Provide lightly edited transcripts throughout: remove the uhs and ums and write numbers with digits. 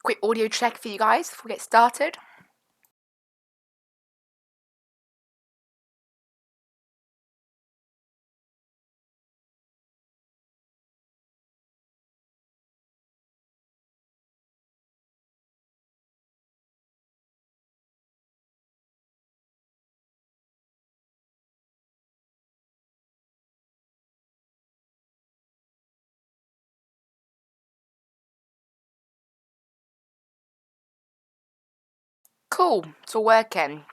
Quick audio check for you guys before we get started. Cool, it's all working.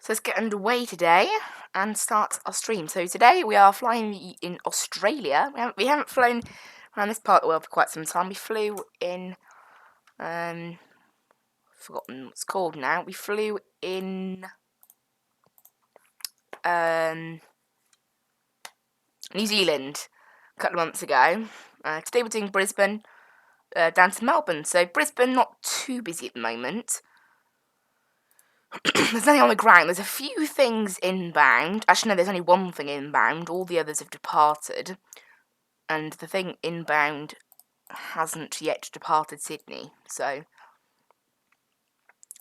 So let's get underway today and start our stream. So today we are flying in Australia. We haven't flown around this part of the world for quite some time. We flew in, forgotten what it's called now. We flew in New Zealand a couple of months ago. Today we're doing Brisbane down to Melbourne. So Brisbane, not too busy at the moment. There's nothing on the ground. There's a few things inbound. Actually, no, there's only one thing inbound. All the others have departed. And the thing inbound hasn't yet departed Sydney. So,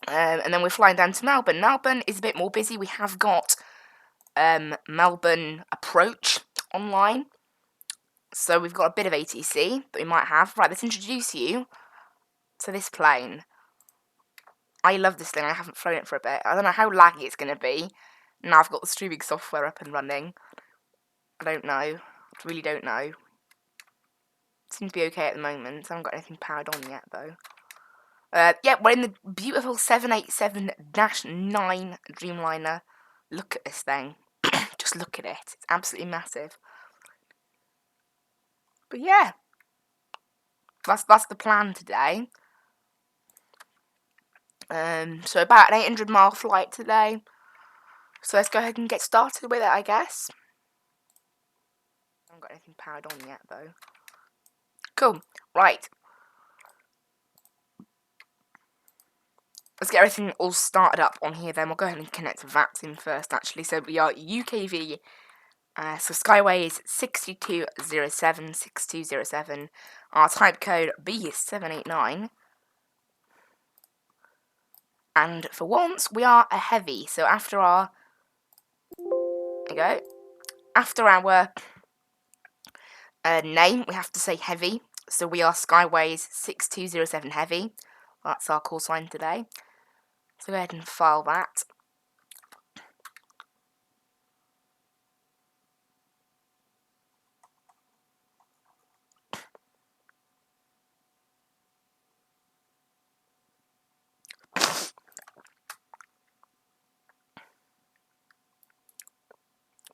and then we're flying down to Melbourne. Melbourne is a bit more busy. We have got Melbourne Approach online. So we've got a bit of ATC that we might have. Right, let's introduce you to this plane. I love this thing. I haven't flown it for a bit. I don't know how laggy it's going to be. Now I've got the streaming software up and running. I don't know. I really don't know. It seems to be okay at the moment. I haven't got anything powered on yet, though. Yeah, we're in the beautiful 787-9 Dreamliner. Look at this thing. Just look at it. It's absolutely massive. But yeah. That's the plan today. So about an 800-mile flight today. So let's go ahead and get started with it, I guess. I haven't got anything powered on yet, though. Cool. Right. Let's get everything all started up on here, then. We'll go ahead and connect to Vatsim first, actually. So we are UKV. So Skyway is 6207. Our type code B is 789. And for once, we are a heavy. So after our... There we go. After our name, we have to say heavy. So we are Skyways 6207 heavy. That's our call sign today. So go ahead and file that.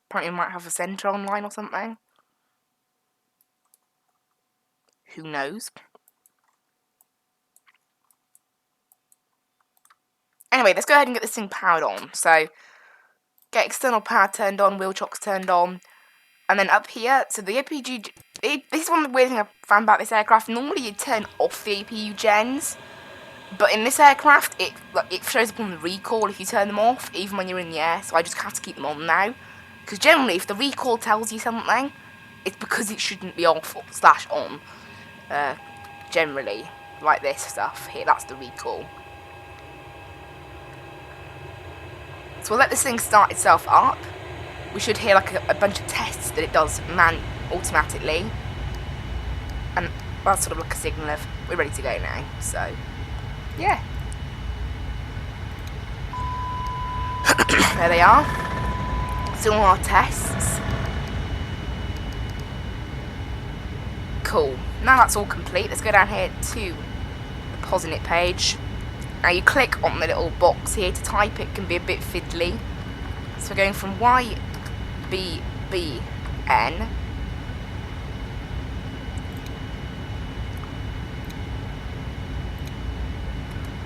Apparently we might have a centre online or something. Who knows? Anyway, let's go ahead and get this thing powered on. So, get external power turned on, wheel chocks turned on. And then up here, so the APU... This is one of the weird things I found about this aircraft. Normally you turn off the APU gens. But in this aircraft, it shows up on the recall if you turn them off, even when you're in the air. So I just have to keep them on now. Because generally, if the recall tells you something, it's because it shouldn't be off / on. Generally, like this stuff here, that's the recall. So we'll let this thing start itself up. We should hear like a bunch of tests that it does automatically. And that's sort of like a signal of we're ready to go now. So, yeah. There they are. So all our tests. Cool. Now that's all complete. Let's go down here to the Posinit page. Now you click on the little box here to type. It can be a bit fiddly. So we're going from YBBN.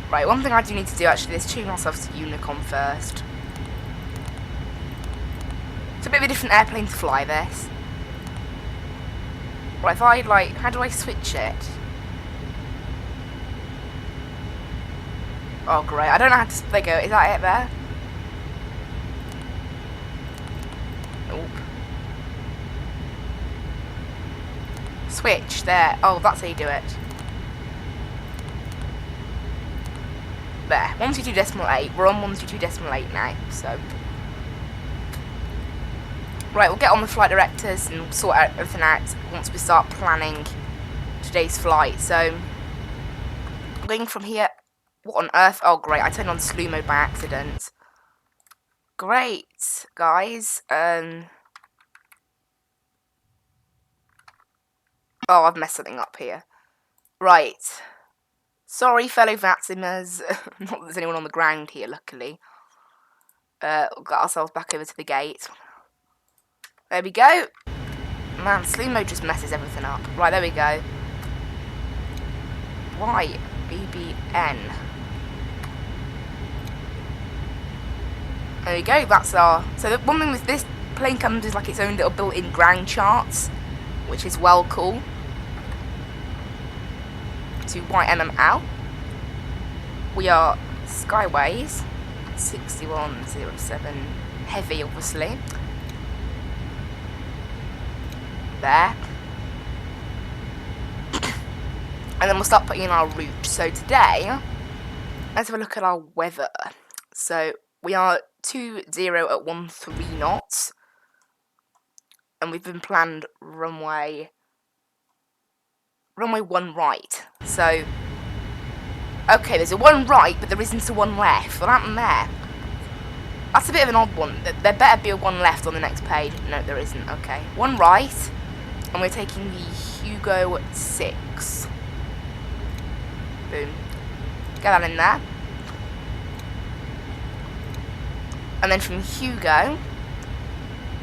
Right, one thing I do need to do actually is tune ourselves to Unicom first. It's a bit of a different airplane to fly this. Right, if I how do I switch it? Oh great, I don't know how to, there you go, is that it there? Nope. Switch, there, oh that's how you do it. There, 122.8. We're on 122.8 now, so. Right, we'll get on the flight directors and sort out everything out once we start planning today's flight. So, going from here. What on earth? Oh, great, I turned on slew mode by accident. Great, guys. Oh, I've messed something up here. Right. Sorry, fellow Vatsimers. Not that there's anyone on the ground here, luckily. We'll get ourselves back over to the gate. There we go. Man, slew mode just messes everything up. Right, there we go. YBBN. There we go, that's our... So the one thing with this plane comes with like its own little built-in ground charts, which is well cool. To YMML. We are Skyways 6107 heavy, obviously. There. And then we'll start putting in our route. So today, let's have a look at our weather. So we are 20 at 13 knots. And we've been planned runway 1 right. So, okay, there's a 1 right, but there isn't a 1 left. What happened there? That's a bit of an odd one. There better be a 1 left on the next page. No, there isn't. Okay. 1 right. And we're taking the Hugo 6. Boom. Get that in there. And then from Hugo,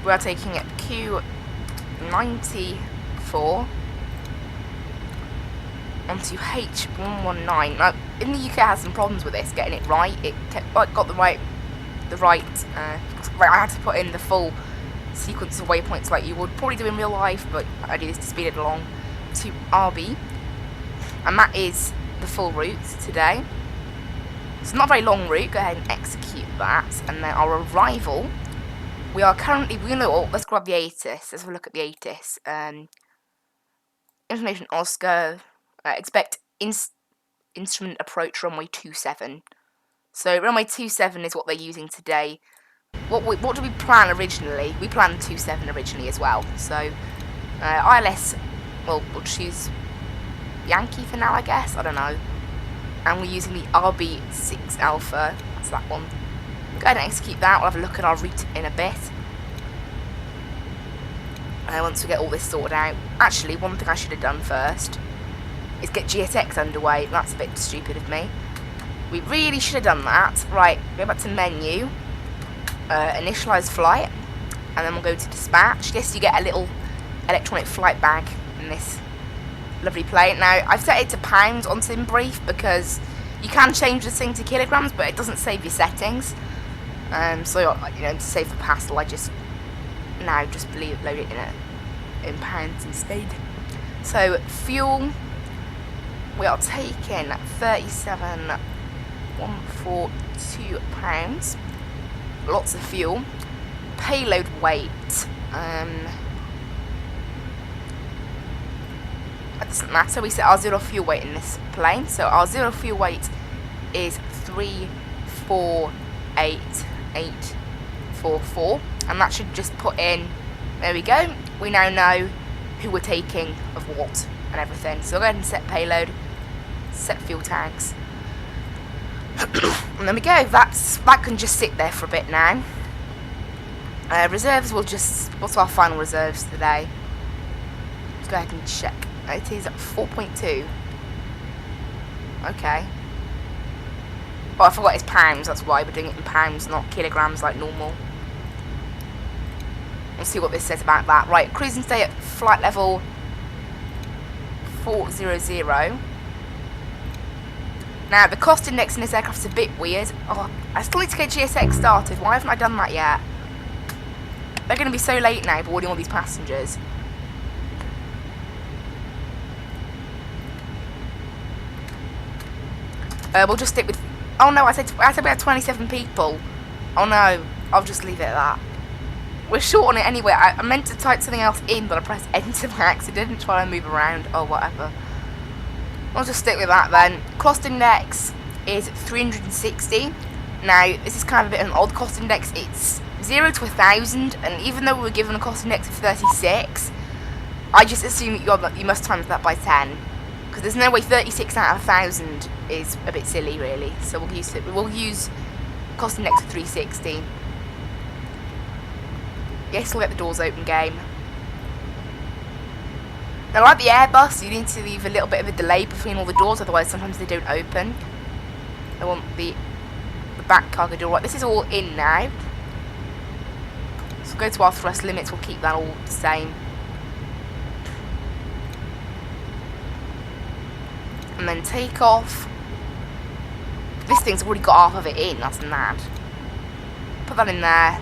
we are taking it Q94 onto H119. Now, in the UK, it has some problems with this, getting it right. It got the right. I had to put in the full sequence of waypoints like you would probably do in real life, but I do this to speed it along to RB, and that is the full route today. It's not a very long route. Go ahead and execute that, and then our arrival. We are currently. Let's grab the ATIS. Let's have a look at the ATIS. Information Oscar. Expect instrument approach runway 27. So runway 27 is what they're using today. What did we plan originally? We planned 27 originally as well. So ILS, well, we'll choose Yankee for now, I guess. I don't know. And we're using the RB6 Alpha. That's that one. Go ahead and execute that. We'll have a look at our route in a bit. Once we get all this sorted out. Actually, one thing I should have done first is get GSX underway. That's a bit stupid of me. We really should have done that. Right, go back to menu, initialize flight, and then we'll go to dispatch. Yes, you get a little electronic flight bag in this lovely plane. Now, I've set it to pounds on SimBrief because you can change this thing to kilograms, but it doesn't save your settings. So, to save the hassle, I just load it in pounds instead. So, fuel. We are taking 37,142 pounds. Lots of fuel. Payload weight. It doesn't matter. We set our zero fuel weight in this plane. So our zero fuel weight is 348,844, and that should just put in. There we go. We now know who we're taking of what and everything. So I'll go ahead and set payload. Set fuel tanks, and there we go. That can just sit there for a bit now. Reserves will just. What's our final reserves today? Let's go ahead and check. It is 4.2. Okay. Oh, I forgot it's pounds. That's why we're doing it in pounds, not kilograms like normal. Let's see what this says about that. Right, cruising stay at flight level 400. Now, the cost index in this aircraft is a bit weird. Oh, I still need to get GSX started. Why haven't I done that yet? They're going to be so late now boarding all these passengers. We'll just stick with... Oh no, I said we had 27 people. Oh no, I'll just leave it at that. We're short on it anyway. I meant to type something else in, but I pressed enter by accident, try and move around. Oh, whatever. I'll just stick with that then. Cost index is 360. Now, this is kind of a bit of an odd cost index. It's 0 to 1,000, and even though we were given a cost index of 36, I just assume that you must times that by 10. Because there's no way 36 out of 1,000 is a bit silly, really. So we'll use cost index of 360. Yes, we'll get the doors open game. Now, like the Airbus, you need to leave a little bit of a delay between all the doors, otherwise sometimes they don't open. I want the back cargo door. Right, this is all in now. So we'll go to our thrust limits, we'll keep that all the same. And then take off. This thing's already got half of it in, that's mad. Put that in there.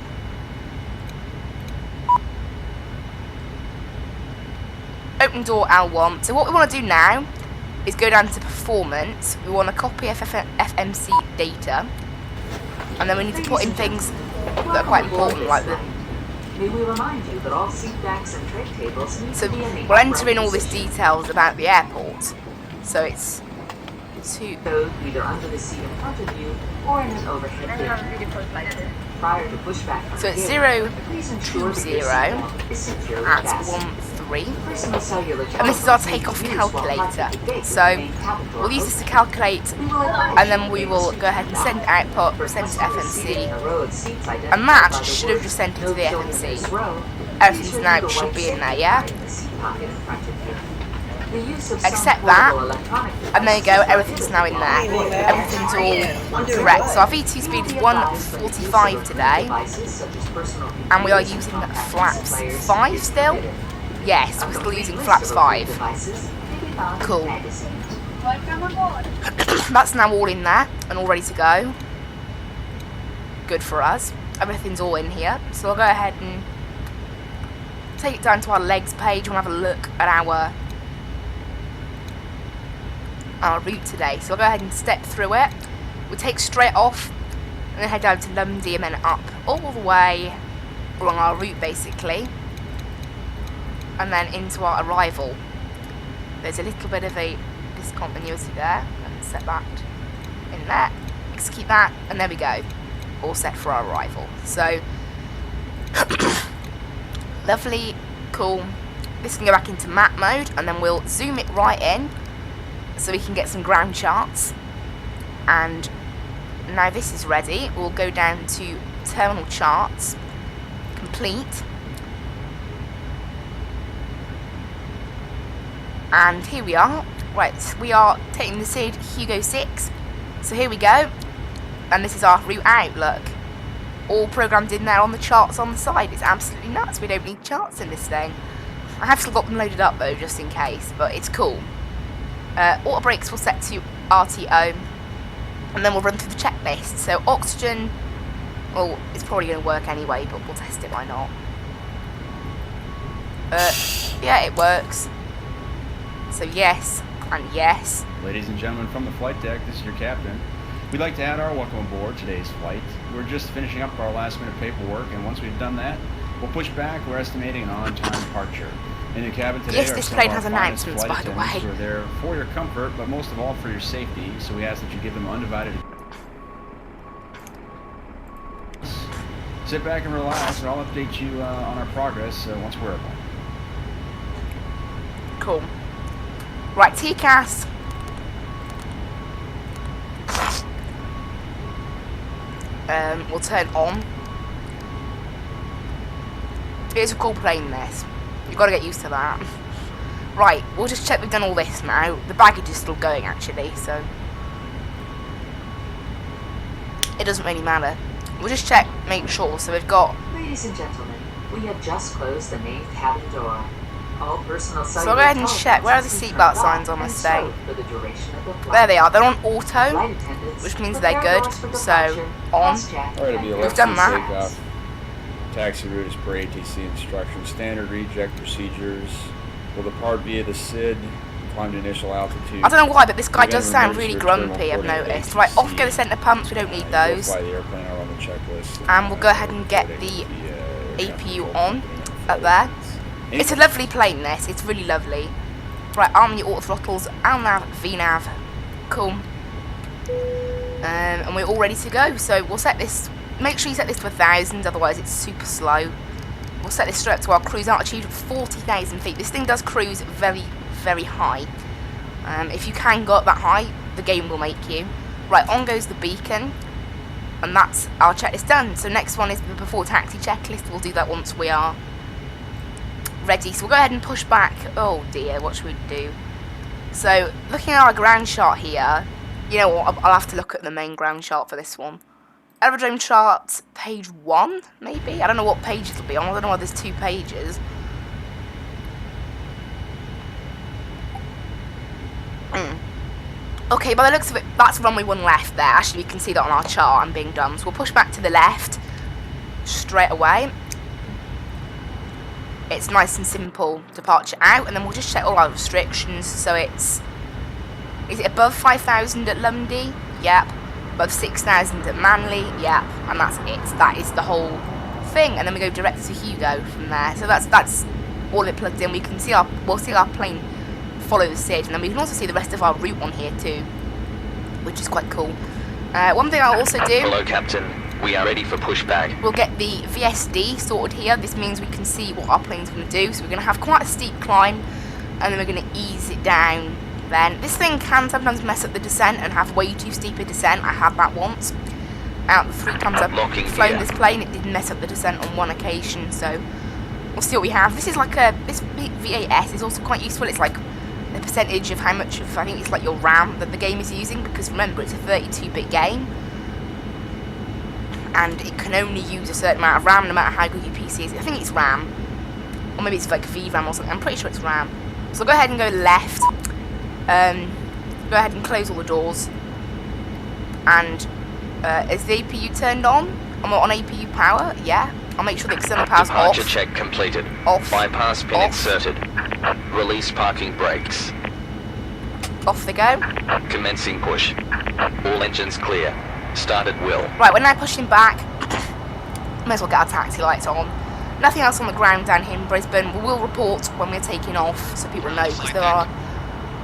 Open door L1. So what we want to do now is go down to performance. We want to copy FMC data. And then we need to put in things that are quite important, like the... So we'll enter in all these details about the airport. So it's either under the seat in front of you or in an overhead bin. Prior to pushback. So it's 0 to 0 at 1-3. And this is our takeoff calculator. So we'll use this to calculate, and then we will go ahead and send output, send to FMC, and that should have just sent it to the FMC. Everything's now should be in there, yeah? Accept that, and there you go, everything's now in there. Everything's all correct. So our V2 speed is 145 today, and we are using flaps 5 still? Yes, we're still using flaps 5. Cool. That's now all in there, and all ready to go. Good for us. Everything's all in here, so we'll go ahead and take it down to our legs page. We'll have a look at our route today. So we'll go ahead and step through it. We'll take straight off and then head down to Lundy and then up all the way along our route basically, and then into our arrival. There's a little bit of a discontinuity there, and set that in there, execute that, and there we go, all set for our arrival. So lovely, cool. This can go back into map mode, and then we'll zoom it right in so we can get some ground charts. And now this is ready. We'll go down to terminal charts, complete, and here we are. Right, we are taking the SID Hugo 6, so here we go, and this is our route outlook, all programmed in there on the charts on the side. It's absolutely nuts. We don't need charts in this thing. I have still got them loaded up though, just in case, but it's cool. Auto brakes will set to RTO, and then we'll run through the checklist. So oxygen, well, it's probably going to work anyway, but we'll test it, why not? Yeah, it works. So yes, and yes. Ladies and gentlemen from the flight deck, this is your captain. We'd like to add our welcome aboard today's flight. We're just finishing up our last minute paperwork, and once we've done that, we'll push back. We're estimating an on-time departure. In the cabin today, yes, this plane has announcements, by the way. Who are there for your comfort, but most of all for your safety, so we ask that you give them undivided. Sit back and relax, and I'll update you on our progress once we're able. Cool. Right, TCAS. We'll turn on. It's a cool plane, this. You've got to get used to that. Right, we'll just check we've done all this now. The baggage is still going, actually, so it doesn't really matter. We'll just check, make sure. So we've got... Ladies and gentlemen, we have just closed the main cabin door. All personal so I'll go ahead and check. Where are the seatbelt signs on this thing? There they are. They're on auto, which means they're good. So, on. We've done that. Taxi route is per ATC instructions. Standard reject procedures. Will depart via the SID. Climb to initial altitude. I don't know why, but this guy does sound really grumpy, I've noticed. Right, off go the centre pumps. We don't need those. And we'll go ahead and get the APU on up there. It's a lovely plane, this. It's really lovely. Right, arm your auto throttles. LNAV, VNAV. Cool. And we're all ready to go. So we'll set this, make sure you set this to 1,000, otherwise it's super slow. We'll set this straight up to our cruise altitude of 40,000 feet. This thing does cruise very, very high. If you can go up that high, the game will make you. Right, on goes the beacon. And that's our checklist done. So next one is the before taxi checklist. We'll do that once we are ready. So we'll go ahead and push back. Oh dear, what should we do? So looking at our ground shot here, you know what, I'll have to look at the main ground chart for this one. Aerodrome chart, page 1, maybe? I don't know what page it'll be on. I don't know why there's 2 pages. Okay, by the looks of it, that's runway 1 left there. Actually, we can see that on our chart. I'm being dumb. So we'll push back to the left straight away. It's nice and simple. Departure out, and then we'll just check all our restrictions. So it's... Is it above 5,000 at Lundy? Yep. Above 6,000 at Manly? Yep. And that's it. That is the whole thing. And then we go direct to Hugo from there. So that's all it plugged in. We'll see our plane follow the SID, and then we can also see the rest of our route on here too, which is quite cool. One thing I'll also do... Hello, Captain. We are ready for pushback. We'll get the VSD sorted here. This means we can see what our plane's going to do. So we're going to have quite a steep climb, and then we're going to ease it down then. This thing can sometimes mess up the descent and have way too steep a descent. I had that once. Out of the 3 times I've flown this plane, it did mess up the descent on 1 occasion, so we'll see what we have. This is like this VAS is also quite useful. It's like the percentage of how much of, I think it's like your RAM that the game is using, because remember, it's a 32-bit game. And it can only use a certain amount of RAM no matter how good your PC is. I think it's RAM. Or maybe it's like VRAM or something. I'm pretty sure it's RAM. So go ahead and go left. Go ahead and close all the doors. And is the APU turned on? I'm on APU power, yeah. I'll make sure the external power's off. Departure check completed. Off. Bypass pin Off. inserted. Release parking brakes. Off they go. Commencing push. All engines clear. Start at will. Right, we're now pushing back. May as well get our taxi lights on. Nothing else on the ground down here in Brisbane. We will report when we're taking off, so people know, because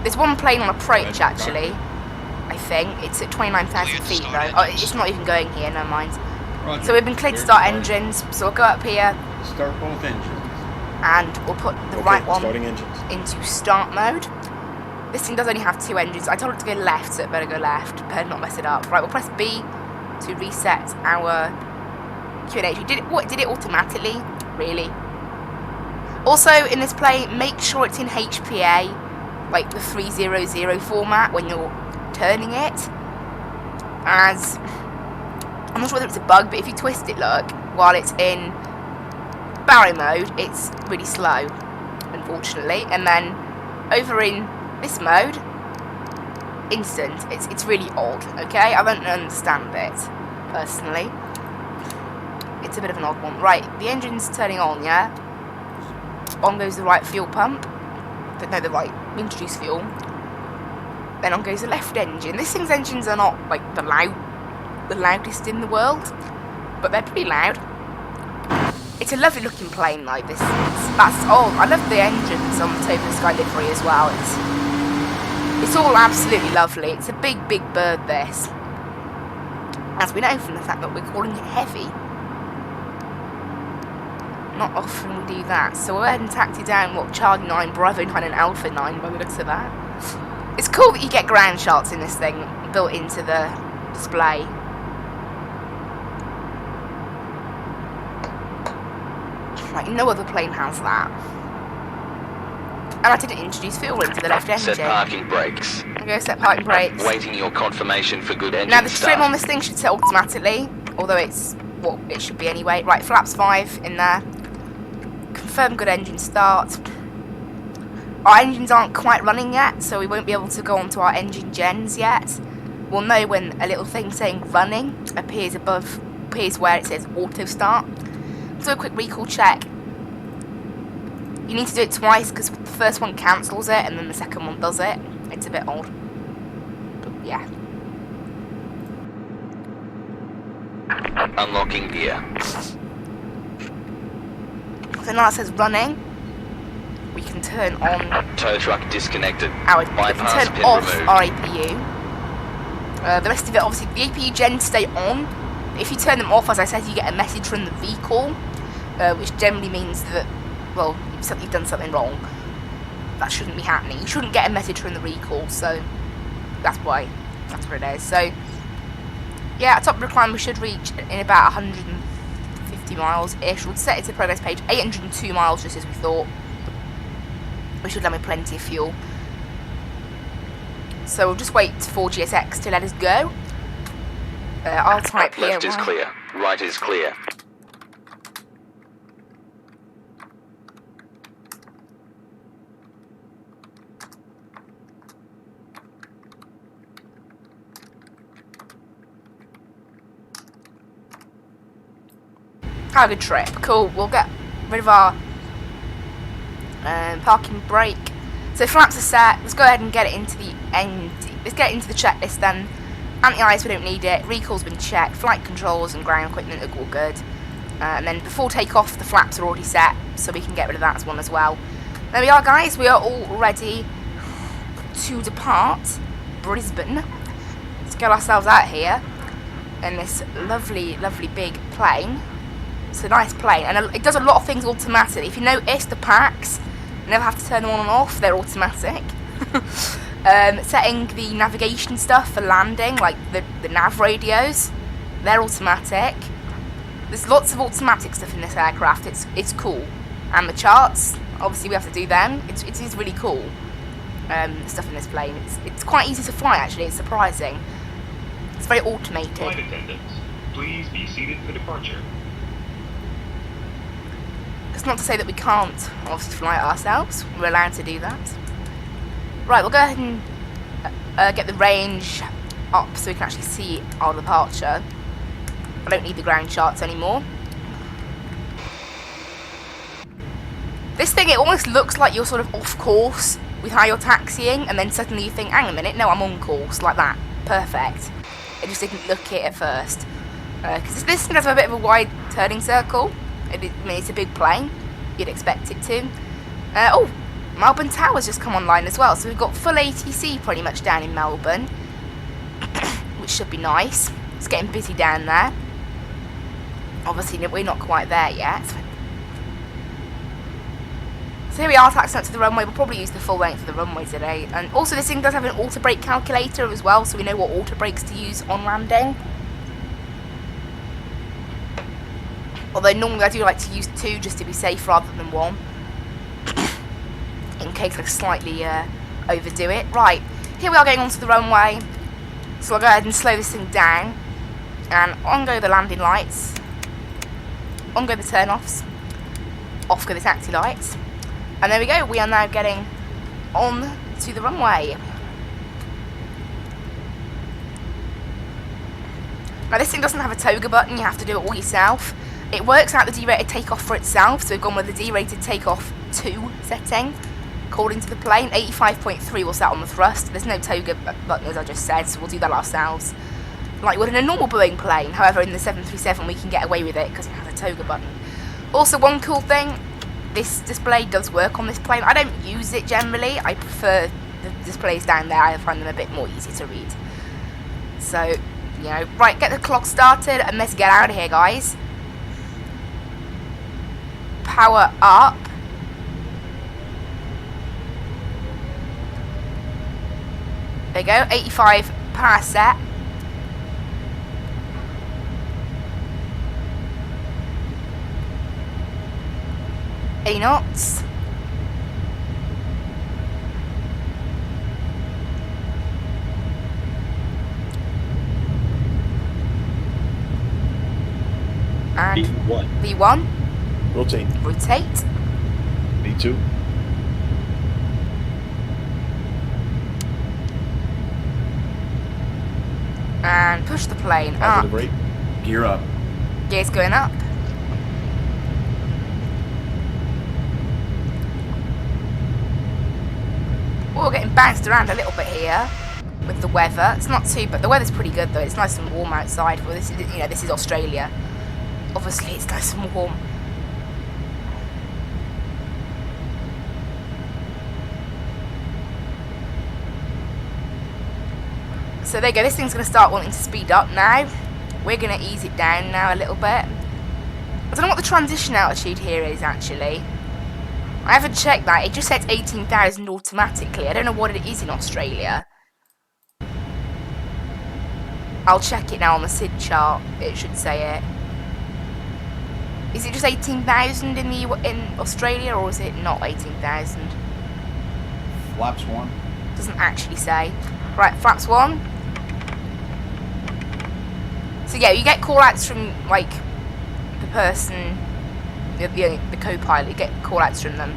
there's one plane on approach actually, I think. It's at 29,000 feet though. Oh, it's not even going here, never mind. Roger. So we've been cleared to start engines, so we'll go up here Start both engines. and we'll put the right one Starting engines. into start mode. This thing does only have 2 engines. I told it to go left, so it better go left. Better not mess it up. Right, we'll press B to reset our QNH. Did it automatically? Really? Also, in this plane, make sure it's in HPA, like the 300 format when you're turning it. As I'm not sure whether it's a bug, but if you twist it, look, while it's in barrier mode, it's really slow, unfortunately. And then over in this mode, instant. It's really odd, okay? I don't understand it, personally. It's a bit of an odd one. Right, the engine's turning on, yeah? On goes the right fuel pump. No, the right introduce fuel. Then on goes the left engine. This thing's engines are not, like, the loudest in the world, but they're pretty loud. It's a lovely looking plane, like this. I love the engines on the Topa Sky livery as well. It's all absolutely lovely. It's a big, big bird, this. As we know from the fact that we're calling it heavy. Not often we do that. So we'll go ahead and taxi down, what, Charlie 9, Bravo 9 and Alpha 9 by the looks of that. It's cool that you get ground shots in this thing built into the display. Like, no other plane has that. And I didn't introduce fuel into the left engine. Set parking brakes. I'm going to set parking brakes. Waiting your confirmation for good engine Now, the trim start. on this thing should set automatically, although it's what it should be anyway. Right, flaps 5 in there. Confirm good engine start. Our engines aren't quite running yet, so we won't be able to go onto our engine gens yet. We'll know when a little thing saying running appears where it says auto start. Do a quick recall check. You need to do it twice because the first one cancels it and then the second one does it. It's a bit odd. But yeah. Unlocking gear. So now it says running. We can turn on Tow truck disconnected. we can Bypass turn pin off removed. our APU. The rest of it, obviously, the APU gens stay on. If you turn them off, as I said, you get a message from the recall, which generally means that, well, you've done something wrong. That shouldn't be happening. You shouldn't get a message from the recall, so that's why. That's what it is. So, yeah, at top of the climb, we should reach in about 150 miles-ish. We'll set it to the progress page. 802 miles, just as we thought. We should have plenty of fuel. So we'll just wait for GSX to let us go. I'll type here. Left is clear. Right is clear. Had a good trip. Cool. We'll get rid of our parking brake. So flaps are set. Let's go ahead and get it into the end. Let's get it into the checklist then. Anti-ice, we don't need it. Recall's been checked. Flight controls and ground equipment are all good. And then before takeoff, the flaps are already set, so we can get rid of that one as well. There we are, guys. We are all ready to depart Brisbane. Let's get ourselves out here in this lovely, lovely big plane. It's a nice plane, and it does a lot of things automatically. If you notice, the packs, you never have to turn them on and off. They're automatic. Setting the navigation stuff for landing, like the nav radios, they're automatic. There's lots of automatic stuff in this aircraft. It's cool. And the charts, obviously we have to do them. It is really cool. The stuff in this plane. It's quite easy to fly, actually. It's surprising. It's very automated. Flight attendants, please be seated for departure. It's not to say that we can't obviously fly it ourselves. We're allowed to do that. Right, we'll go ahead and get the range up so we can actually see our departure. I don't need the ground charts anymore. This thing, it almost looks like you're sort of off course with how you're taxiing, and then suddenly you think, hang on a minute, no, I'm on course, like that. Perfect. It just didn't look it at first. Because this thing has a bit of a wide turning circle. I mean, it's a big plane. You'd expect it to. Oh, Melbourne Tower's just come online as well. So we've got full ATC pretty much down in Melbourne. Which should be nice. It's getting busy down there. Obviously, we're not quite there yet. So here we are, taxiing up to the runway. We'll probably use the full length of the runway today. And also, this thing does have an auto brake calculator as well, so we know what auto brakes to use on landing. Although normally I do like to use 2 just to be safe rather than 1. In case I slightly overdo it. Right, here we are going onto the runway. So I'll go ahead and slow this thing down. And on go the landing lights. On go the turn-offs. Off go the taxi lights. And there we go, we are now getting on to the runway. Now this thing doesn't have a toga button, you have to do it all yourself. It works out the D-rated takeoff for itself, so we've gone with the D-rated takeoff 2 setting. According to the plane, 85.3 will set on the thrust. There's no toga button, as I just said, so we'll do that ourselves. Like you would in a normal Boeing plane, however in the 737 we can get away with it because it has a toga button. Also, one cool thing, this display does work on this plane. I don't use it generally, I prefer the displays down there, I find them a bit more easy to read. So, you know, right, get the clock started and let's get out of here, guys. Power up. There you go, 85 power set. A knots. And V1. V1. Rotate. Rotate. V2. And push the plane up. Positive rate. Gear up. Gears going up. We're getting bounced around a little bit here with the weather. It's not too, but the weather's pretty good though. It's nice and warm outside. Well, this is, you know, this is Australia. Obviously, it's nice and warm. So there you go, this thing's going to start wanting to speed up now. We're going to ease it down now a little bit. I don't know what the transition altitude here is actually. I haven't checked that, it just sets 18,000 automatically. I don't know what it is in Australia. I'll check it now on the SID chart, it should say it. Is it just 18,000 in Australia, or is it not 18,000? Flaps 1. Doesn't actually say. Right, flaps 1. So yeah, you get call-outs from, like, the person, the co-pilot, you get call-outs from them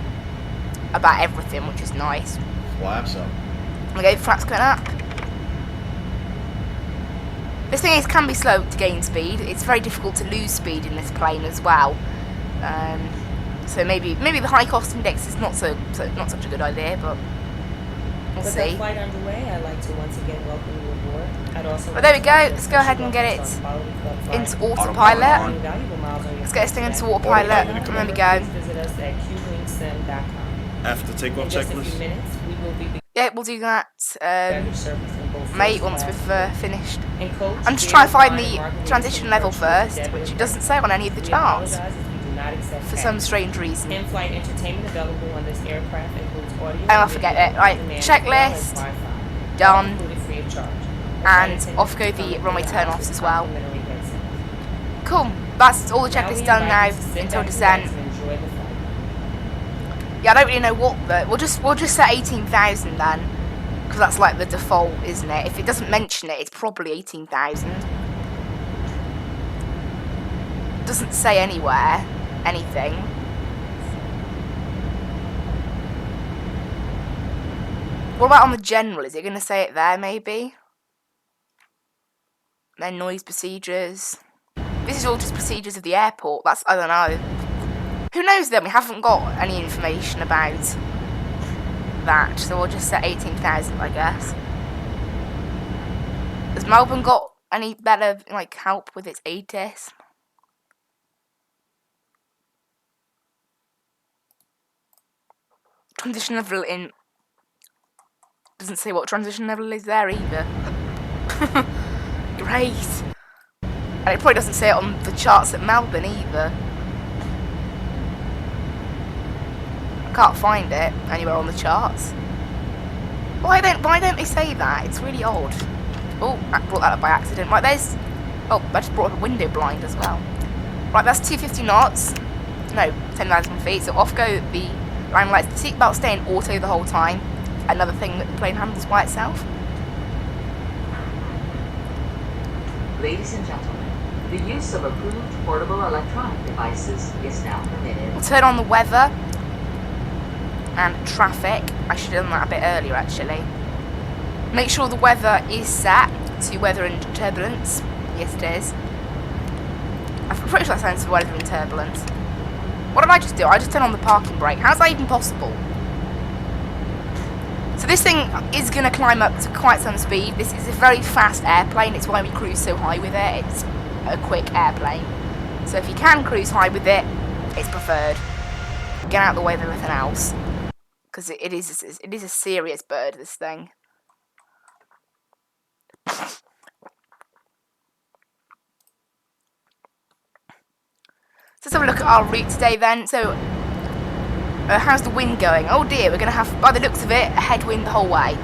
about everything, which is nice. Flaps up. Okay, flaps going up. This thing can be slow to gain speed. It's very difficult to lose speed in this plane as well. So maybe the high cost index is not such a good idea, but we'll With see. the flight underway, I'd like to once again welcome you aboard. I'd also But there we go. Let's go ahead and get it into autopilot. Let's get this thing into autopilot. And there we go. Visit us at qwingsim.com. After takeoff In just a few checklist. minutes, we will be Yeah, we'll do that, beginning service in both mate, first once class. we've finished. And coach, I'm just we trying to find are the marking transition the level departure first, debit which it and doesn't credit. say on any of the We charts, apologize if we do not accept for cash. some strange reason. In-flight entertainment available on this aircraft includes audio. Oh, I and forget video it. Right, on demand, checklist, as well as Wi-Fi. done, Included free of charge. and Flight off go attendants the come runway with turn-offs as well. complimentary headsets. Cool, that's all the Now we checklist done now invite you to sit until back, descent. relax, and enjoy the flight. Yeah, I don't really know what the, we'll just set 18,000 then, because that's like the default, isn't it? If it doesn't mention it, it's probably 18,000. Doesn't say anywhere anything. What about on the general? Is it going to say it there maybe? Then noise procedures. This is all just procedures of the airport. That's, I don't know. Who knows then? We haven't got any information about that, so we'll just set 18,000, I guess. Has Melbourne got any better, like, help with its ATIS? Transition level in... Doesn't say what transition level is there either. Great. And it probably doesn't say it on the charts at Melbourne either. I can't find it anywhere on the charts. Why don't they say that? It's really odd. Oh, I brought that up by accident. Right, there's... Oh, I just brought up a window blind as well. Right, that's 250 knots. No, 10,000 feet. So off go the line lights. The seatbelt stay in auto the whole time. Another thing that the plane handles by itself. Ladies and gentlemen, the use of approved portable electronic devices is now permitted. We'll turn on the weather and traffic. I should have done that a bit earlier actually. Make sure the weather is set to weather and turbulence. Yes it is. I'm pretty sure that sounds for weather and turbulence. What did I just do? I just turned on the parking brake. How's that even possible? So this thing is going to climb up to quite some speed. This is a very fast airplane. It's why we cruise so high with it. It's a quick airplane. So if you can cruise high with it, it's preferred. Get out of the way of everything else. Because it is a serious bird, this thing. So let's have a look at our route today then. So, how's the wind going? Oh dear, we're going to have, by the looks of it, a headwind the whole way.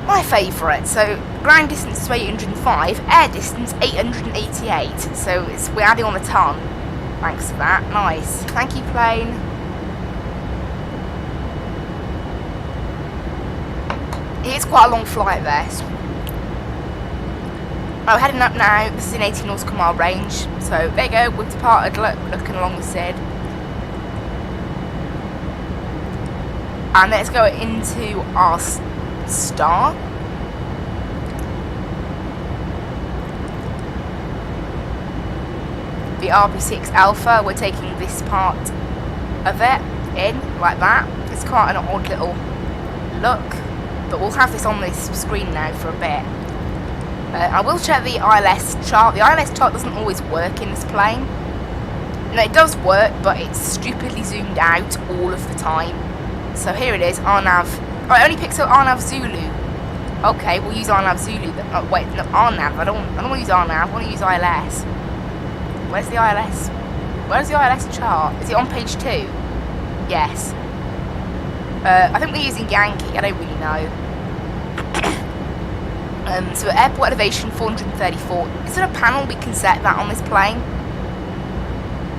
My favourite. So, ground distance is 805, air distance 888. So, we're adding on a ton. Thanks for that. Nice. Thank you, plane. It's quite a long flight there. Oh, heading up now. This is in 18 nautical mile range. So there you go. We've departed. Looking along the SID, and let's go into our star. The RB6 Alpha. We're taking this part of it in like that. It's quite an odd little look, but we'll have this on this screen now for a bit. I will check the ILS chart. The ILS chart doesn't always work in this plane. No, it does work, but it's stupidly zoomed out all of the time. So here it is, RNAV. Oh, it only picks up RNAV Zulu. Okay, we'll use RNAV Zulu. Oh, wait, no, RNAV. I don't want to use RNAV. I want to use ILS. Where's the ILS? Where's the ILS chart? Is it on page 2? Yes. I think we're using Yankee. I don't really know. So airport elevation 434. Is there a panel we can set that on this plane?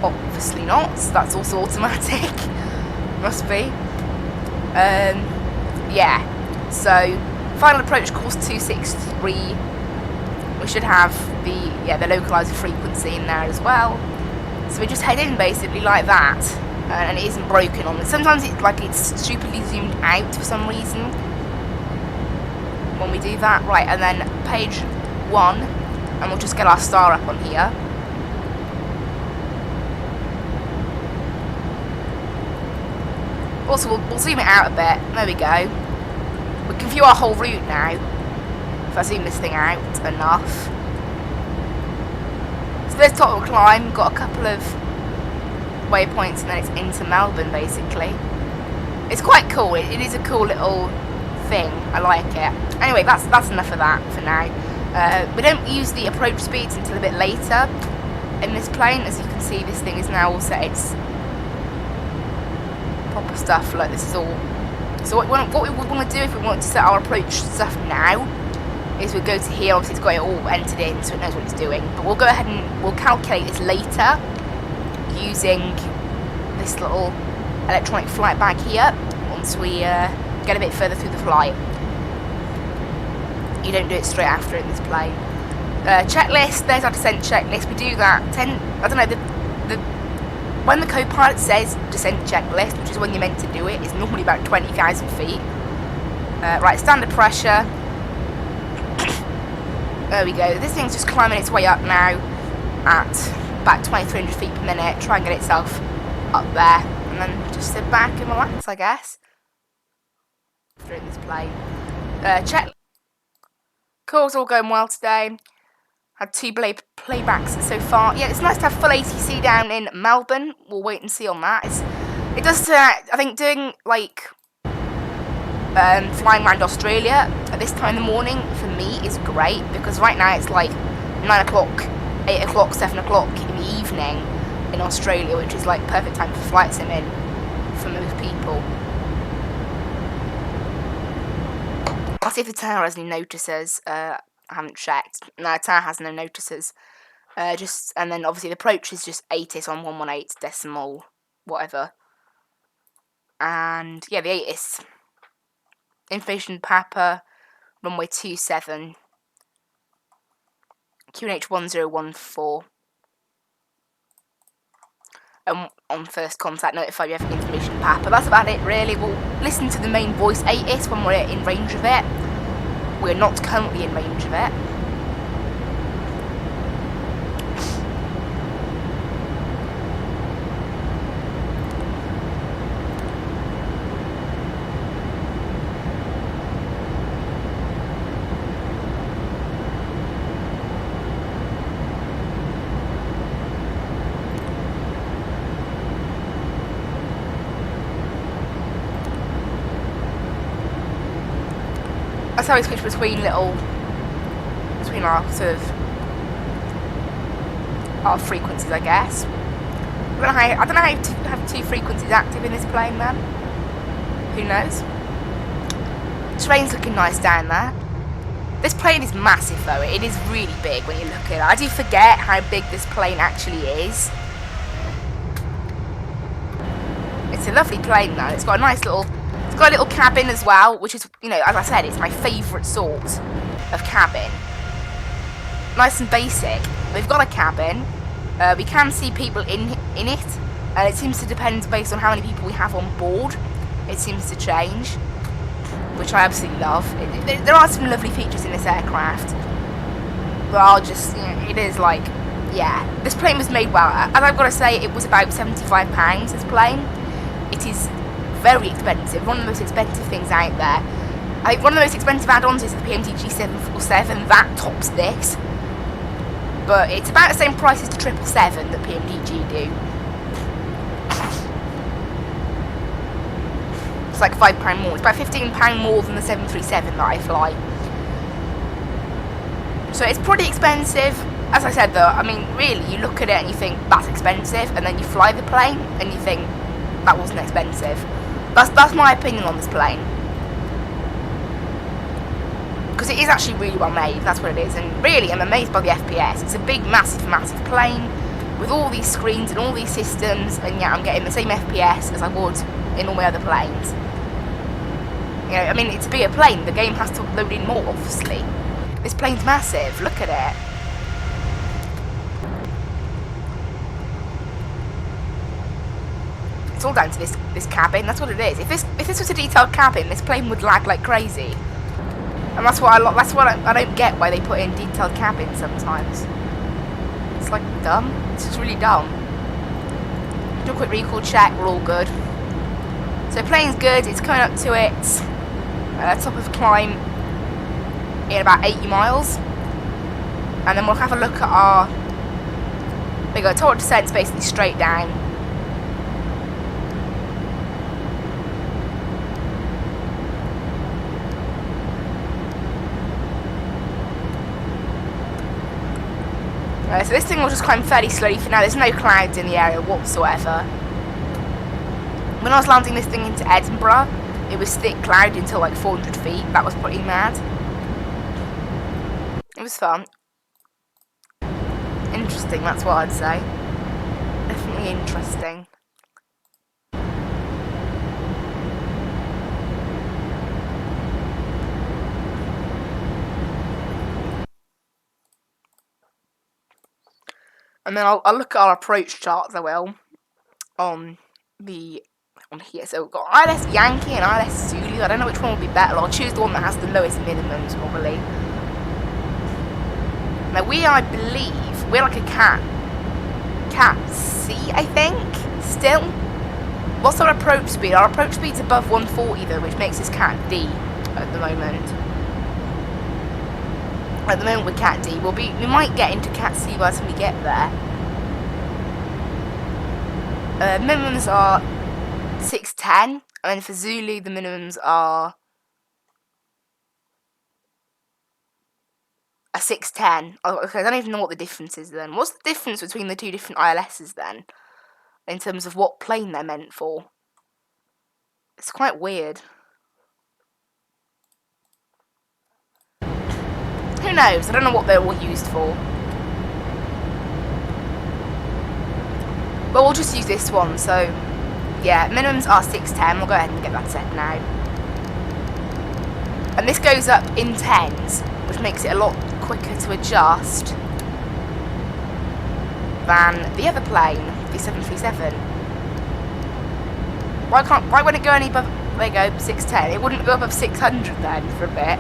Obviously not. So that's also automatic. Must be. Yeah. So final approach course 263. We should have the localizer frequency in there as well. So we just head in basically like that, and it isn't broken on it. Sometimes it's stupidly zoomed out for some reason when we do that. Right, and then page 1, and we'll just get our star up on here. Also, we'll zoom it out a bit. There we go. We can view our whole route now. If I zoom this thing out enough. So there's Topa climb. Got a couple of waypoints, and then it's into Melbourne basically. It's quite cool. It is a cool little thing. I like it. Anyway, that's enough of that for now. We don't use the approach speeds until a bit later in this plane. As you can see, this thing is now all set its proper stuff. Like, this is all. So what we would want to do if we want to set our approach stuff now is we'll go to here. Obviously, it's got it all entered in, so it knows what it's doing. But we'll go ahead and we'll calculate this later using this little electronic flight bag here. Once we get a bit further through the flight, you don't do it straight after in this plane. Checklist. There's our descent checklist. We do that. I don't know. When the co-pilot says descent checklist, which is when you're meant to do it, it's normally about 20,000 feet. Right, standard pressure. There we go. This thing's just climbing its way up now at about 2,300 feet per minute. Try and get itself up there, and then just sit back and relax, I guess. Through this plane. Check. Course all going well today. Had 2 playbacks so far. Yeah, it's nice to have full ATC down in Melbourne. We'll wait and see on that. It does turn out, I think, doing like flying around Australia at this time in the morning for me is great, because right now it's like 9 o'clock, 8 o'clock, 7 o'clock in the evening in Australia, which is like perfect time for flight sim in for most people. I'll see if the tower has any notices. I haven't checked. No, the tower has no notices. And then obviously the approach is just 80s on 118 decimal whatever. And yeah, the 80s. Information Papa, runway 27. QNH 1014. On first contact, notify you have information Papa. That's about it really. We'll listen to the main voice 80s when we're in range of it. We're not currently in range of it. That's how we switch between our sort of our frequencies, I guess. I don't know how to have 2 frequencies active in this plane, man. Who knows? Terrain's looking nice down there. This plane is massive though. It is really big when you look at it. I do forget how big this plane actually is. It's a lovely plane though. It's got a nice little cabin as well, which is, you know, as I said, it's my favourite sort of cabin. Nice and basic. We've got a cabin. We can see people in it, and it seems to depend based on how many people we have on board. It seems to change, which I absolutely love. There are some lovely features in this aircraft, but I'll just, you know, it is like, yeah. This plane was made well. And I've got to say, it was about £75, this plane. It is very expensive, one of the most expensive things out there. I think one of the most expensive add-ons is the PMDG 747, that tops this. But it's about the same price as the 777 that PMDG do. It's like £5 more. It's about £15 more than the 737 that I fly. So it's pretty expensive. As I said though, I mean really you look at it and you think that's expensive, and then you fly the plane and you think that wasn't expensive. That's my opinion on this plane. Because it is actually really well made, that's what it is, and really I'm amazed by the FPS. It's a big, massive plane with all these screens and all these systems, and yeah, I'm getting the same FPS as I would in all my other planes. You know, I mean, it's a bigger plane, the game has to load in more, obviously. This plane's massive, look at it. It's all down to this cabin, that's what it is. If this was a detailed cabin, this plane would lag like crazy. And that's what I don't get why they put in detailed cabins sometimes. It's like dumb. It's just really dumb. Do a quick recall check. We're all good. So plane's good. It's coming up to its top of climb in about 80 miles, and then we'll have a look at our. There you go. Total descent's basically straight down. So this thing will just climb fairly slowly for now. There's no clouds in the area whatsoever. When I was landing this thing into Edinburgh, it was thick cloud until like 400 feet. That was pretty mad. It was fun. Interesting, that's what I'd say. Definitely interesting. And then I'll look at our approach charts, I will, on here. So we've got ILS Yankee and ILS Zulu. I don't know which one would be better. I'll choose the one that has the lowest minimums, probably. Now I believe, we're like a Cat C, I think, still. What's our approach speed? Our approach speed's above 140 though, which makes us Cat D at the moment. At the moment we're Cat D. We might get into Cat C by the time we get there. Minimums are 610, and then for Zulu the minimums are a 610. Oh, okay, I don't even know what the difference is then. What's the difference between the two different ILSs then, in terms of what plane they're meant for? It's quite weird. Who knows? I don't know what they're all used for. But we'll just use this one, so yeah, minimums are 610. We'll go ahead and get that set now. And this goes up in tens, which makes it a lot quicker to adjust than the other plane, the 737. Why wouldn't it go any above, there you go, 610? It wouldn't go above 600 then for a bit.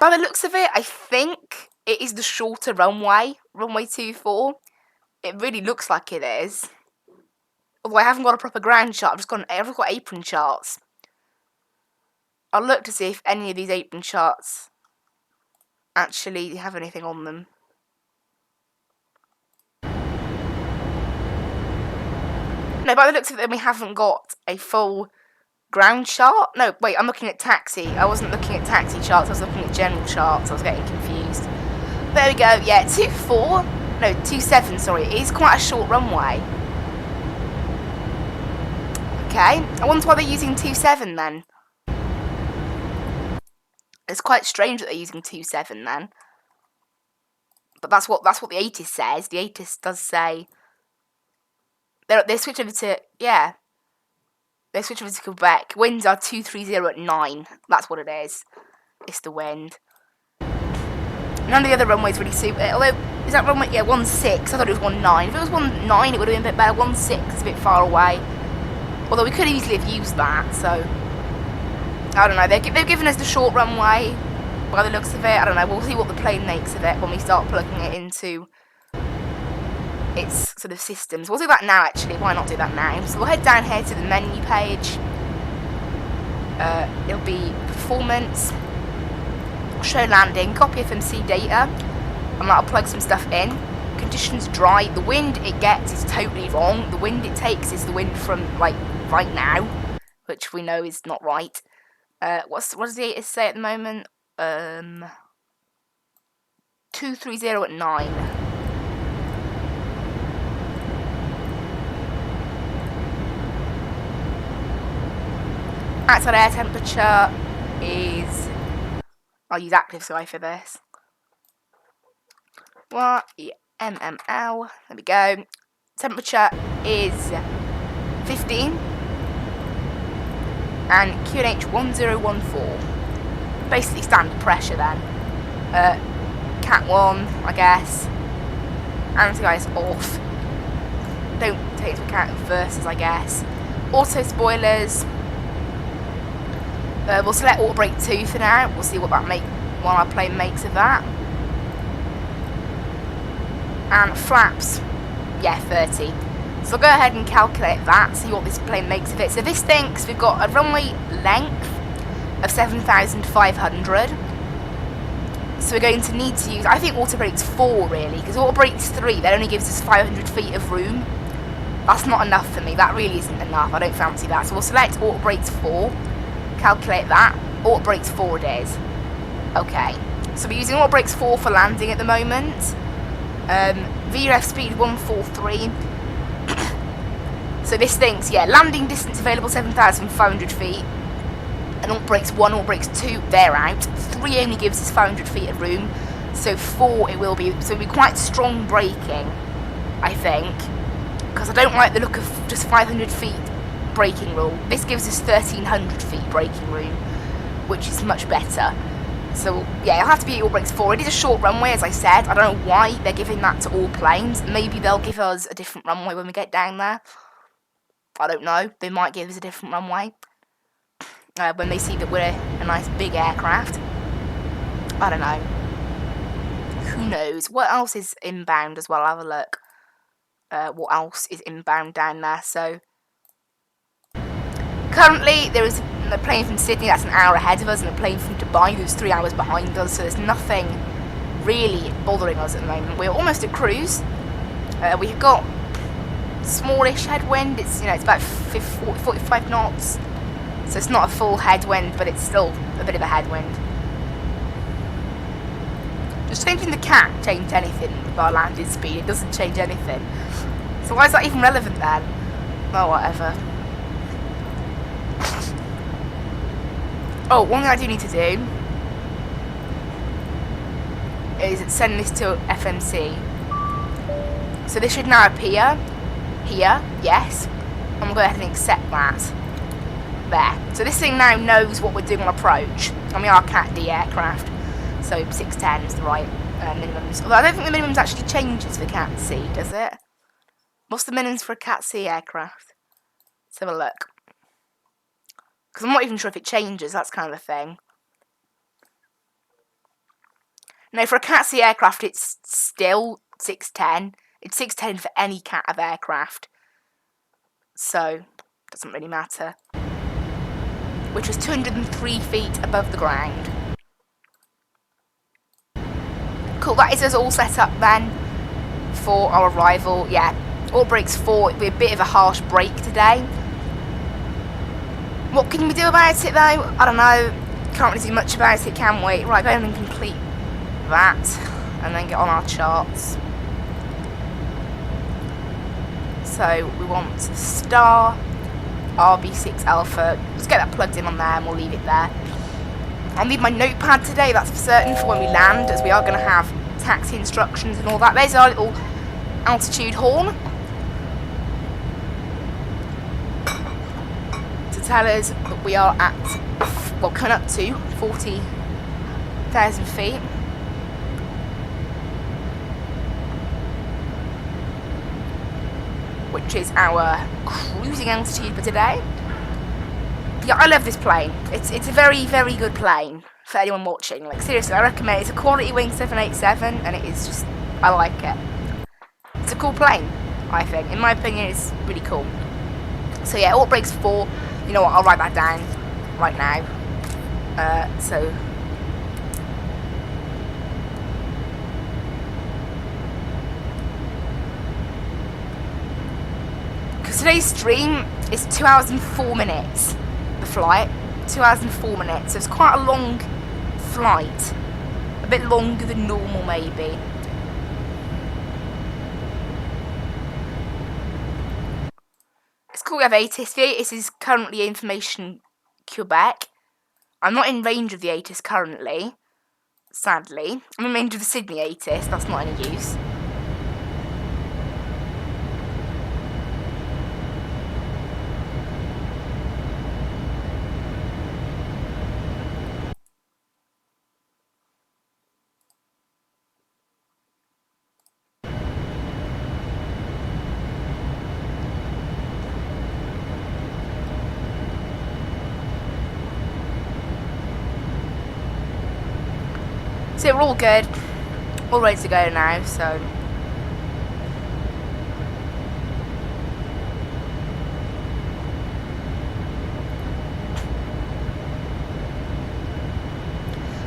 By the looks of it, I think it is the shorter runway, runway 24. It really looks like it is. Although I haven't got a proper ground chart, I've got apron charts. I'll look to see if any of these apron charts actually have anything on them. No, by the looks of it, we haven't got a full ground chart. No, wait, I'm looking at taxi. I wasn't looking at taxi charts, I was looking at general charts. I was getting confused. There we go, yeah, 27, sorry. It is quite a short runway. Okay, I wonder why they're using 27 then. It's quite strange that they're using 27 then. But that's what the ATIS says. The ATIS does say they switch over to they switch over to Quebec. Winds are 230 at 9. That's what it is. It's the wind. None of the other runways really suit it. Although, is that runway? Yeah, 16. I thought it was 19. If it was 19, it would have been a bit better. 16 is a bit far away. Although we could easily have used that, so I don't know. They've given us the short runway by the looks of it. I don't know. We'll see what the plane makes of it when we start plugging it into its sort of systems. We'll do that now, actually. Why not do that now? So we'll head down here to the menu page. It'll be performance, show landing, copy FMC data, and that'll plug some stuff in. Conditions dry. The wind it gets is totally wrong. The wind it takes is the wind from like right now, which we know is not right. What does the ATIS say at the moment? 230 at 9. Outside air temperature is... I'll use Active Sky for this. What? Yeah, MML. There we go. Temperature is 15. And QNH 1014. Basically standard pressure then. Cat 1, I guess. Anti-ice off. Don't take into account versus, I guess. Auto spoilers. We'll select auto brake 2 for now. We'll see what our plane makes of that. And flaps, yeah, 30. So I'll go ahead and calculate that, see what this plane makes of it. So this thinks we've got a runway length of 7,500. So we're going to need to use, I think auto brake's 4 really, because auto brake's 3, that only gives us 500 feet of room. That's not enough for me, that really isn't enough, I don't fancy that. So we'll select auto brake's 4, calculate that, auto brake's 4 it is. Okay, so we're using auto brake's 4 for landing at the moment. VRF speed 143. So this thinks, yeah, landing distance available 7,500 feet. And auto brakes 1, auto brakes 2, they're out. 3 only gives us 500 feet of room. So 4 it will be. So it'll be quite strong braking, I think. Because I don't like the look of just 500 feet braking rule. This gives us 1,300 feet braking room, which is much better. So, yeah, it'll have to be auto brakes 4. It is a short runway, as I said. I don't know why they're giving that to all planes. Maybe they'll give us a different runway when we get down there. I don't know. They might give us a different runway when they see that we're a nice big aircraft. I don't know. Who knows? What else is inbound as well? I'll have a look. What else is inbound down there? So, currently, there is a plane from Sydney that's an hour ahead of us, and a plane from Dubai who's 3 hours behind us, so there's nothing really bothering us at the moment. We're almost at cruise. We've got smallish headwind. It's, you know, it's about 45 knots, so it's not a full headwind, but it's still a bit of a headwind. Just changing the cat changed anything with our landing speed. It doesn't change anything. So why is that even relevant then? Oh, whatever. Oh, one thing I do need to do is send this to FMC. So this should now appear here, yes. I'm going to go ahead and accept that. There. So this thing now knows what we're doing on approach. And we are Cat D aircraft. So 610 is the right minimums. Although I don't think the minimums actually changes for Cat C, does it? What's the minimums for a Cat C aircraft? Let's have a look. Because I'm not even sure if it changes, that's kind of the thing. No, for a Cat C aircraft, it's still 610. It's 610 for any Cat of aircraft. So, doesn't really matter. Which was 203 feet above the ground. Cool, that is us all set up then for our arrival. Yeah, all brakes 4. It'll be a bit of a harsh break today. What can we do about it though? I don't know. Can't really do much about it, can we? Right, go ahead and complete that. And then get on our charts. So we want star RB6 alpha. Let's get that plugged in on there and we'll leave it there. I'll need my notepad today, that's for certain, for when we land, as we are going to have taxi instructions and all that. There's our little altitude horn to tell us that we are at, well, coming up to 40,000 feet. Which is our cruising altitude for today. Yeah, I love this plane. It's a very, very good plane for anyone watching. Like, seriously, I recommend it. It's a quality wing 787, and it is just, I like it. It's a cool plane, I think. In my opinion, it's really cool. So yeah, auto brakes 4. You know what, I'll write that down right now. Because today's stream is 2 hours and 4 minutes. The flight, 2 hours and 4 minutes. So it's quite a long flight. A bit longer than normal, maybe. It's cool we have ATIS. The ATIS is currently Information Quebec. I'm not in range of the ATIS currently, sadly. I'm in range of the Sydney ATIS, that's not any use. So we're all good, all ready to go now, so.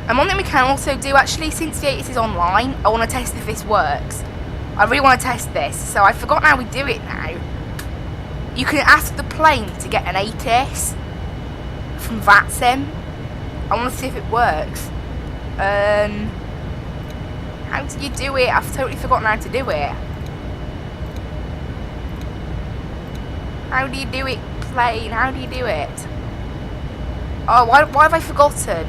And one thing we can also do actually, since the ATIS is online, I want to test if this works. I really want to test this, so I forgot how we do it now. You can ask the plane to get an ATIS from Vatsim. I want to see if it works. How do you do it? I've totally forgotten how to do it. How do you do it, plane? How do you do it? Oh, why have I forgotten?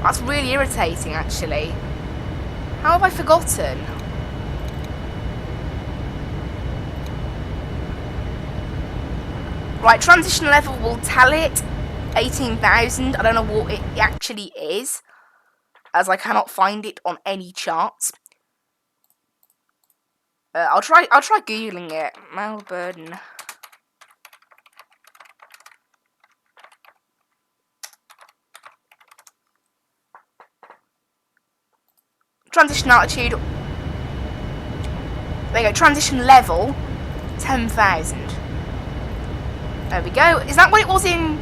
That's really irritating, actually. How have I forgotten? Right, transition level will tell it 18,000. I don't know what it actually is, as I cannot find it on any charts. I'll try googling it. Melbourne. Transition altitude. There you go. Transition level 10,000. There we go. Is that what it was in?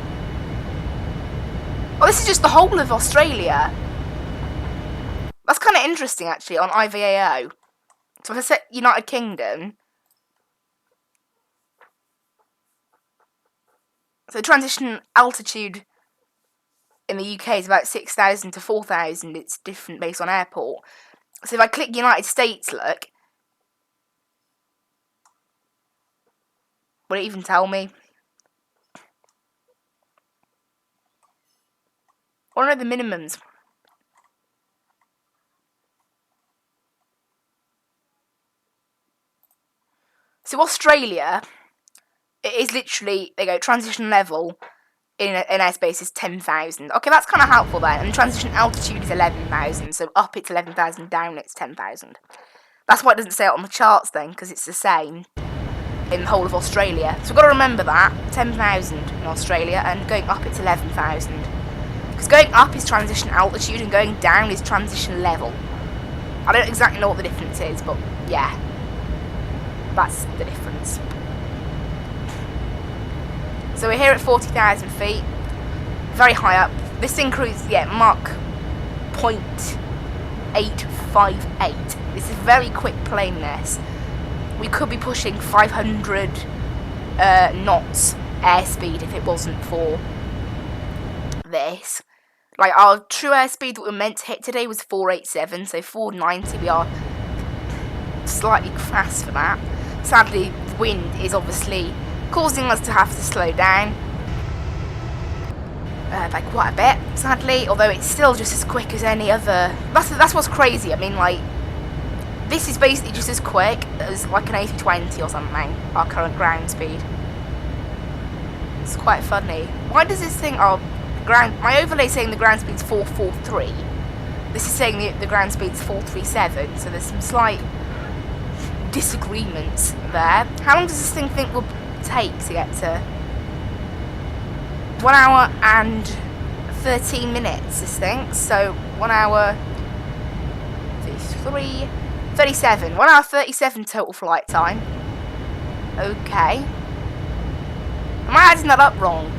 Oh, this is just the whole of Australia. That's kind of interesting, actually, on IVAO. So if I set United Kingdom, so transition altitude in the UK is about 6,000 to 4,000. It's different based on airport. So if I click United States, look, will it even tell me? What are the minimums? So Australia, it is literally, there you go, transition level in airspace is 10,000. Okay, that's kind of helpful then. And transition altitude is 11,000. So up it's 11,000, down it's 10,000. That's why it doesn't say it on the charts then, because it's the same in the whole of Australia. So we've got to remember that, 10,000 in Australia, and going up it's 11,000. Because going up is transition altitude and going down is transition level. I don't exactly know what the difference is, but yeah. That's the difference. So we're here at 40,000 feet. Very high up. This thing cruises, yeah, Mach 0.858. This is a very quick plane, this. We could be pushing 500 knots airspeed if it wasn't for this. Like, our true airspeed that we're meant to hit today was 487, so 490, we are slightly fast for that. Sadly, the wind is obviously causing us to have to slow down by quite a bit, sadly, although it's still just as quick as any other. That's what's crazy. I mean, like, this is basically just as quick as like an A320 or something, our current ground speed. It's quite funny. Why does this thing, my overlay is saying the ground speed's 443. This is saying the ground speed's 437, so there's some slight disagreements there. How long does this thing think will take to get to? 1 hour and 13 minutes, this thing. So 1 hour 33, 37. 1 hour 37 total flight time. Okay. Am I adding that up wrong?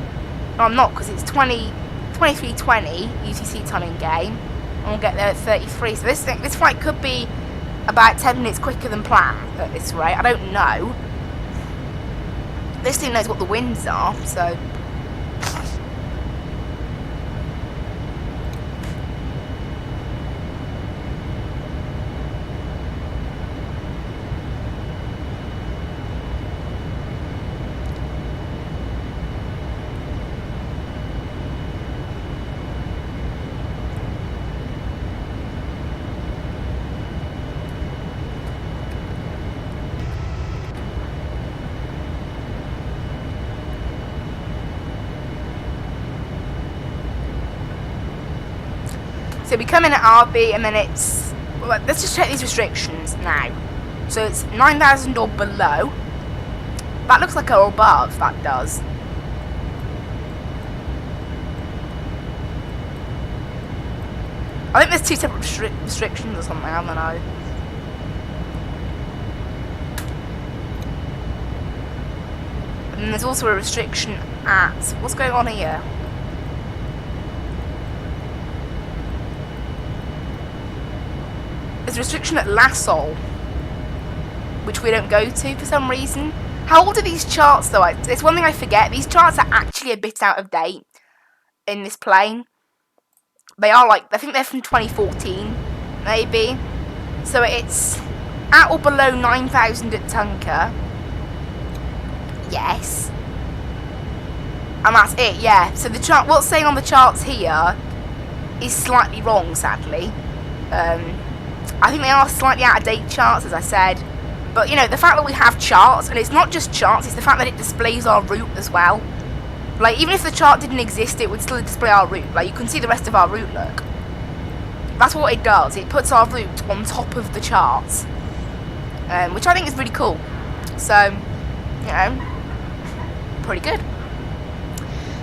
No, I'm not, because it's 23:20 UTC time in game, and we'll get there at 33. So this flight could be about 10 minutes quicker than planned at this rate. I don't know. This thing knows what the winds are, so. So we come in at RB and then it's... Well, let's just check these restrictions now. So it's 9,000 or below. That looks like or above, that does. I think there's two separate restrictions or something, I don't know. And there's also a restriction at... What's going on here? There's a restriction at Lassol, which we don't go to for some reason. How old are these charts though? It's one thing I forget. These charts are actually a bit out of date in this plane. They are like, I think they're from 2014, maybe. So it's at or below 9,000 at Tunker. Yes. And that's it, yeah. So the chart, what's saying on the charts here is slightly wrong, sadly. I think they are slightly out of date charts, as I said. But, you know, the fact that we have charts, and it's not just charts, it's the fact that it displays our route as well. Like, even if the chart didn't exist, it would still display our route. Like, you can see the rest of our route, look. That's what it does. It puts our route on top of the charts. Which I think is really cool. So, you know, pretty good.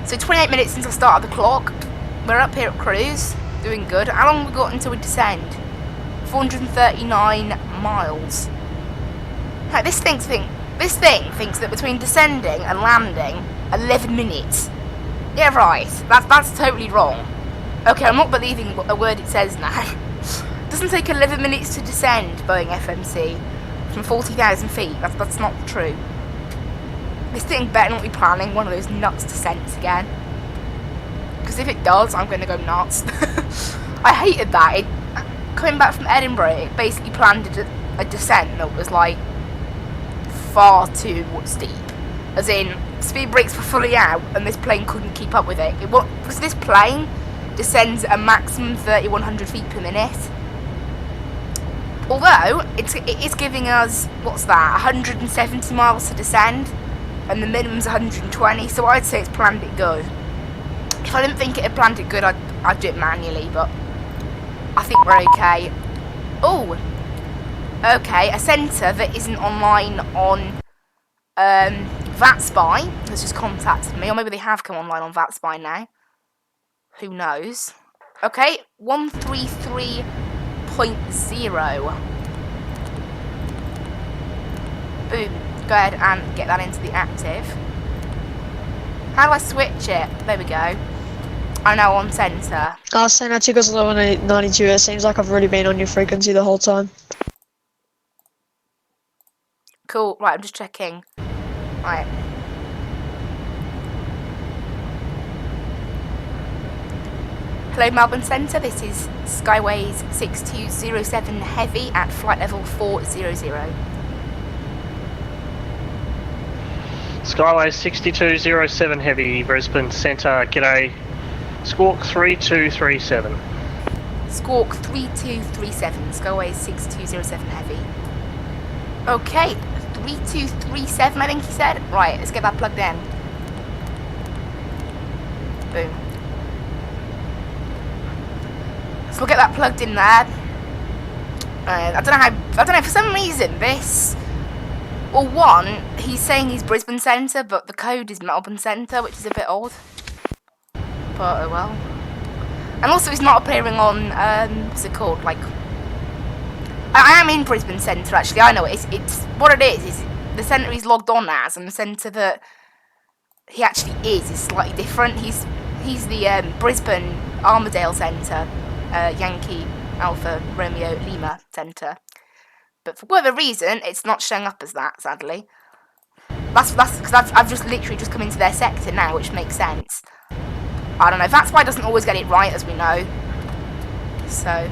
So, 28 minutes since I started the clock. We're up here at cruise. Doing good. How long have we got until we descend? 439 miles. Like, this thing thinks that between descending and landing, 11 minutes. Yeah, right. That's totally wrong. Okay, I'm not believing a word it says now. It doesn't take 11 minutes to descend, Boeing FMC, from 40,000 feet. That's not true. This thing better not be planning one of those nuts descents again. Because if it does, I'm going to go nuts. I hated that. Coming back from Edinburgh, it basically planned a descent that was like far too steep. As in, speed brakes were fully out and this plane couldn't keep up with it. Because this plane descends at a maximum 3,100 feet per minute. Although, it is giving us, what's that, 170 miles to descend, and the minimum's 120, so I'd say it's planned it good. If I didn't think it had planned it good, I'd do it manually, but I think we're okay. Oh, okay, a centre that isn't online on Vatsim has just contacted me, or maybe they have come online on Vatsim now. Who knows? Okay, 133.0. Boom. Go ahead and get that into the active. How do I switch it? There we go. I'm now on centre. I was saying that too because 1192, it seems like I've already been on your frequency the whole time. Cool, right, I'm just checking. Right. Hello Melbourne Centre, this is Skyways 6207 Heavy at flight level 400. Skyway 6207 Heavy, Brisbane Centre, g'day. Squawk 3237. Squawk 3237, Skyways 6207 Heavy. Okay, 3237 I think he said. Right, let's get that plugged in. Boom. So we'll get that plugged in there. I don't know, for some reason this... Well, one, he's saying he's Brisbane Centre, but the code is Melbourne Centre, which is a bit odd. But, oh well. And also, he's not appearing on, what's it called, like... I am in Brisbane Centre, actually, I know it. It's what it is the centre he's logged on as, and the centre that he actually is slightly different. He's the Brisbane Armadale Centre, Yankee Alpha Romeo Lima Centre. But for whatever reason, it's not showing up as that, sadly. That's because I've just literally just come into their sector now, which makes sense. I don't know, that's why it doesn't always get it right, as we know. So,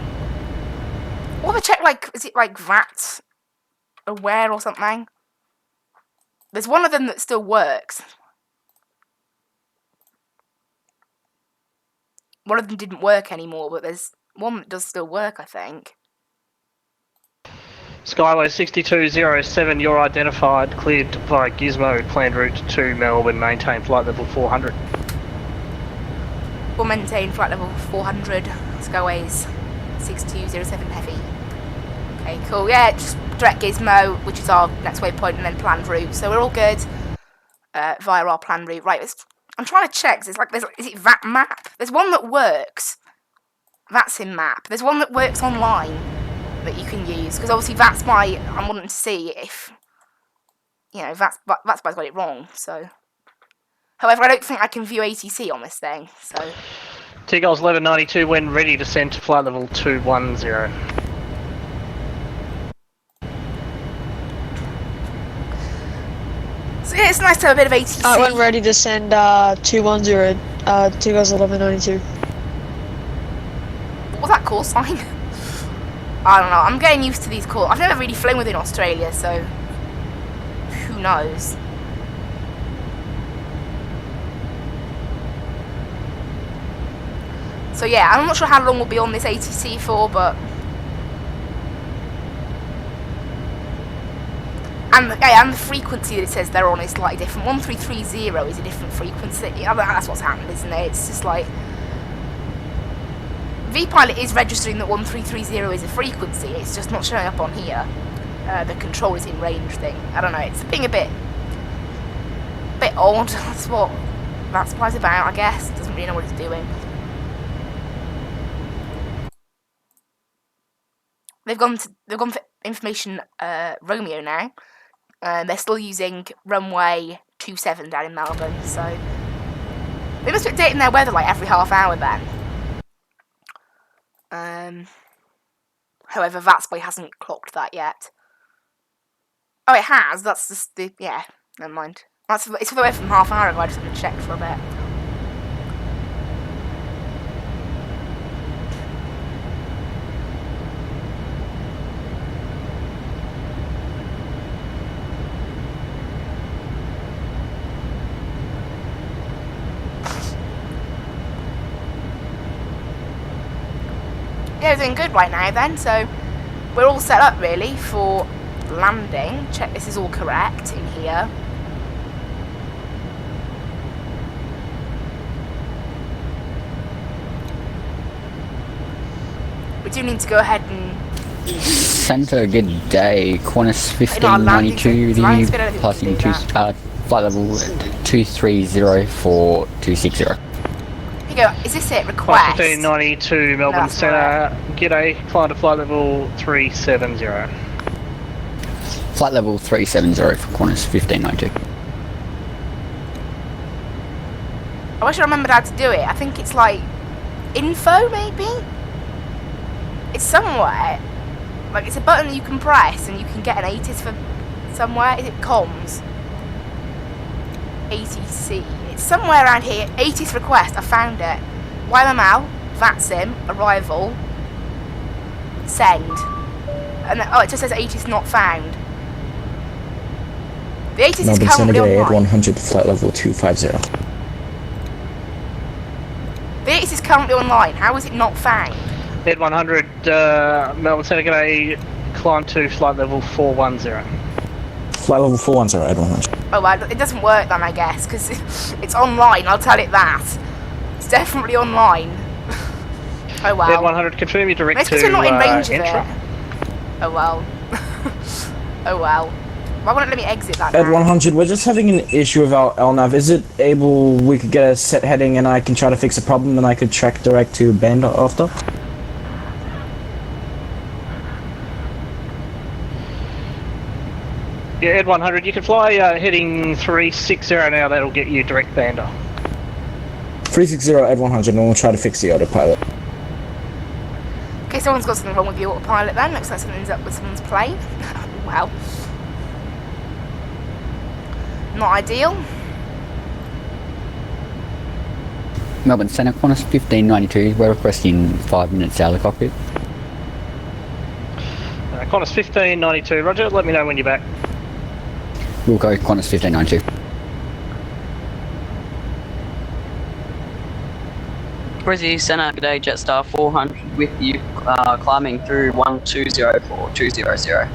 or have I checked, like, is it like VAT aware or something? There's one of them that still works. One of them didn't work anymore, but there's one that does still work, I think. Skyway 6207, you're identified, cleared via Gizmo, planned route to Melbourne, maintain flight level 400. We'll maintain flight level 400, Skyways 6207 heavy. Okay, cool. Yeah, just direct Gizmo, which is our next waypoint, and then planned route. So we're all good via our planned route. Right, I'm trying to check. Is it that map? There's one that works. Vatsim map. There's one that works online that you can use, because obviously that's why I'm wanting to see if, you know, that's why I got it wrong. So, however, I don't think I can view ATC on this thing. So, T-Goals 1192 when ready to send to flight level 210. So yeah, it's nice to have a bit of ATC. When ready to send 210, T-Goals 1192. What was that call sign? I don't know. I'm getting used to these calls. I've never really flown within Australia, so who knows? So yeah, I'm not sure how long we'll be on this ATC for, but and the frequency that it says they're on is slightly different. 1330 is a different frequency. That's what's happened, isn't it? It's just like VPilot is registering that 1330 is a frequency. It's just not showing up on here. The control is in range thing. I don't know. It's being a bit odd. That's what that supplies about, I guess. It doesn't really know what it's doing. They've gone for information Romeo now. They're still using runway 27 down in Melbourne, so they must be updating their weather like every half hour then. However, Vatsim hasn't clocked that yet. Oh, it has. That's just the Never mind. It's for the way from half hour ago. I just haven't checked for a bit. Yeah, we're doing good right now then, so we're all set up really for landing. Check this is all correct in here. We do need to go ahead and Centre, good day. Qantas 1592, passing to flight level 230 for 260. Go. Is this it? Request? 1592 Melbourne No, Centre. G'day, climb to flight level 370. Flight level 370 for Qantas 1592. I wish I remembered how to do it. I think it's like info, maybe? It's somewhere. Like, it's a button you can press and you can get an ATIS for somewhere. Is it comms? ATC. It's somewhere around here. ATIS request. I found it. YML, Vatsim, arrival, send. And then, it just says ATIS not found. The ATIS is currently online. at 100 flight level 250. The ATIS is currently online. How is it not found? Ed 100 Melbourne Centre, g'day, climb to flight level 410. Flight level 410 at 100. Oh well, it doesn't work then, I guess, because it's online, I'll tell it that. It's definitely online. Oh well. Ed 100, confirm your direct to because we're not in range of entry. it. Oh well. Oh well. Why won't it let me exit that At now? 100, we're just having an issue with our LNAV. Is it able, we could get a set heading and I can try to fix the problem and I could track direct to Bend after? Yeah, Ed 100, you can fly heading 360 now, that'll get you direct bander. 360 at 100 and we'll try to fix the autopilot. Okay, someone's got something wrong with the autopilot then. Looks like something's up with someone's plane. Well. Not ideal. Melbourne Centre, Qantas 1592, we're requesting 5 minutes out of the cockpit. Qantas 1592, roger, let me know when you're back. We'll go Qantas 1592. Brizzy Centre, good day, Jetstar 400 with you, climbing through 120 for 200.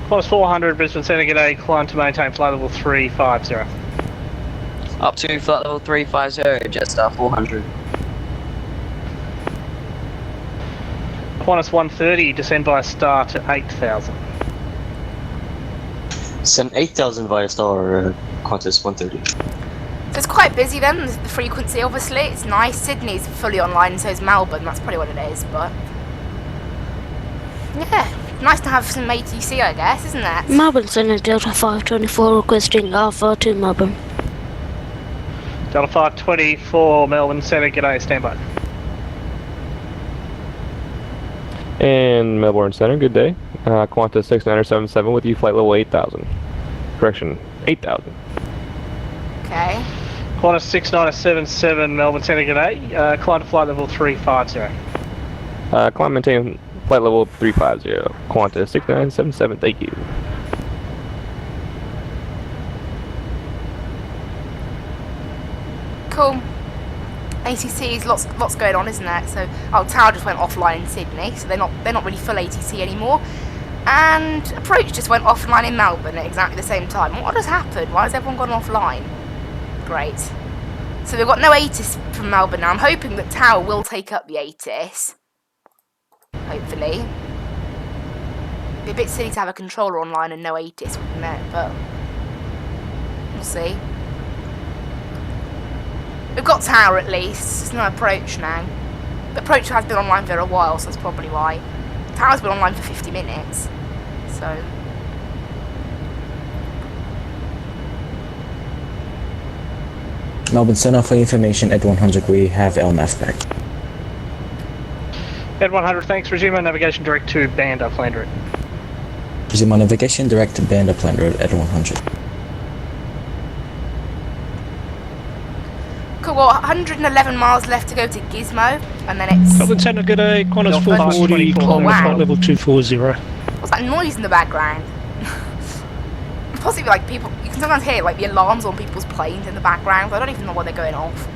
Qantas 400 Brisbane Centre, g'day, climb to maintain flight level 350. Up to flight level 350, Jetstar 400. Qantas 130, descend via star to 8,000. Send 8,000 via star, Qantas 130. So it's quite busy then, the frequency obviously. It's nice. Sydney's fully online and so is Melbourne. That's probably what it is, but... yeah, nice to have some ATC, I guess, isn't it? Melbourne Center Delta 524 requesting Alpha to Melbourne. Delta 524, Melbourne Center, g'day, standby. And Melbourne Center, good day. Qantas 6977 with you, flight level 8000. Correction, 8000. Okay. Qantas 6977, Melbourne Center, g'day. Climb to flight level 350. Climb maintain flight level 350. Qantas 6977, thank you. Cool. ATC is lots going on, isn't there? So, Tower just went offline in Sydney, so they're not really full ATC anymore. And Approach just went offline in Melbourne at exactly the same time. What has happened? Why has everyone gone offline? Great. So we've got no ATIS from Melbourne now. I'm hoping that Tower will take up the ATIS. Hopefully. It'd be a bit silly to have a controller online and no ATIS, wouldn't it? But we'll see. We've got Tower at least. There's no Approach now. But Approach has been online for a while, so that's probably why. Tower's been online for 50 minutes. So... Melbourne Center, for information, at 100 we have LNAV back. At 100, thanks. Resume our navigation direct to Banda, planned route. Resume our navigation direct to Banda, planned route at 100. Cool, well, 111 miles left to go to Gizmo, and then it's... Melbourne Center, good day. Qantas 440, climb wow. flight level 240. What's that noise in the background? Possibly like people, you can sometimes hear like the alarms on people's planes in the background. I don't even know why they're going off.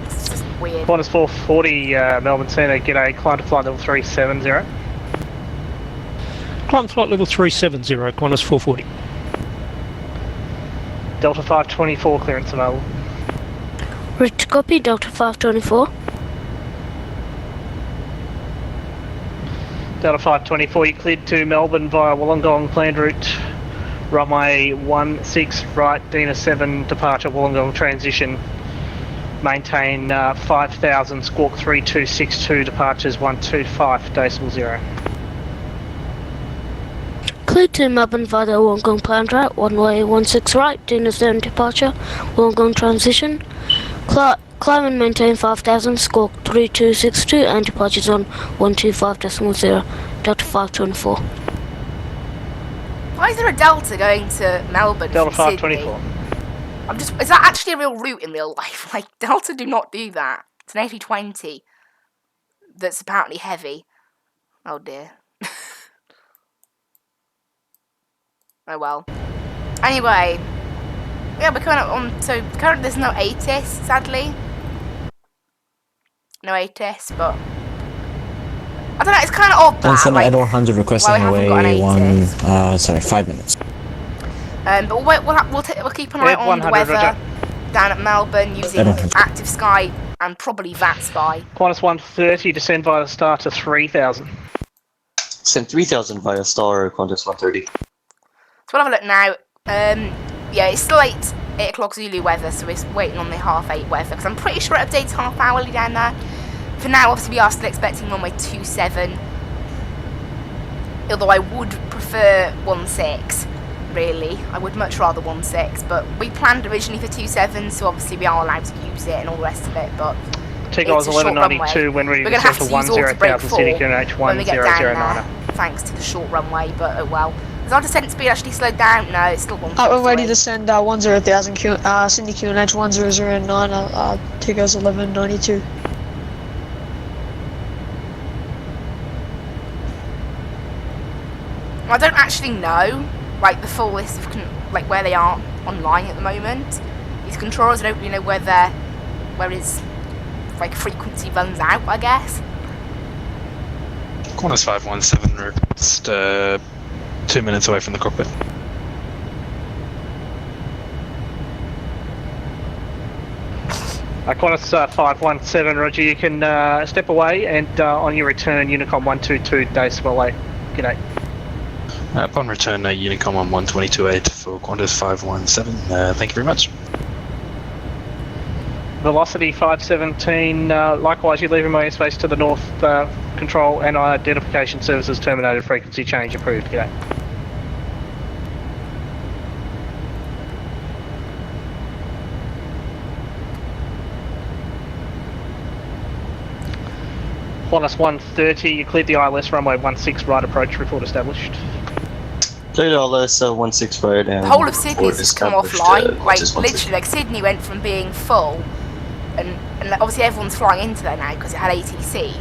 It's just weird. Qantas 440, Melbourne Center, g'day, climb to flight level 370. Climb flight level 370, Qantas 440. Delta 524, clearance available. Ready to copy, Delta 524. Delta 524, you cleared to Melbourne via Wollongong, planned route. Runway 16 right, Dina 7, departure Wollongong transition. Maintain 5000, squawk 3262, departures 125.0. Cleared to Melbourne via the Wollongong planned route, runway 16 right, Dina 7, departure, Wollongong transition. Climb and maintain 5000, squawk 3262, and departures on 125.0, Delta 524. Why is there a Delta going to Melbourne Delta from 524. Sydney? Is that actually a real route in real life? Like, Delta do not do that. It's an A320 that's apparently heavy. Oh dear. Oh well. Anyway, yeah, we're coming up on. So currently there's no ATIS, sadly. No ATIS, but I don't know. It's kind of odd that. And Center like, at 100 requesting away 5 minutes. But we'll keep an eye on the weather down at Melbourne using Active Sky and probably VATSpy. Qantas 130, descend via star to 3000. Send 3000 via star, Qantas 130. So we'll have a look now. Yeah, it's still 8 o'clock Zulu weather, so we're waiting on the 8:30 weather, because I'm pretty sure it updates half hourly down there. For now, obviously, we are still expecting runway 27, although I would prefer 16, really. I would much rather 16, but we planned originally for 27, so obviously we are allowed to use it and all the rest of it, but Take off 1192 when ready to set to 10,000 city QNH 1009. Thanks to the short runway, but oh well. Has our descent speed actually slowed down? No, it's still 1. We're ready to send 10,000 Sydney QNH 1009, take us 1192. I don't actually know, like, the full list of, like, where they are online at the moment. These controllers, I don't really know where his, like, frequency runs out, I guess. Qantas 517, we're just 2 minutes away from the cockpit. Qantas 517, Roger, you can step away and on your return, Unicom 122, decimal 8. G'day. Upon return, Unicom on 122.8 for Qantas 517. Thank you very much. Velocity 517, likewise you leave my airspace to the north, control and identification services terminated, frequency change approved. G'day. Qantas 130, you cleared the ILS runway 16 right approach, report established. Cleared ILS 16 right and The whole of Sydney's just come offline. Like, just literally, like, Sydney went from being full, and obviously everyone's flying into there now because it had ATC,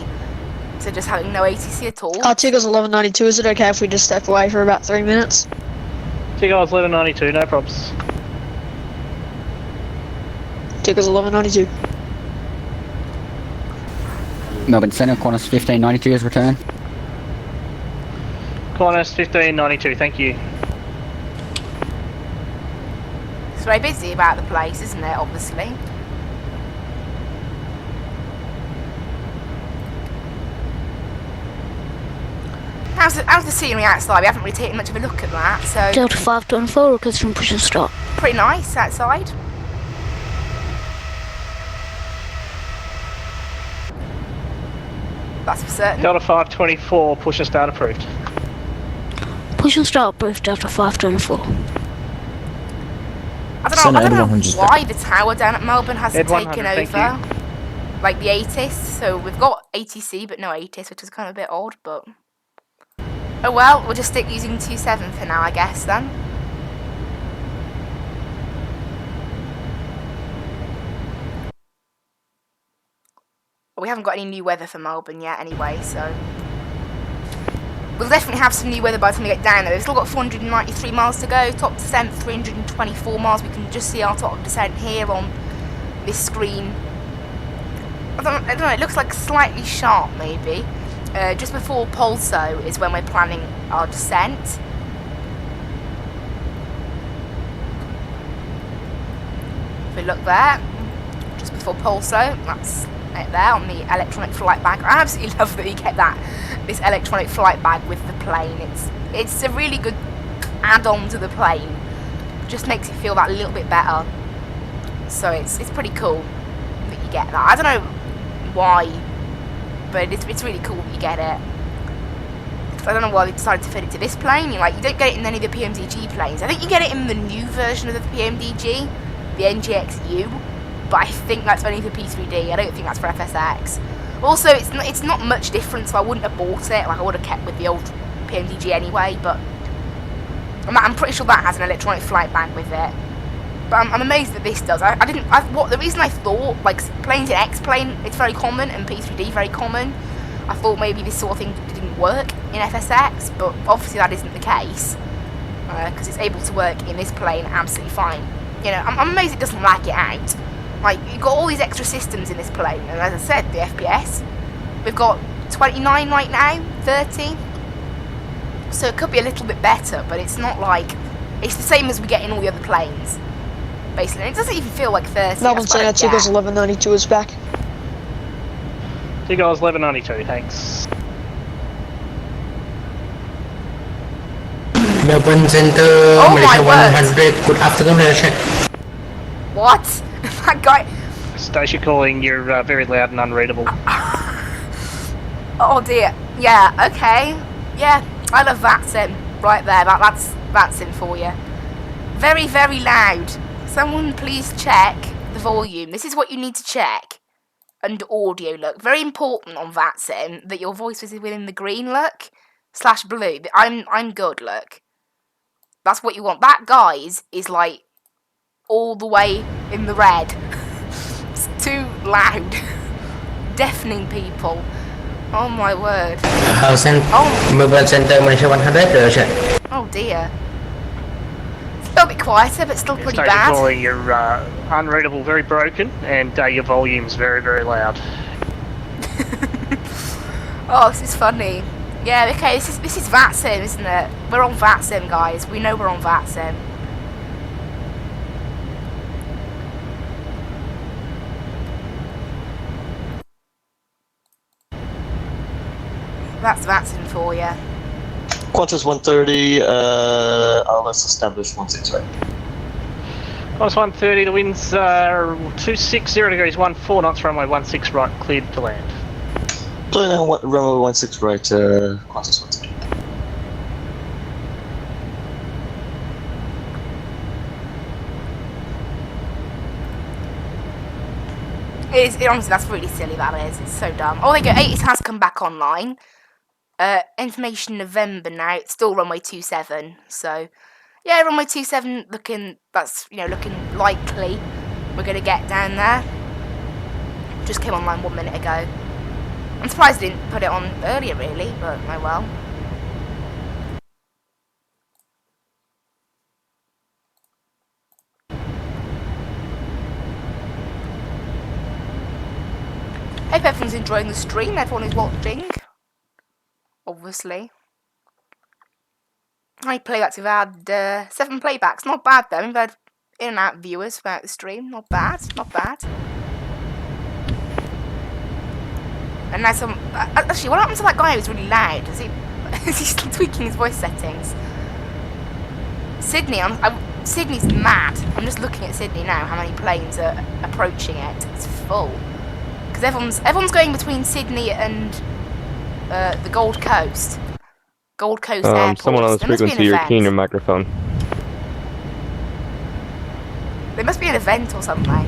to just having no ATC at all. Tigger's 1192, is it okay if we just step away for about 3 minutes? Tigger's 1192, no probs. Tigger's 1192. Melbourne Centre, Qantas 1592 is returned. Qantas 1592, thank you. It's very busy about the place, isn't it, obviously? How's the scenery outside? We haven't really taken much of a look at that, so... Delta 524, request from push and start. Pretty nice outside. That's for certain. Delta 524, push and start approved. Push and start approved, Delta 524. I don't know why the tower down at Melbourne hasn't taken over, like the ATIS. So we've got ATC but no ATIS, which is kind of a bit odd, but... Oh well, we'll just stick using 27 for now, I guess, then. We haven't got any new weather for Melbourne yet anyway, so... We'll definitely have some new weather by the time we get down there. We've still got 493 miles to go, top descent 324 miles. We can just see our top descent here on this screen. I don't know, it looks like slightly sharp maybe. Just before Pulso is when we're planning our descent. If we look there, just before Pulso, that's it there on the electronic flight bag. I absolutely love that you get this electronic flight bag with the plane. It's a really good add-on to the plane. Just makes it feel that little bit better. So it's pretty cool that you get that. I don't know why, but it's really cool that you get it. I don't know why they decided to fit it to this plane. You don't get it in any of the PMDG planes. I think you get it in the new version of the PMDG, the NGXU, but I think that's only for P3D. I don't think that's for FSX. Also, it's not much different, so I wouldn't have bought it. Like, I would have kept with the old PMDG anyway, but I'm pretty sure that has an electronic flight bag with it. But I'm amazed that this does. The reason I thought, like, planes in X-plane, it's very common, and P3D very common. I thought maybe this sort of thing didn't work in FSX, but obviously that isn't the case, because it's able to work in this plane absolutely fine. You know, I'm amazed it doesn't lag it out. Like, you've got all these extra systems in this plane, and as I said, the FPS, we've got 29 right now, 30, so it could be a little bit better, but it's not like, it's the same as we get in all the other planes, basically, and it doesn't even feel like 30. Melbourne Centre, Tigger's 1192 is back. Tigger's 1192, thanks. Melbourne Centre, Malaysia 100, good afternoon, Malaysia. What? That guy... Station calling, you're very loud and unreadable. Oh dear. Yeah, okay. Yeah, I love Vatsim. Right there, that's Vatsim for you. Very, very loud. Someone please check the volume. This is what you need to check. Under audio, look. Very important on Vatsim that your voice is within the green, look. / blue. I'm good, look. That's what you want. That guy's is like all the way in the red. It's too loud. Deafening people. Oh my word. Melbourne Centre, Malaysia 100, Oh dear. It's a little bit quieter, but still pretty bad. Calling, you're unreadable, very broken, and your volume's very, very loud. Oh, this is funny. Yeah, okay, this is Vatsim, isn't it? We're on Vatsim, guys. We know we're on Vatsim. That's Vatsim for you. Qantas 130, let's establish 16 right. Qantas 130, the wind's 260 degrees, 14 knots, runway 16 right, cleared to land. Clear now, runway 16 right, Qantas 130. Honestly, that's really silly, that is. It's so dumb. Oh, there you go. 80 has come back online. Information November now. It's still runway 27. So, yeah, runway 27 looking, that's, looking likely we're going to get down there. Just came online 1 minute ago. I'm surprised I didn't put it on earlier, really, but oh well. Hope everyone's enjoying the stream, everyone is watching. Obviously. How many playbacks we've had? 7 playbacks. Not bad though. We've had in and out viewers throughout the stream. Not bad. Not bad. And now some... actually, what happened to that guy who's really loud? Is he still tweaking his voice settings? Sydney, Sydney's mad. I'm just looking at Sydney now, how many planes are approaching it. It's full. Because everyone's going between Sydney and the Gold Coast. Gold Coast Airport. Someone on this frequency, you're keying your microphone. There must be an event or something.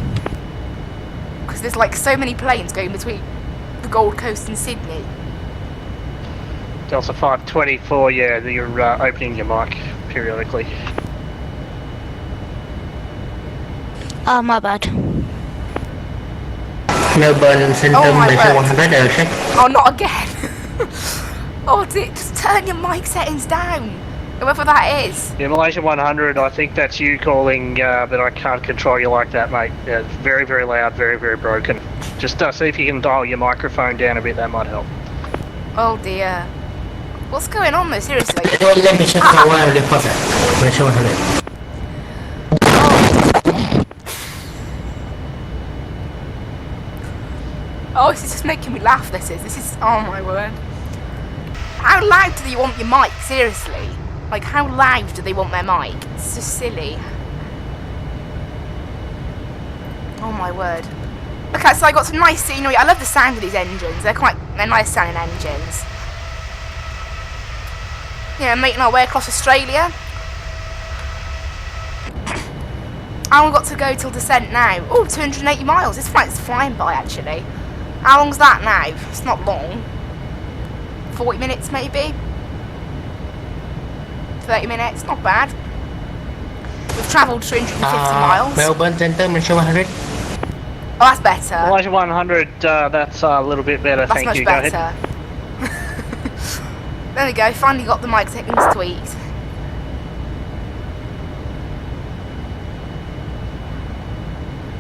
Because there's like so many planes going between the Gold Coast and Sydney. Delta 524, yeah, you're opening your mic periodically. My bad. Melbourne Center, Malaysia 100, check. Oh, not again. Oh, just turn your mic settings down. Whoever that is. Yeah, Malaysia 100, I think that's you calling, but I can't control you like that, mate. It's very, very loud, very, very broken. Just see if you can dial your microphone down a bit, that might help. Oh dear. What's going on though, seriously? Let me check my wire deposit. Malaysia 100. Oh, this is just making me laugh, this is, oh my word. How loud do you want your mic, seriously? Like, how loud do they want their mic? It's just silly. Oh my word. Okay, so I got some nice scenery. I love the sound of these engines. They're nice sounding engines. Yeah, making our way across Australia. And we've got to go till descent now. Oh, 280 miles. This flight's flying by, actually. How long's that now? It's not long. 40 minutes, maybe? 30 minutes, not bad. We've travelled 250 miles. Melbourne Center, Malaysia 100. Oh, that's better. Malaysia 100, that's a little bit better, That's thank much you. better. Go ahead. There we go, finally got the mic settings tweaked.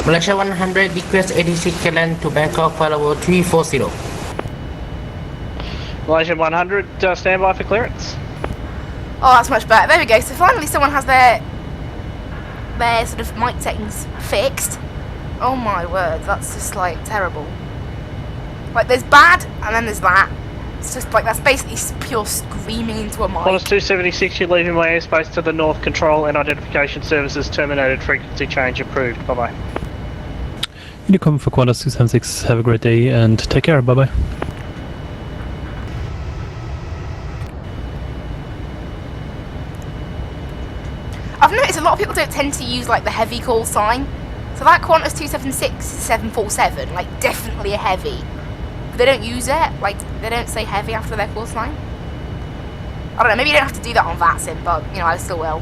Malaysia 100, request ADC Kellen to Bangkok, flight level 340. Malaysia 100, stand by for clearance. Oh, that's much better. There we go. So finally someone has their sort of mic settings fixed. Oh my word, that's just like terrible. Like there's bad and then there's that. It's just like that's basically pure screaming into a mic. Qantas 276, you're leaving my airspace to the north. Control and identification services terminated. Frequency change approved. Bye bye. Unicom for Qantas 276, have a great day and take care, bye bye. I've noticed a lot of people don't tend to use like the heavy call sign. So that Qantas 276 is 747, like definitely a heavy. But they don't use it, like they don't say heavy after their call sign. I don't know, maybe you don't have to do that on Vatsim, but you know, I still will.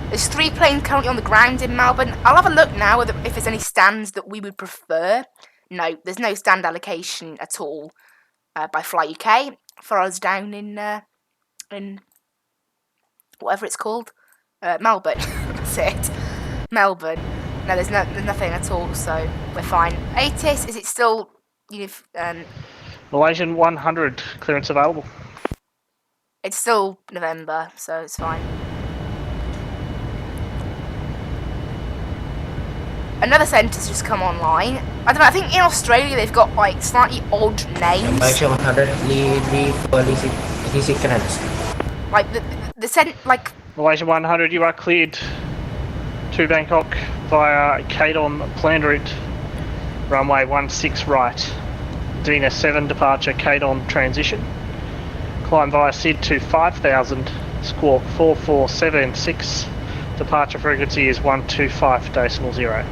There's 3 planes currently on the ground in Melbourne. I'll have a look now if there's any stands that we would prefer. No, there's no stand allocation at all by Fly UK for us down in whatever it's called, Melbourne. That's it, Melbourne. No, there's nothing at all, so we're fine. ATIS, is it still Malaysian 100, clearance available. It's still November, so it's fine. Another centre's just come online. I don't know, I think in Australia they've got like slightly odd names. Malaysia 100, lead for 86 Canadians. Like like Malaysia 100, you are cleared to Bangkok via Kadon planned route, runway 16 right. Dina 7 departure, Kadon transition. Climb via SID to 5000, squawk 4476. Departure frequency is 125.0.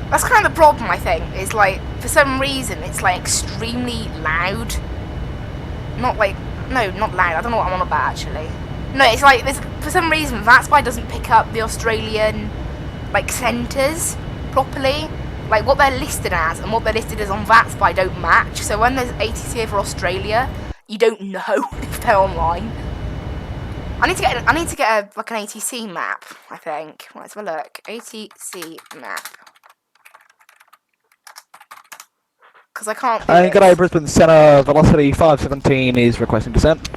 That's kind of the problem, I think, is like, for some reason, it's like extremely loud. Not like, no, not loud, I don't know what I'm on about actually. No, it's like, for some reason, Vatsim doesn't pick up the Australian, like, centres properly. Like, what they're listed as and what they're listed as on Vatsim don't match. So when there's ATC over Australia, you don't know if they're online. I need to get like an ATC map, I think. Let's have a look. ATC map. Because I can't. Good day, Brisbane Centre. Velocity 517 is requesting descent.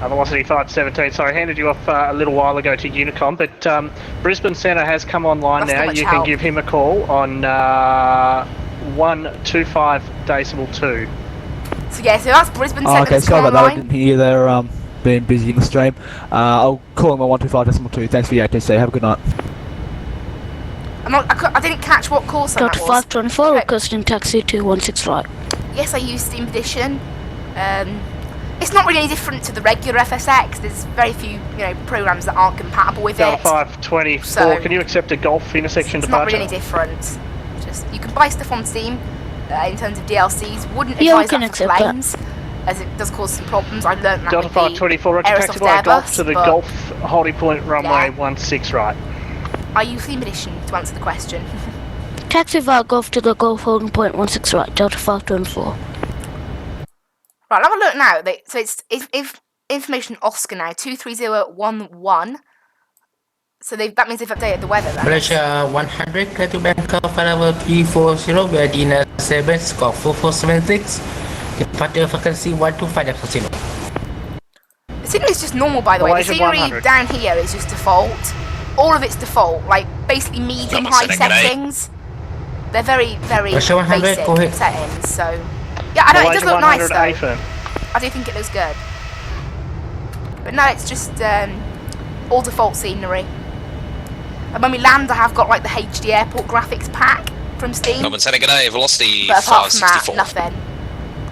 Velocity 517, sorry, I handed you off a little while ago to Unicom, but Brisbane Centre has come online now. You can give him a call on 125.2. So yeah, so that's Brisbane Centre. Okay, sorry about that, I didn't hear they're being busy in the stream. I'll call him on 125.2. Thanks for your ATC, have a good night. I didn't catch what call sign that was. 524 requesting taxi to 16 right. Yes, I use Steam Edition. It's not really any different to the regular FSX. There's very few, programs that aren't compatible with it. 524. So can you accept a Golf intersection it's departure? It's not really any different. Just you can buy stuff on Steam in terms of DLCs. Wouldn't advise that for planes, as it does cause some problems. I've learned that. Delta 524. Taxi via Golf to the Golf holding point runway 16 right. I use Theme Edition to answer the question. Taxi via Golf to the Golf holding point 16 right. Delta 524. Right, I'll have a look now. So it's information Oscar now, 23011. So that means they've updated the weather then. Malaysia 100, clear to Bangkok, level 340, via Dina 7, score 4476. Departure frequency 125.0. The scenery is just normal, by the way. The scenery down here is just default. All of it's default, like basically medium high settings. They're very, very basic settings, so... Yeah, I know, it does look nice though. I do think it looks good. But no, it's just all default scenery. And when we land, I have got like the HD airport graphics pack from Steam. Melbourne Centre, g'day, Velocity 564. But apart from that, nothing.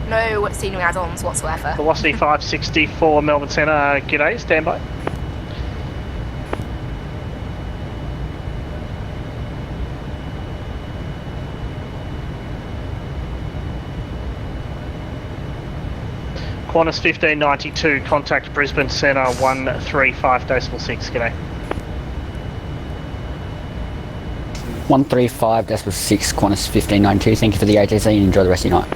No scenery add-ons whatsoever. Velocity 564, Melbourne Centre, g'day, stand by. Qantas 1592, contact Brisbane Centre 135.6, g'day. 135.6, Qantas 1592, thank you for the ATC and enjoy the rest of your night.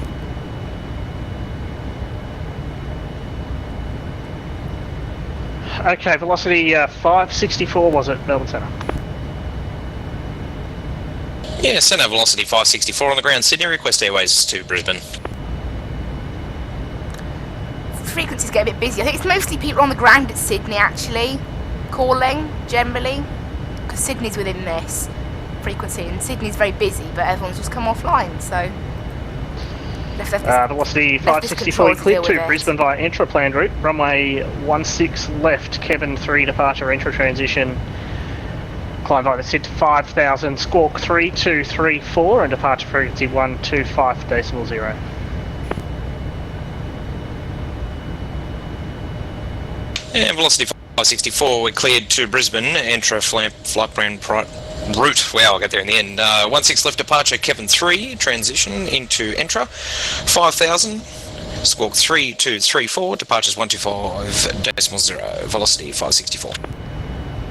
Okay, Velocity 564 was it, Melbourne Centre? Yeah, Centre Velocity 564 on the ground, Sydney, request airways to Brisbane. Frequencies get a bit busy. I think it's mostly people on the ground at Sydney actually calling generally, because Sydney's within this frequency and Sydney's very busy, but everyone's just come offline, so Velocity 564 cleared to Brisbane via intra planned route, runway 16 left, Kevin 3 departure intra transition, climb via the SID to 5000, squawk 3234 and departure frequency 125.0. And Velocity 564, we're cleared to Brisbane, Entra flight plan route, wow, I'll get there in the end. 16 left departure, Kevin 3, transition into Entra, 5000, squawk 3234, departures 125.0, Velocity 564.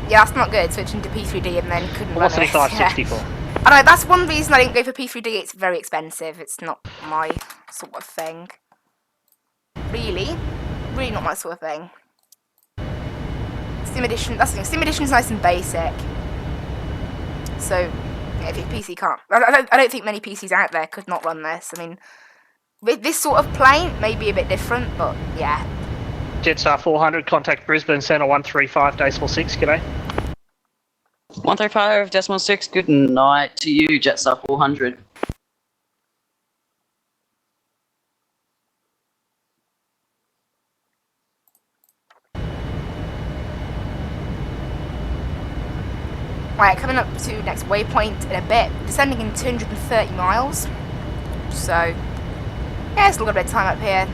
Yeah, that's not good, switching to P3D and then couldn't run it. Velocity 564. Yeah. I know, that's one reason I didn't go for P3D, it's very expensive, it's not my sort of thing. Really not my sort of thing. Steam Edition, that's the thing, Steam Edition's nice and basic. So, yeah, if your PC can't... I don't think many PCs out there could not run this. I mean, with this sort of plane, maybe a bit different, but yeah. Jetstar 400, contact Brisbane Centre 135.6, g'day. 135.6, good night to you, Jetstar 400. Right, coming up to next waypoint in a bit, descending in 230 miles. So, yeah, it's a little bit of time up here.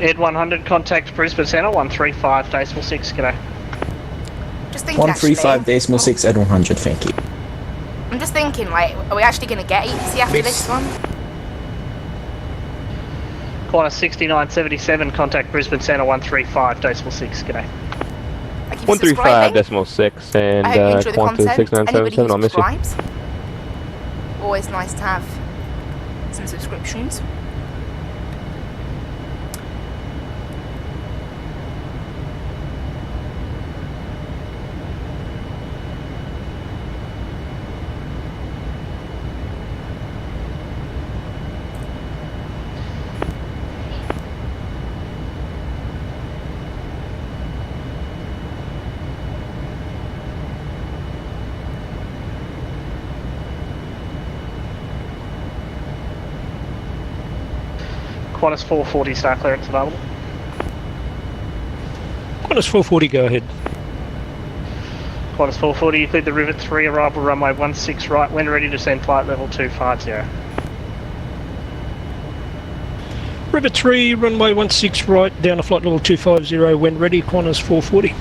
Ed 100, contact Brisbane Centre, 135.6, g'day. Just thinking, 135.6 Ed 100, thank you. I'm just thinking, like, are we actually going to get EPC after this one? Qantas 6977, contact Brisbane Centre, 135.6, g'day. 135.6 and I hope you enjoy the Qantas content. Anybody 6977, who I'll miss you. subscribes. Always nice to have some subscriptions. Qantas 440, star clearance available. Qantas 440, go ahead. Qantas 440, you cleared the Rivet 3, arrival runway 16 right, when ready to send flight level 250. Rivet 3, runway 16 right, down to flight level 250, when ready, Qantas 440.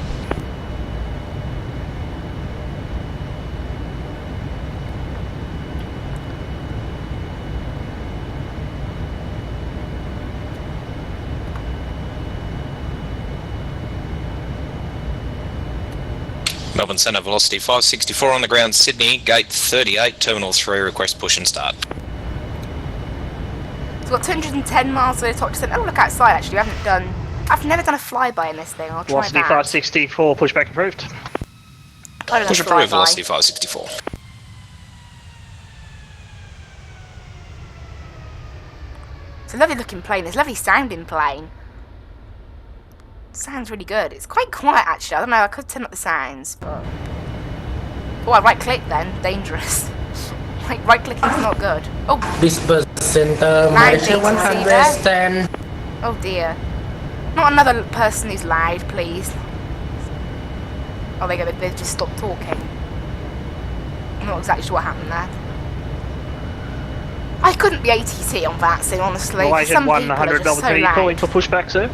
Melbourne Centre, velocity 564 on the ground, Sydney, gate 38, terminal 3, request push and start. So we've got 210 miles to the top descent. Oh, look outside actually, I've never done a flyby in this thing, I'll try Velocity that. 564, pushback approved. Push approved, velocity 564. It's a lovely looking plane, it's a lovely sounding plane. Sounds really good. It's quite quiet actually. I don't know, I could turn up the sounds, but... Oh, I right click then. Dangerous. Like, right clicking's not good. Oh! Brisbane Centre, Malaysia 110. Oh dear. Not another person who's loud, please. Oh, they've just stopped talking. I'm not exactly sure what happened there. I couldn't be ATC on Vatsim, honestly. Malaysian Some 100, people are just so Melbourne, loud. calling for pushback, sir.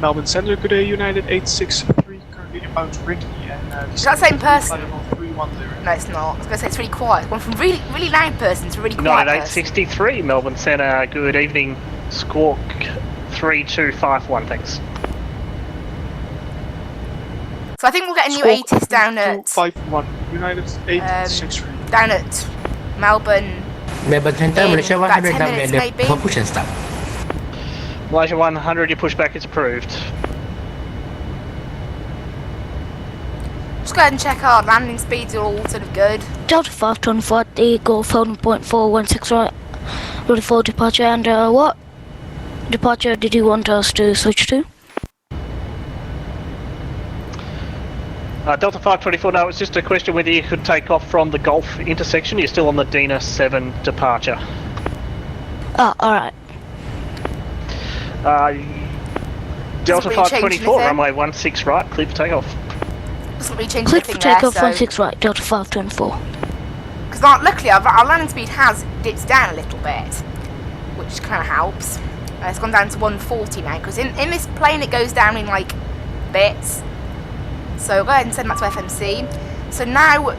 Melbourne Centre, good day, United 863, currently about Ricky and... Is that the same person? 310. No, it's not. I was going to say it's really quiet. It's gone from really loud person to really quiet United person. 863, Melbourne Centre, good evening, Squawk 3251, thanks. So I think we'll get a new ATIS down at... 251, United 863. Down at Melbourne... Melbourne Centre, Malaysia about 100, 10 minutes maybe. for push and start. Malaysia 100, your pushback is approved. Just go ahead and check our landing speeds are all sort of good. Delta 524 at the Golf Holding Point 416 right, ready for departure. And what departure did you want us to switch to? Delta 524, no, it's just a question whether you could take off from the Gulf intersection. You're still on the Dina 7 departure. Ah, alright. Delta really change 524, anything? runway 16 right, clear for takeoff. Doesn't really change Click anything for there, takeoff so... 16 right, Delta 524. Because luckily our landing speed has dipped down a little bit, which kind of helps. It's gone down to 140 now, because in this plane it goes down in like bits. So go ahead and send that to FMC. So now,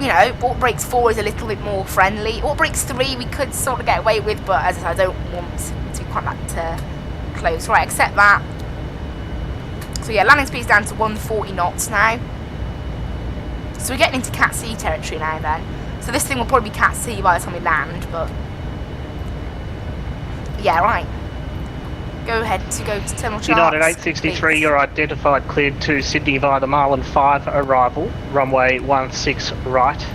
you know, Alt Brakes 4 is a little bit more friendly. Alt Brakes 3 we could sort of get away with, but as I said, I don't want to be quite that close. Right, accept that. So yeah, landing speed's down to 140 knots now. So we're getting into Cat C territory now then. So this thing will probably be Cat C by the time we land, but... Yeah, right. Go to terminal charts. United 863, please. you're identified cleared to Sydney via the Marlin 5 arrival, runway 16 right.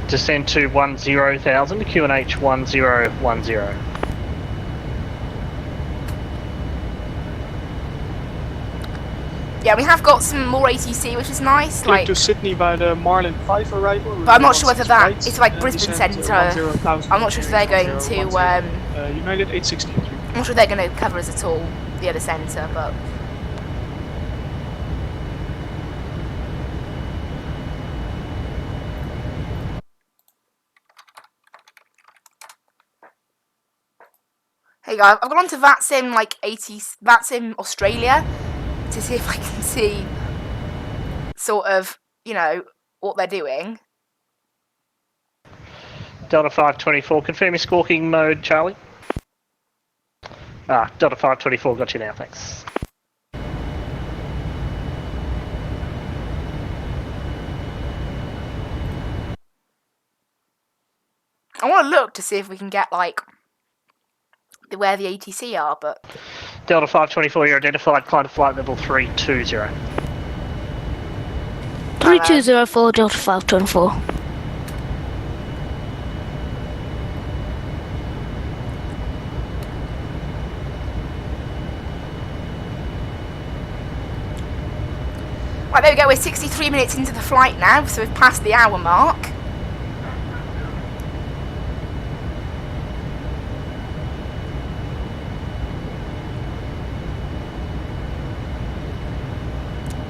Descend to 10,000, QNH 1010. Yeah, we have got some more ATC, which is nice. Cleared Like, to Sydney by the Marlin 5 arrival. but I'm not sure whether that right, it's like Brisbane Centre. I'm not sure if they're going to. United 863. I'm not sure they're going to cover us at all, the other centre, but. Hey guys, I've gone on to Vatsim Vatsim Australia to see if I can see sort of, you know, what they're doing. Delta 524, confirm your squawking mode, Charlie. Delta 524, got you now, thanks. I want to look to see if we can get, like, where the ATC are, but... Delta 524, you're identified, climb to flight level 320. 3204 Delta 524. Right, there we go, we're 63 minutes into the flight now, so we've passed the hour mark.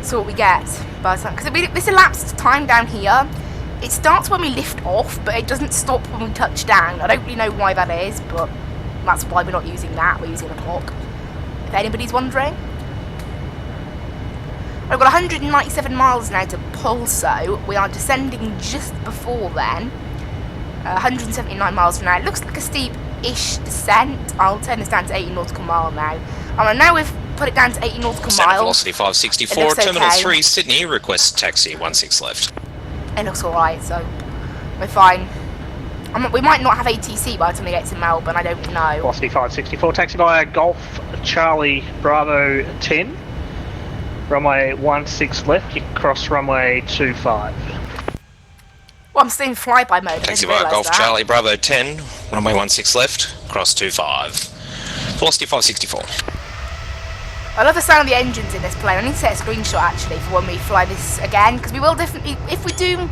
So what we get by the time, because this elapsed time down here, it starts when we lift off, but it doesn't stop when we touch down. I don't really know why that is, but that's why we're not using that, we're using the clock, if anybody's wondering. I've got 197 miles now to Pulso. We are descending just before then. 179 miles from now. It looks like a steep-ish descent. I'll turn this down to 80 nautical mile now. And now we've put it down to 80 nautical Center mile. velocity 564, terminal 3, Sydney, request taxi 16 left. It looks alright, so we're fine. We might not have ATC by the time we get to Melbourne, I don't know. Velocity 564, taxi via Golf Charlie Bravo 10. Runway 16 left, you cross runway 25. Well, I'm still in flyby mode. Taxi via Golf Charlie Bravo 10, runway 16 left, cross 25. Velocity 564. I love the sound of the engines in this plane. I need to set a screenshot actually for when we fly this again, because we will definitely, if we do,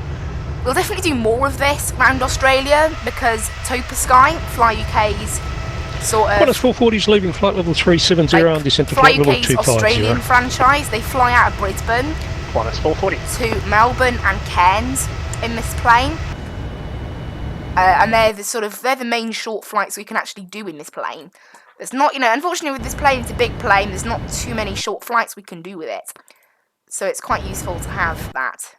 we'll definitely do more of this around Australia, because Topa Sky, Fly UK's sort of... Qantas 440's leaving flight level 370 and descent to flight level 250. Australian franchise, they fly out of Brisbane Qantas 440 to Melbourne and Cairns in this plane. And they're the main short flights we can actually do in this plane. There's not, unfortunately with this plane, it's a big plane, there's not too many short flights we can do with it. So it's quite useful to have that.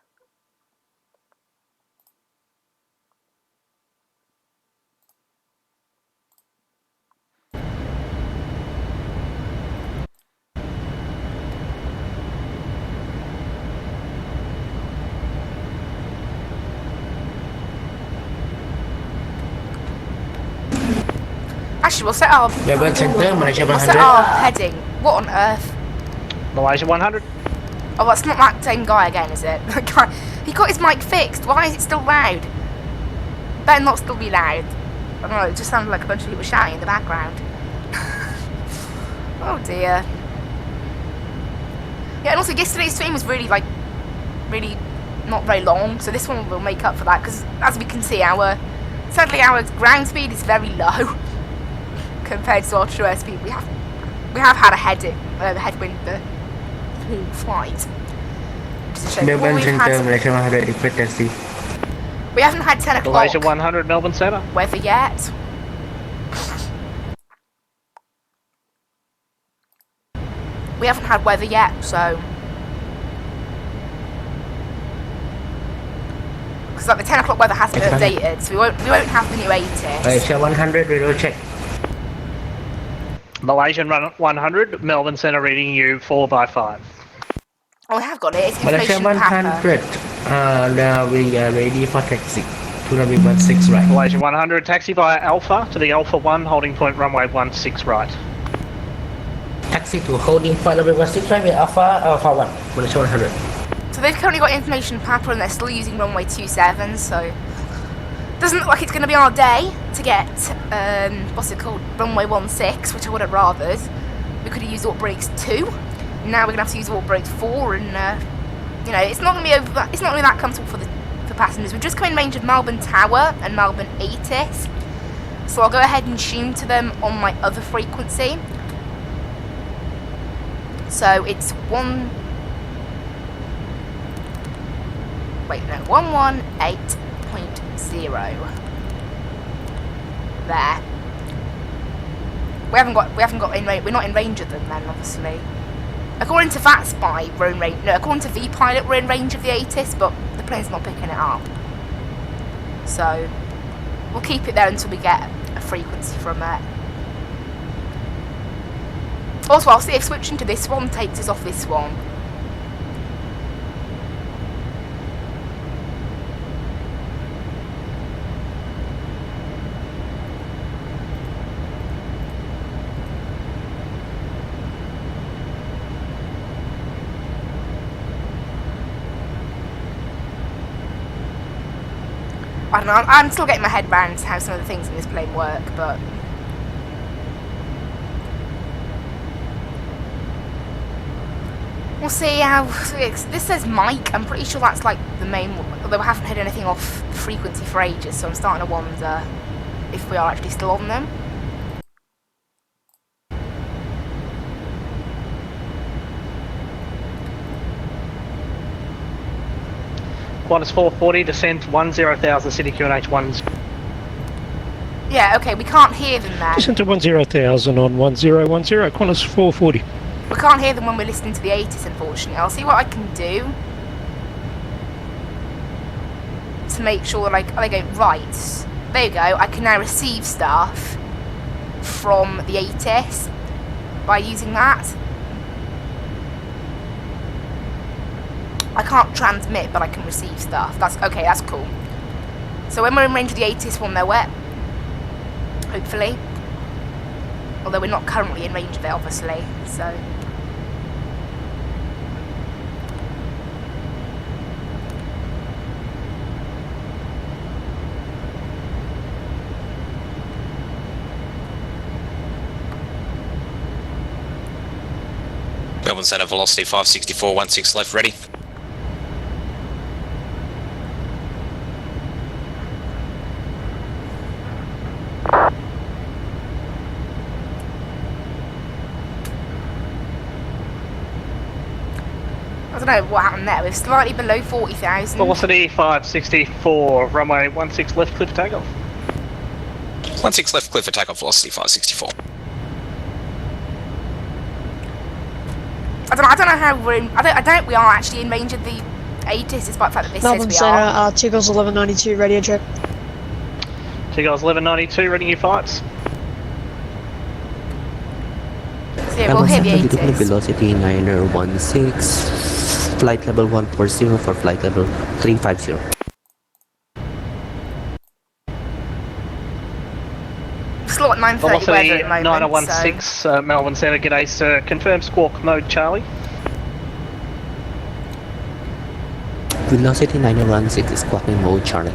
Actually, we'll set our heading. What on earth? Malaysia 100. Oh, that's not that same guy again, is it? He got his mic fixed. Why is it still loud? Better not still be loud. I don't know, it just sounded like a bunch of people shouting in the background. Oh dear. Yeah, and also yesterday's stream was really not very long, so this one will make up for that, because as we can see, sadly our ground speed is very low compared to our true airspeed. We have had a headwind the whole flight, which is a shame. We haven't had 10 o'clock Malaysia 100, Melbourne Centre. weather yet. We haven't had weather yet, so... Because the 10 o'clock weather hasn't been updated, so we won't have the new 80s. Malaysia 100, we will check. Malaysian 100, Melbourne Centre reading you 4 by 5. Oh, I have got it. It's Malaysia information packer. 100. Now we are ready for taxi to runway 16 right. Malaysia 100, taxi via Alpha to the Alpha 1, holding point runway 16 right. Taxi to holding point runway 16 right with Alpha 1, Malaysia 100. So they've currently got information Papa and they're still using runway 27, so doesn't look like it's going to be our day to get, what's it called, runway 16, which I would have rathered. We could have used AUT brakes 2, now we're going to have to use AUT brakes 4, and, you know, it's not going to be that comfortable for passengers. We're just coming in range of Melbourne Tower and Melbourne ATIS, so I'll go ahead and tune to them on my other frequency. So it's 118.0. There. We're not in range of them then, obviously. According to Vatsim, we're in range. No, according to VPilot, we're in range of the ATIS, but the plane's not picking it up. So we'll keep it there until we get a frequency from it. Also, I'll see if switching to this one takes us off this one. I don't know, I'm still getting my head around how some of the things in this plane work, but we'll see how. This says Mike, I'm pretty sure that's like the main one, although I haven't heard anything off the frequency for ages, so I'm starting to wonder if we are actually still on them. Qantas 440, descent 10,000, City QNH 10. Yeah, okay, we can't hear them then. Descent to 10,000 on 1010, Qantas 440. We can't hear them when we're listening to the ATIS, unfortunately. I'll see what I can do to make sure that they go, right, there you go, I can now receive stuff from the ATIS by using that. I can't transmit, but I can receive stuff. That's okay, that's cool. So when we're in range of the ATIS one, they're wet. Hopefully. Although we're not currently in range of it, obviously, so. Melbourne Centre, velocity 564, 16 left, ready. I don't know what happened there. We're slightly below 40,000. Velocity 564, runway 16 left, clear for takeoff. 16 left, clear for takeoff, velocity 564. I don't know how we're in. I don't. We are actually in range of the ATIS, despite the fact that this Melbourne says we are. Centre, Tigles 1192, radio check. Tigles 1192, reading your flights. So yeah, we'll hit the ATIS. Velocity 916, flight level 140 for flight level 350. Still at 9:30 weather Velocity at the moment, 9016, so. Melbourne Centre, g'day sir. Confirm squawk mode, Charlie. Velocity 916 is squawking mode, Charlie.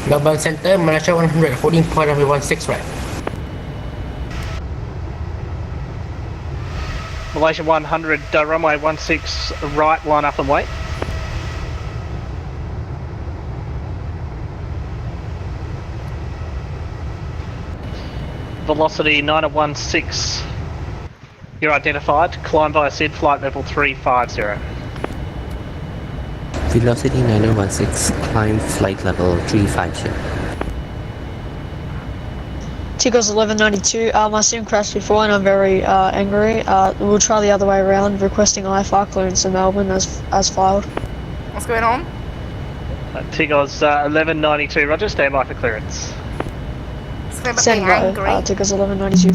Melbourne Centre, Malaysia 100, holding point runway 16 right. Malaysia 100, runway 16 right, line up and wait. Velocity 916, you're identified. Climb via SID, flight level 350. Velocity 916, climb flight level 350. Tigles 1192, my sim crashed before and I'm very angry. We'll try the other way around, requesting IFR clearance in Melbourne as filed. What's going on? Tigos 1192, roger, stand by for clearance. Stand by, Tigles 1192.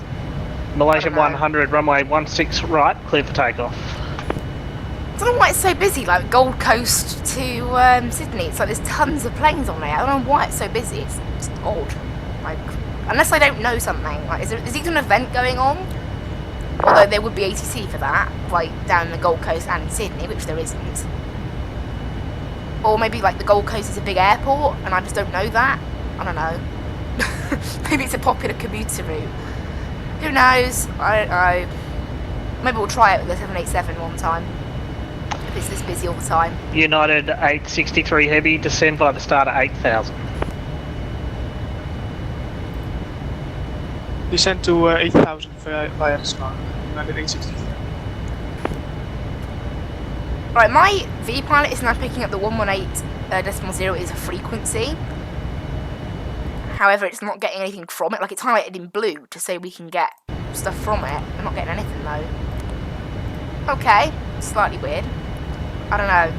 Malaysia 100, runway 16 right, clear for takeoff. don't know why it's so busy, like Gold Coast to Sydney. It's like there's tons of planes on there. I don't know why it's so busy. It's odd. Like, unless I don't know something. Like, is either an event going on? Although there would be ATC for that, like down the Gold Coast and Sydney, which there isn't. Or maybe like the Gold Coast is a big airport and I just don't know that. I don't know. Maybe it's a popular commuter route. Who knows? I don't know. Maybe we'll try it with the 787 one time. If it's this busy all the time. United 863 Heavy, descend by the start at 8,000. Descend to 8,000 via the start. United 863. Right, my V-pilot is now picking up the 118.0 is a frequency. However, it's not getting anything from it. Like, it's highlighted in blue to say we can get stuff from it. I'm not getting anything, though. Okay, slightly weird. I don't know.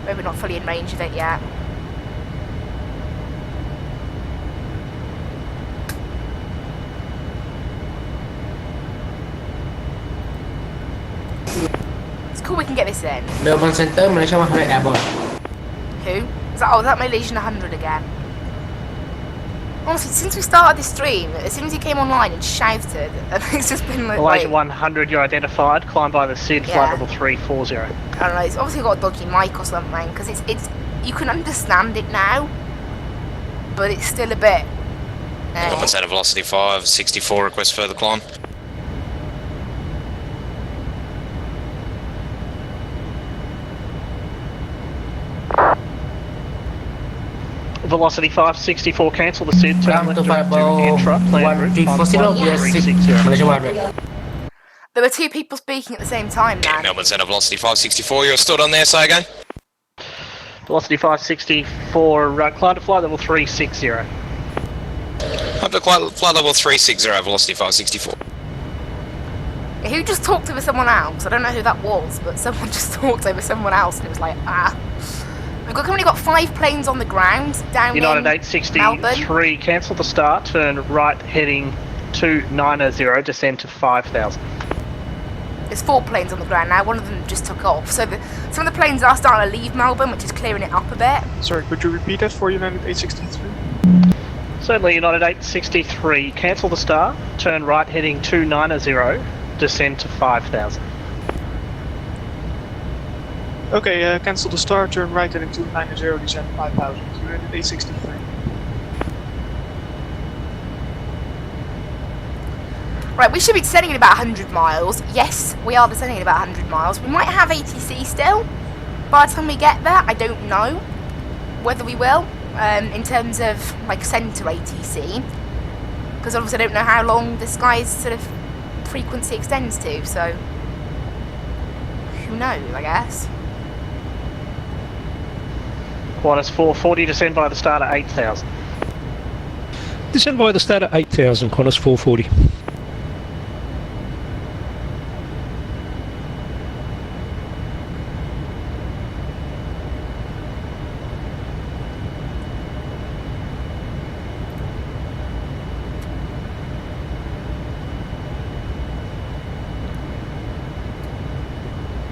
Maybe we're not fully in range of it yet. It's cool we can get this in. Melbourne Center, Malaysia 100 airborne. Who? Is that Malaysian 100 again? Honestly, since we started this stream, as soon as he came online and shouted, and it's just been like... Malaysia 100, you're identified. Climb by the SID, flight level 340. I don't know, it's obviously got a dodgy mic or something, because it's you can understand it now, but it's still a bit... Compensator velocity 564, request further climb. Velocity 564, cancel the SID, turn left to Fireball intra, plan route 1340, Malaysia 100. There were two people speaking at the same time, man. Melbourne Centre velocity 564, you're stood on there, say again. Velocity 564, climb to flight level 360. Up to flight level 360, velocity 564. Who just talked over someone else? I don't know who that was, but someone just talked over someone else and it was like, ah. We've currently got 5 planes on the ground down United in 863, Melbourne. cancel the start, turn right heading 290, descend to 5,000. There's 4 planes on the ground now, one of them just took off. So some of the planes are starting to leave Melbourne, which is clearing it up a bit. Sorry, could you repeat that for United 863? Certainly, United 863, cancel the start, turn right heading 290, descend to 5,000. Okay, cancel the start, turn right heading 290, descend 5,000. United 863. Right, we should be descending at about 100 miles. Yes, we are descending at about 100 miles. We might have ATC still by the time we get there. I don't know whether we will, in terms of, like, centre ATC. Because obviously I don't know how long this guy's sort of frequency extends to, so who knows, I guess. Qantas 440, descend by the start at 8,000. Descend by the start at 8,000, Qantas 440.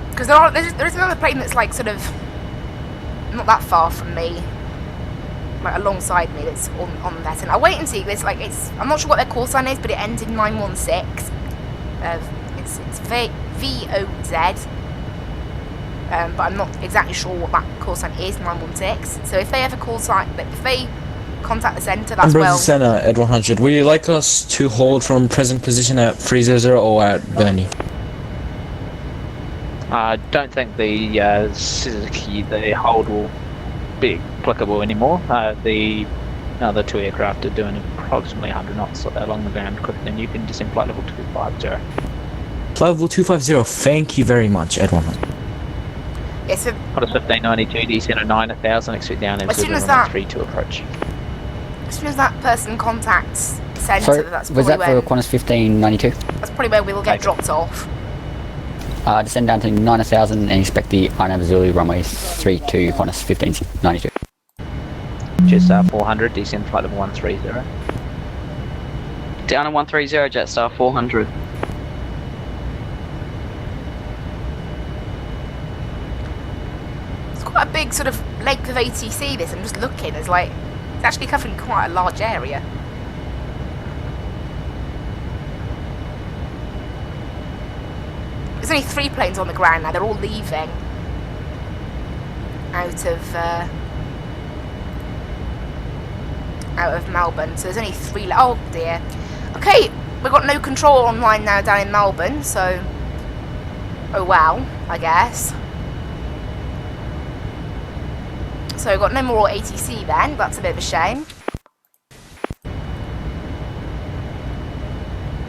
Because there is another plane that's like sort of not that far from me, like alongside me, that's on that. And I'll wait and see. There's like I'm not sure what their call sign is, but it ends in 916. It's VOZ. But I'm not exactly sure what that call sign is, 916. So if they have a call sign, if they contact the centre, that's well. Senna at 100. Would you like us to hold from present position at 300 or at Burnley? I don't think the Suzuki, the hold will be applicable anymore. The other 2 aircraft are doing approximately 100 knots along the ground quicker than you can descend flight level 250. Flight level 250, thank you very much, Ed 100. Yes, so Qantas 1592, descend at 9,000, expect down as soon as runway 3 to approach. As soon as that person contacts the centre, So, that's was probably that for Qantas 1592? That's probably where we'll get dropped off. Descend down to 9,000 and expect the INAV Zulu runway 3 to Qantas 1592. Jetstar 400, descend flight level 130. Down at 130, Jetstar 400. quite a big sort of length of ATC. This, I'm just looking. It's like it's actually covering quite a large area. There's only 3 planes on the ground now. They're all leaving out of Melbourne. So there's only 3. Oh dear. Okay, we've got no control online now down in Melbourne. So, oh well, I guess. So we've got no more ATC then. That's a bit of a shame.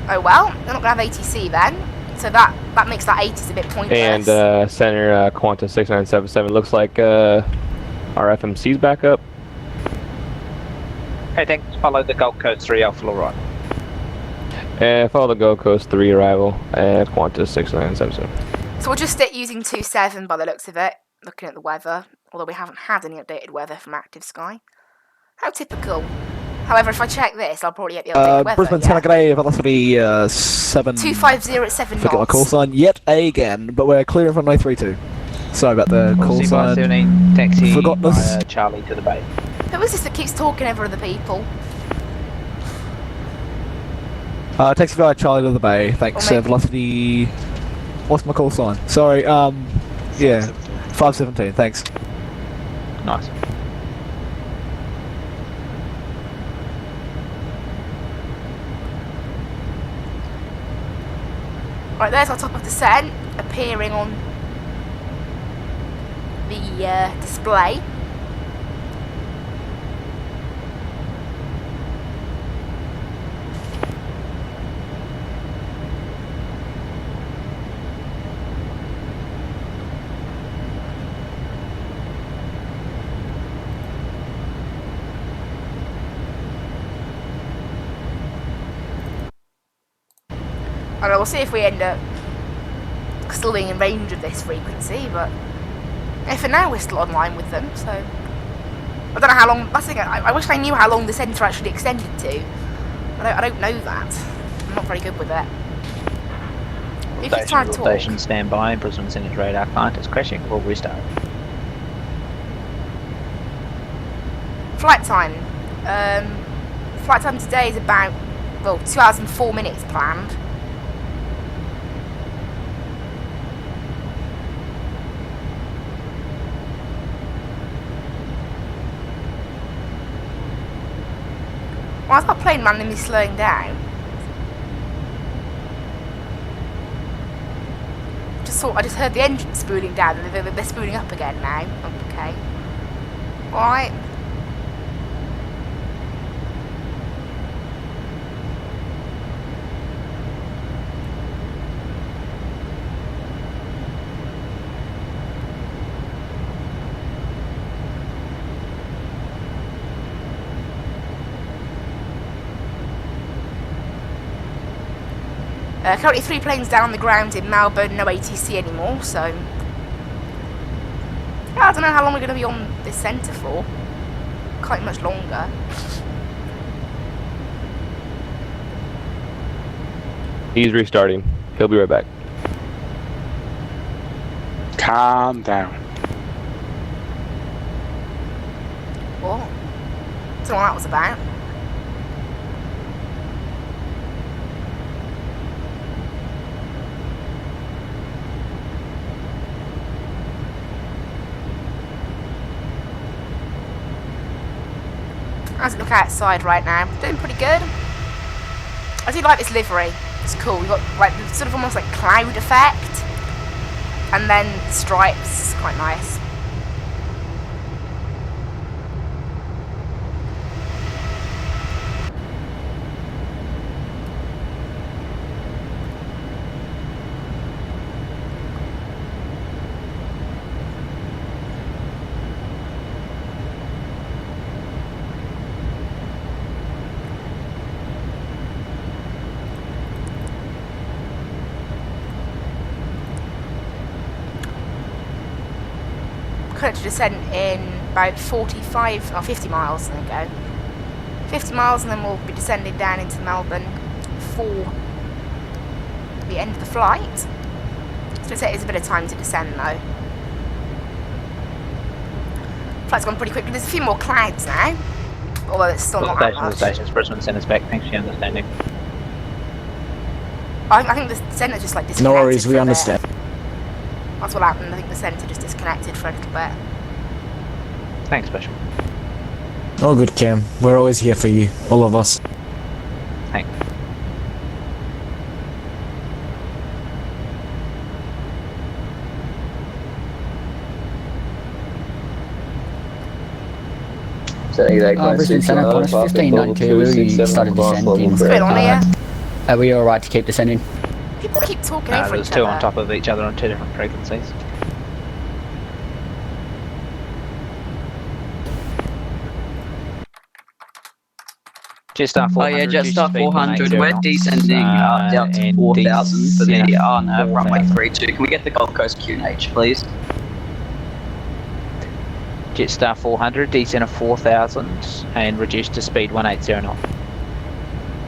Oh well, they're not gonna have ATC then. So that makes that 80s a bit pointless. And center Qantas 6977. Looks like our FMC's back up. Hey, thanks. Follow the Gold Coast 3 Alpha right. And follow the Gold Coast 3 arrival at Qantas 6977. So we'll just stick using 27 by the looks of it, looking at the weather. Although we haven't had any updated weather from Active Sky. How typical. However, if I check this, I'll probably get the updated weather. Brisbane, Santa Grey, velocity 7. 250 at 7 knots. Forget my call sign yet again, but we're clear from 932. Sorry about the call sign. 17 taxi Forgottenness. Charlie to the bay. Who is this that keeps talking over other people? Taxi via Charlie to the bay. Thanks. Velocity. What's my call sign? Sorry. Yeah. 517. Thanks. Nice. Right, there's our top of descent appearing on the display. I don't know, we'll see if we end up still being in range of this frequency, but for now we're still online with them, so I don't know how long. That's the thing, I wish I knew how long the centre actually extended to. I don't know that. I'm not very good with it. You can try to talk. Station standby. Brisbane Centre's radar client is crashing. We'll restart. Flight time. Flight time today is about 2 hours and 4 minutes planned. Why is that plane randomly slowing down? I just heard the engine spooling down, and they're spooling up again now. Okay. Alright. Currently 3 planes down on the ground in Melbourne, no ATC anymore, so yeah, I don't know how long we're going to be on this centre for. Quite much longer. He's restarting. He'll be right back. Calm down. What? I don't know what that was about. How's it look outside right now? Doing pretty good. I do like this livery. It's cool. We've got like sort of almost like cloud effect, and then stripes. It's quite nice. To descent in about 45 or 50 miles. There we go. 50 miles, and then we'll be descending down into Melbourne for the end of the flight. So it is a bit of time to descend though. Flight's gone pretty quickly. There's a few more clouds now, although it's still not that Station to much. stations, Brisbane Centre's back. Thanks for your understanding. I think the centre just like disconnected. No worries, we for a bit. understand. That's what happened. I think the centre just disconnected for a little bit. Thanks, Bishop. All good, Cam. We're always here for you, all of us. Thanks. Brisbane Centre, Qantas 1592, we started descending. Straight on here. Are we alright to keep descending? People keep talking over There's each two other. on top of each other on two different frequencies. Jetstar 400. Oh yeah, Jetstar speed 400. 180 We're knots, descending down to and 4,000 for the descend runway 32. Can we get the Gold Coast QNH, please? Jetstar 400, descend of 4,000 and reduce to speed 180 knots.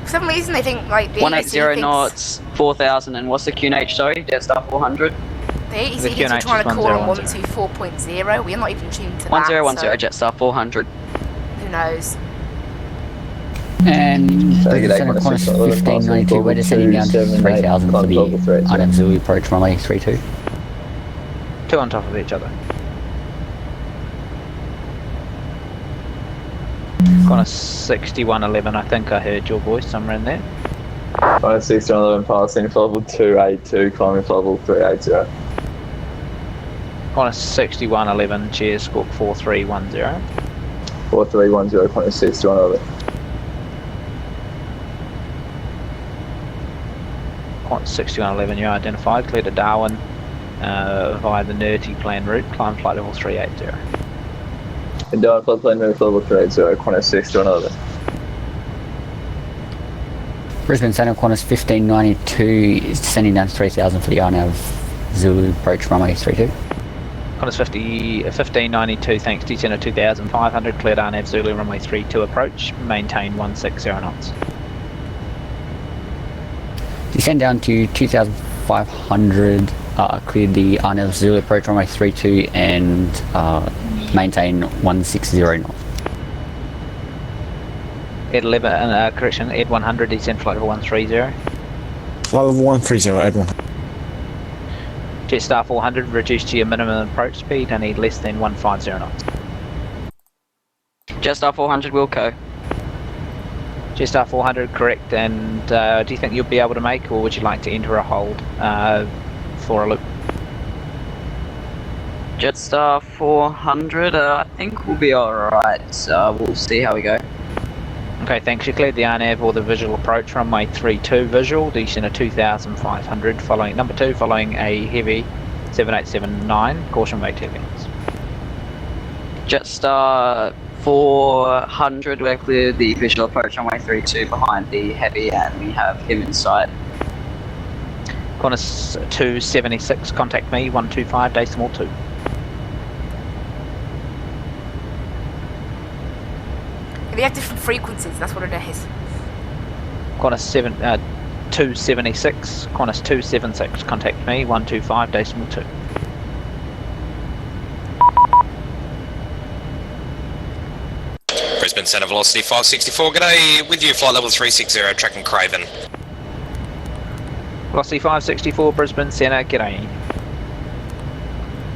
For some reason, they think like the 180 AEC knots, 4,000, and what's the QNH? Sorry, Jetstar 400. The AEC The thinks we're QNH trying to is call on 1010. 124.0. We're not even tuned to 1010, that. Jetstar 400. So who knows? And Brisbane Centre, Qantas 1592, we're descending down to 3000 for the RNAV Zulu approach runway 32. Two on top of each other. Qantas 6111, I think I heard your voice somewhere in there. Qantas 6111 passing for level 282, climbing for level 380. Qantas 6111, cheers, squawk 4310. 4310, Qantas 6111. Qantas 6111, you're identified, clear to Darwin via the NERTI plan route, climb flight level 380. And Darwin flight plane move level 380, Qantas 6111. Brisbane Centre, Qantas 1592 is descending down to 3000 for the RNAV Zulu approach runway 32. Qantas 1592, thanks, descend of 2500, cleared RNAV Zulu runway 32 approach, maintain 160 knots. Descend down to 2500, cleared the RNAV Zulu approach runway 32 and maintain 160 knots. Ed 11, correction, Ed 100, descend flight level 130. Flight level 130, Ed 100. Jetstar 400, reduce to your minimum approach speed and need less than 150 knots. Jetstar 400, Wilco. Jetstar 400, correct, and do you think you'll be able to make, or would you like to enter a hold for a loop? Jetstar 400, I think we'll be alright, so we'll see how we go. Okay, thanks. You cleared the RNAV or the visual approach runway 32 visual, descend of 2500, following number 2, following a heavy 7879, caution wake heaviness. Jetstar 400, we're cleared the visual approach runway 32 behind the heavy, and we have him in sight. Qantas 276, contact me, 125.2. They have different frequencies. That's what it is. Qantas 276, Qantas 276, contact me, 125.2. Brisbane Centre velocity 564, g'day, with you, flight level 360, tracking Craven. Velocity 564, Brisbane Centre, g'day.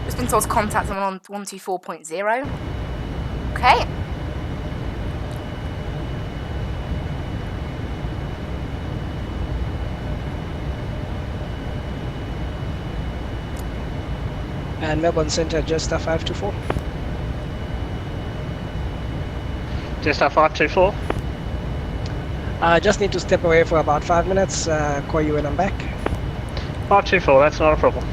Just been told to contact someone on 124.0. Okay. And Melbourne Centre, Jetstar 524. Jetstar 524. I just need to step away for about 5 minutes, call you when I'm back. 524, that's not a problem.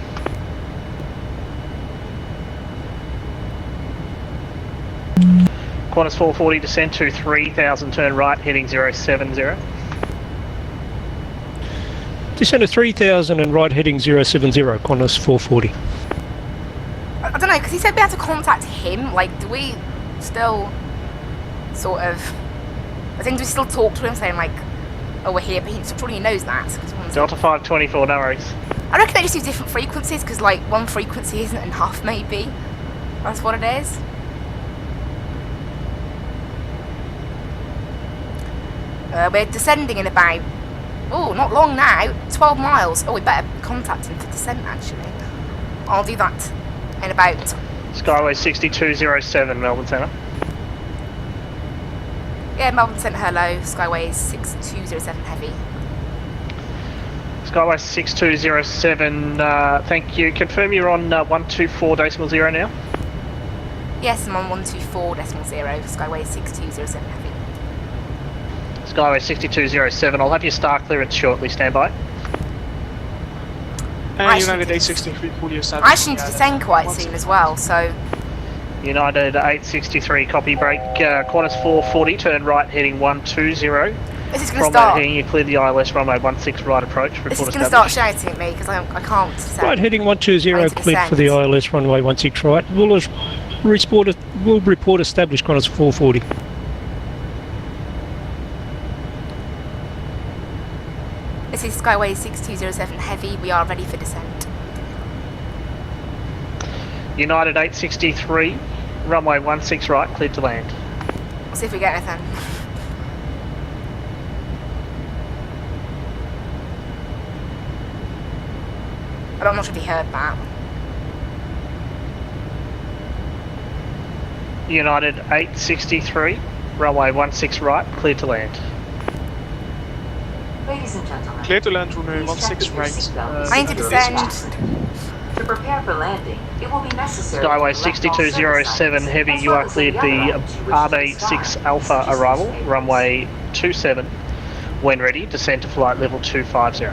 Qantas 440, descend to 3000, turn right, heading 070. Descend to 3000 and right heading 070, Qantas 440. I don't know, because he said we had to contact him. Like, do we still sort of... I think do we still talk to him saying, like, oh, we're here, but surely he knows that. Delta 524, no worries. I reckon they just use different frequencies, because, like, one frequency isn't enough, maybe. That's what it is. We're descending in about, oh, not long now, 12 miles. Oh, we better contact him for descent, actually. I'll do that in about... Skyway 6207, Melbourne Centre. Yeah, Melbourne Centre, hello. Skyway 6207 heavy. Skyway 6207, thank you. Confirm you're on 124.0 now? Yes, I'm on 124.0, Skyway 6207 heavy. Skyway 6207, I'll have your star clearance shortly, stand by. United 863, fully established. I actually need to descend quite soon as well, so... United 863, copy break, Qantas 440, turn right heading 120. This is going to start... heading, you cleared the ILS runway 16 right approach. This is going to start shouting at me because I can't descend. Right, heading 120, cleared for the ILS runway 16 right. We'll report established Qantas 440. This is Skyway 6207 heavy, we are ready for descent. United 863, runway 16 right, cleared to land. We'll see if we get anything. I'm not sure if you heard that. United 863, runway 16 right, cleared to land. Ladies and gentlemen, Clear to land, runway 16 right. I need to descend. To prepare for landing, it will be necessary. Skyway 6207 heavy, you are cleared the RB6 Alpha arrival, runway 27. When ready, descend to flight level 250.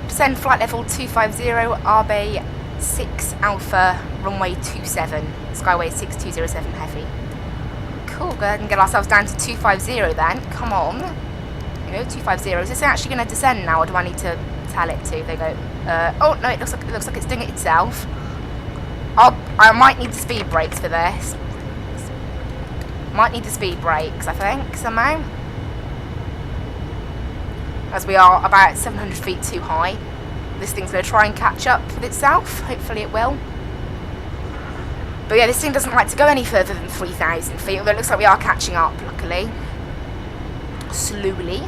Descend flight level 250, RB6 Alpha, runway 27, Skyway 6207 heavy. Cool, go ahead and get ourselves down to 250 then, come on. There we go, 250. Is this actually going to descend now, or do I need to tell it to? There you go. Oh no, it looks like it's doing it itself. I might need the speed brakes for this. Might need the speed brakes, I think, somehow. As we are about 700 feet too high. This thing's going to try and catch up with itself. Hopefully it will. But yeah, this thing doesn't like to go any further than 3,000 feet, although it looks like we are catching up, luckily. Slowly.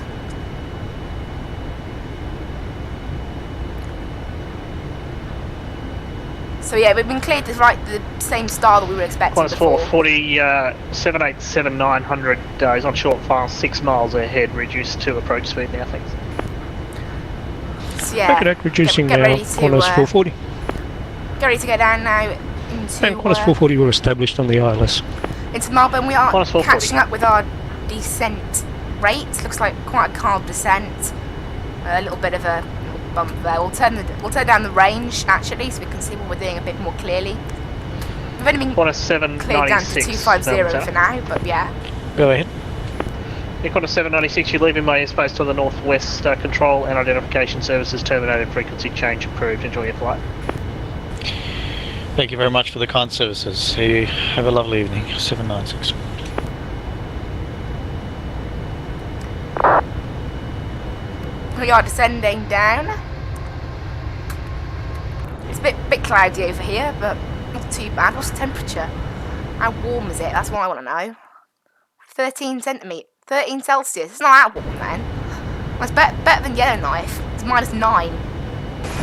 So yeah, we've been cleared to the same star that we were expecting before. 440, 787-900 is on short file, 6 miles ahead, reduced to approach speed now, thanks. So yeah, reducing get now, ready to, Qantas 440. Get ready to go down now into... And Qantas 440 were established on the ILS. Into Melbourne, we are catching up with our descent rate. Looks like quite a calm descent. A little bit of a bump there. We'll turn down the range actually, so we can see what we're doing a bit more clearly. We've only been cleared down to 250 for now, but yeah. Go ahead. Qantas 796, you're leaving my airspace to the northwest. Control and identification services terminated. Frequency change approved. Enjoy your flight. Thank you very much for the con services. You have a lovely evening. 796. We are descending down. It's a bit cloudy over here, but not too bad. What's the temperature? How warm is it? That's what I want to know. 13 Celsius. It's not that warm then. That's better than Yellowknife. It's -9.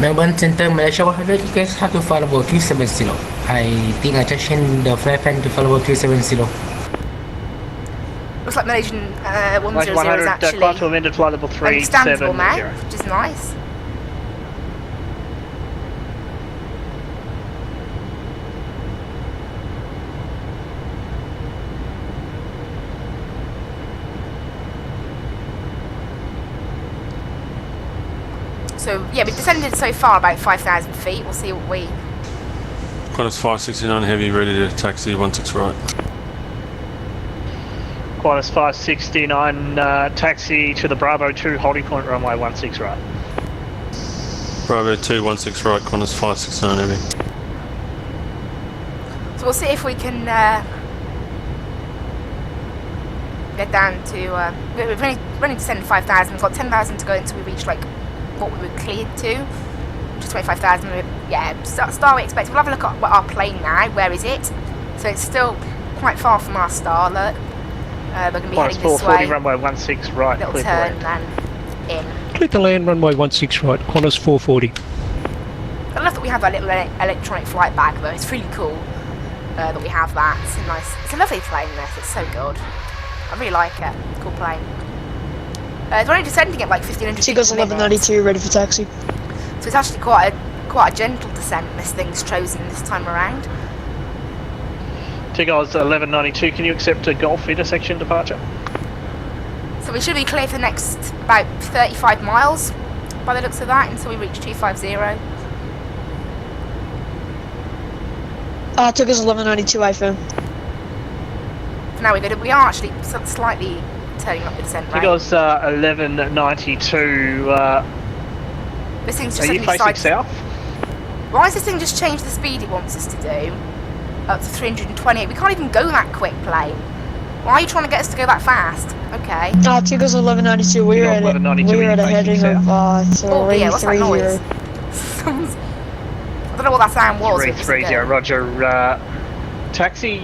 Melbourne Center, Malaysia 100, you guys have to follow 370. I think I just changed the flight plan to follow 370. Looks like Malaysian 100 is actually climb to amended flight level understandable 370. now, which is nice. So yeah, we've descended so far about 5,000 feet. We'll see what we... Qantas 569 heavy, ready to taxi 16 right. Qantas 569, taxi to the Bravo 2 holding point, runway 16 right. Bravo 2 16 right, Qantas 569 heavy. So we'll see if we can get down to... we've only descended 5,000. We've got 10,000 to go until we reach like what we were cleared to, which is 25,000. Yeah, star we expect. We'll have a look at our plane now. Where is it? So it's still quite far from our star. Look, We're going to be Qantas heading this 440, way. runway 16 right, Little clear to turn land. and in. Clear to land, runway 16 right, Qantas 440. I love that we have that little electronic flight bag though. It's really cool that we have that. It's a nice, it's a lovely plane. This, it's so good. I really like it. Cool plane. It's only descending at like 1500 feet Seagulls per minute. 1192, ready for taxi. So it's actually quite a gentle descent. This thing's chosen this time around. Seagulls 1192, can you accept a Golf intersection departure? So we should be clear for the next about 35 miles by the looks of that until we reach 250. Seagulls 1192, I firm. So now we are actually slightly turning up the descent rate. Seagulls 1192, this thing's are just you facing south? Why has this thing just changed the speed it wants us to do? Up to 328. We can't even go that quick, plane. Why are you trying to get us to go that fast? Okay. Seagulls 1192, we're at a heading of 330. What's that noise? I don't know what that sound was. 330, roger. Taxi,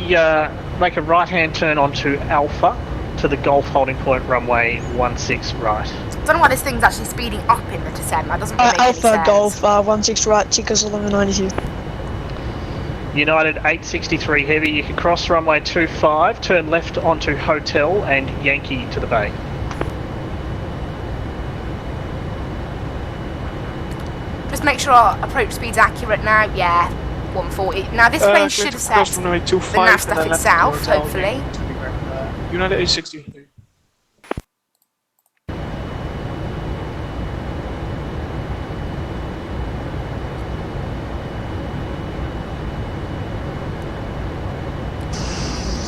make a right-hand turn onto Alpha to the Golf holding point, runway 16 right. I don't know why this thing's actually speeding up in the descent. That doesn't really make Alpha any sense. Golf 16 right, Seagulls 1192. United 863 heavy, you can cross runway 25, turn left onto Hotel and Yankee to the bay. Just make sure our approach speed's accurate now. Yeah, 140. Now this plane should have set the nav stuff in south, hopefully. United 863.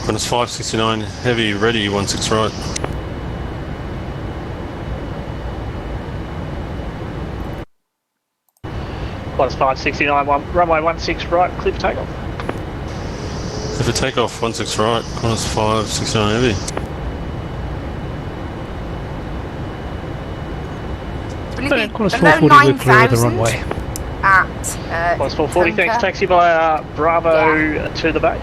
Qantas 569 heavy, ready, 16 right. Qantas 569, runway 16 right, clear for takeoff. Clear for takeoff, 16 right, Qantas 569 heavy. We need to be Qantas below 440, we're clear of the 9,000 runway. at Qantas 440, thanks. Taxi by Bravo to the bay.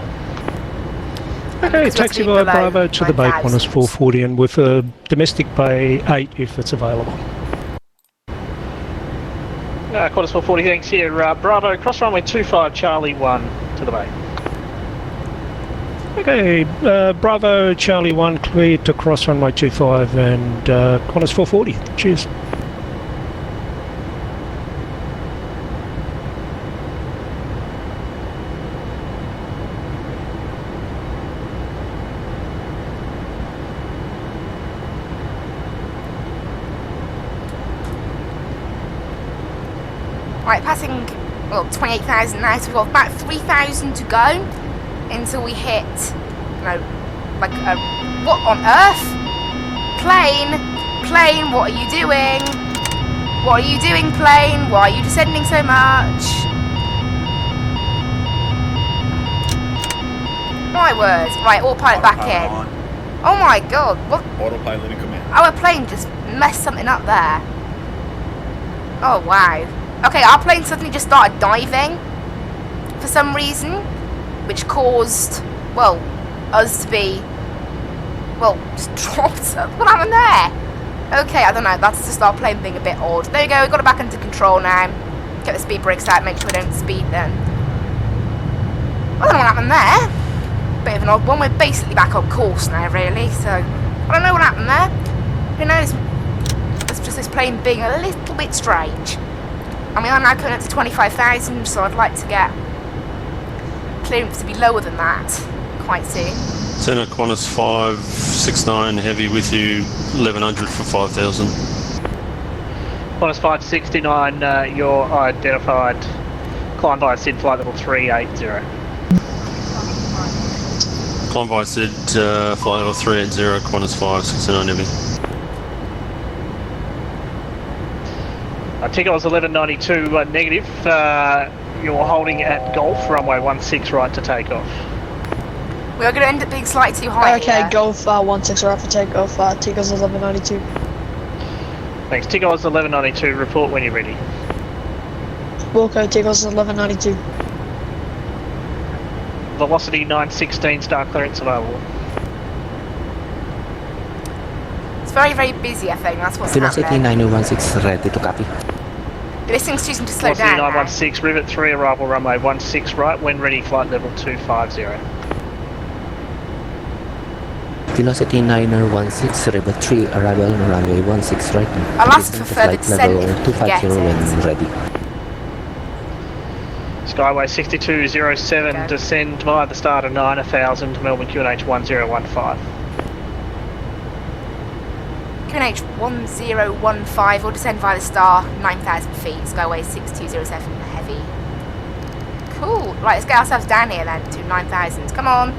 Okay, taxi by Bravo to the bay, Qantas 440, and with a domestic bay 8 if it's available. Qantas 440, thanks. Here, Bravo, cross runway 25, Charlie 1 to the bay. Okay, Bravo, Charlie 1 cleared to cross runway 25 and Qantas 440. Cheers. Right, passing, well, 28,000 now, so we've got about 3,000 to go until we hit, like, what on earth? Plane, what are you doing? What are you doing, plane? Why are you descending so much? My words. Right, autopilot back in. Oh my god, what? Autopilot in command. Our plane just messed something up there. Oh wow. Okay, our plane suddenly just started diving for some reason, which caused, well, us to be, well, just dropped. What happened there? Okay, I don't know, that's just our plane being a bit odd. There you go, we got it back under control now. Get the speed brakes out, make sure we don't speed then. I don't know what happened there. Bit of an odd one, we're basically back on course now, really, so I don't know what happened there. Who knows? It's just this plane being a little bit strange. I mean, I'm now coming up to 25,000, so I'd like to get clearance to be lower than that quite soon. Center Qantas 569 heavy with you, 1100 for 5,000. Qantas 569, you're identified. Climb by SID flight level 380. Climb by SID flight level 380, Qantas 569 heavy. Ticket was 1192 negative. You're holding at Golf, runway 16 right to take off. We are going to end up being slightly too high Okay, here. Golf 16 right for takeoff, Tigers 1192. Thanks. Ticket was 1192, report when you're ready. Wilco, Tigers 1192. Velocity 916, start clearance available. very, very busy, I think. That's what's Velocity happening. 9016 ready to copy. This thing's choosing to slow Velocity down now. 916, Rivet 3, arrival runway 16 right, when ready, flight level 250. Velocity 9016, Rivet 3, arrival on runway 16 right. I'll ask for further Flight level descent if we can get 250 when it. ready. Skyway 6207, descend via the start of 9000, Melbourne QNH 1015. QNH 1015 will descend via the star, 9,000 feet, Skyway 6207 heavy. Cool. Right, let's get ourselves down here then to 9,000. Come on.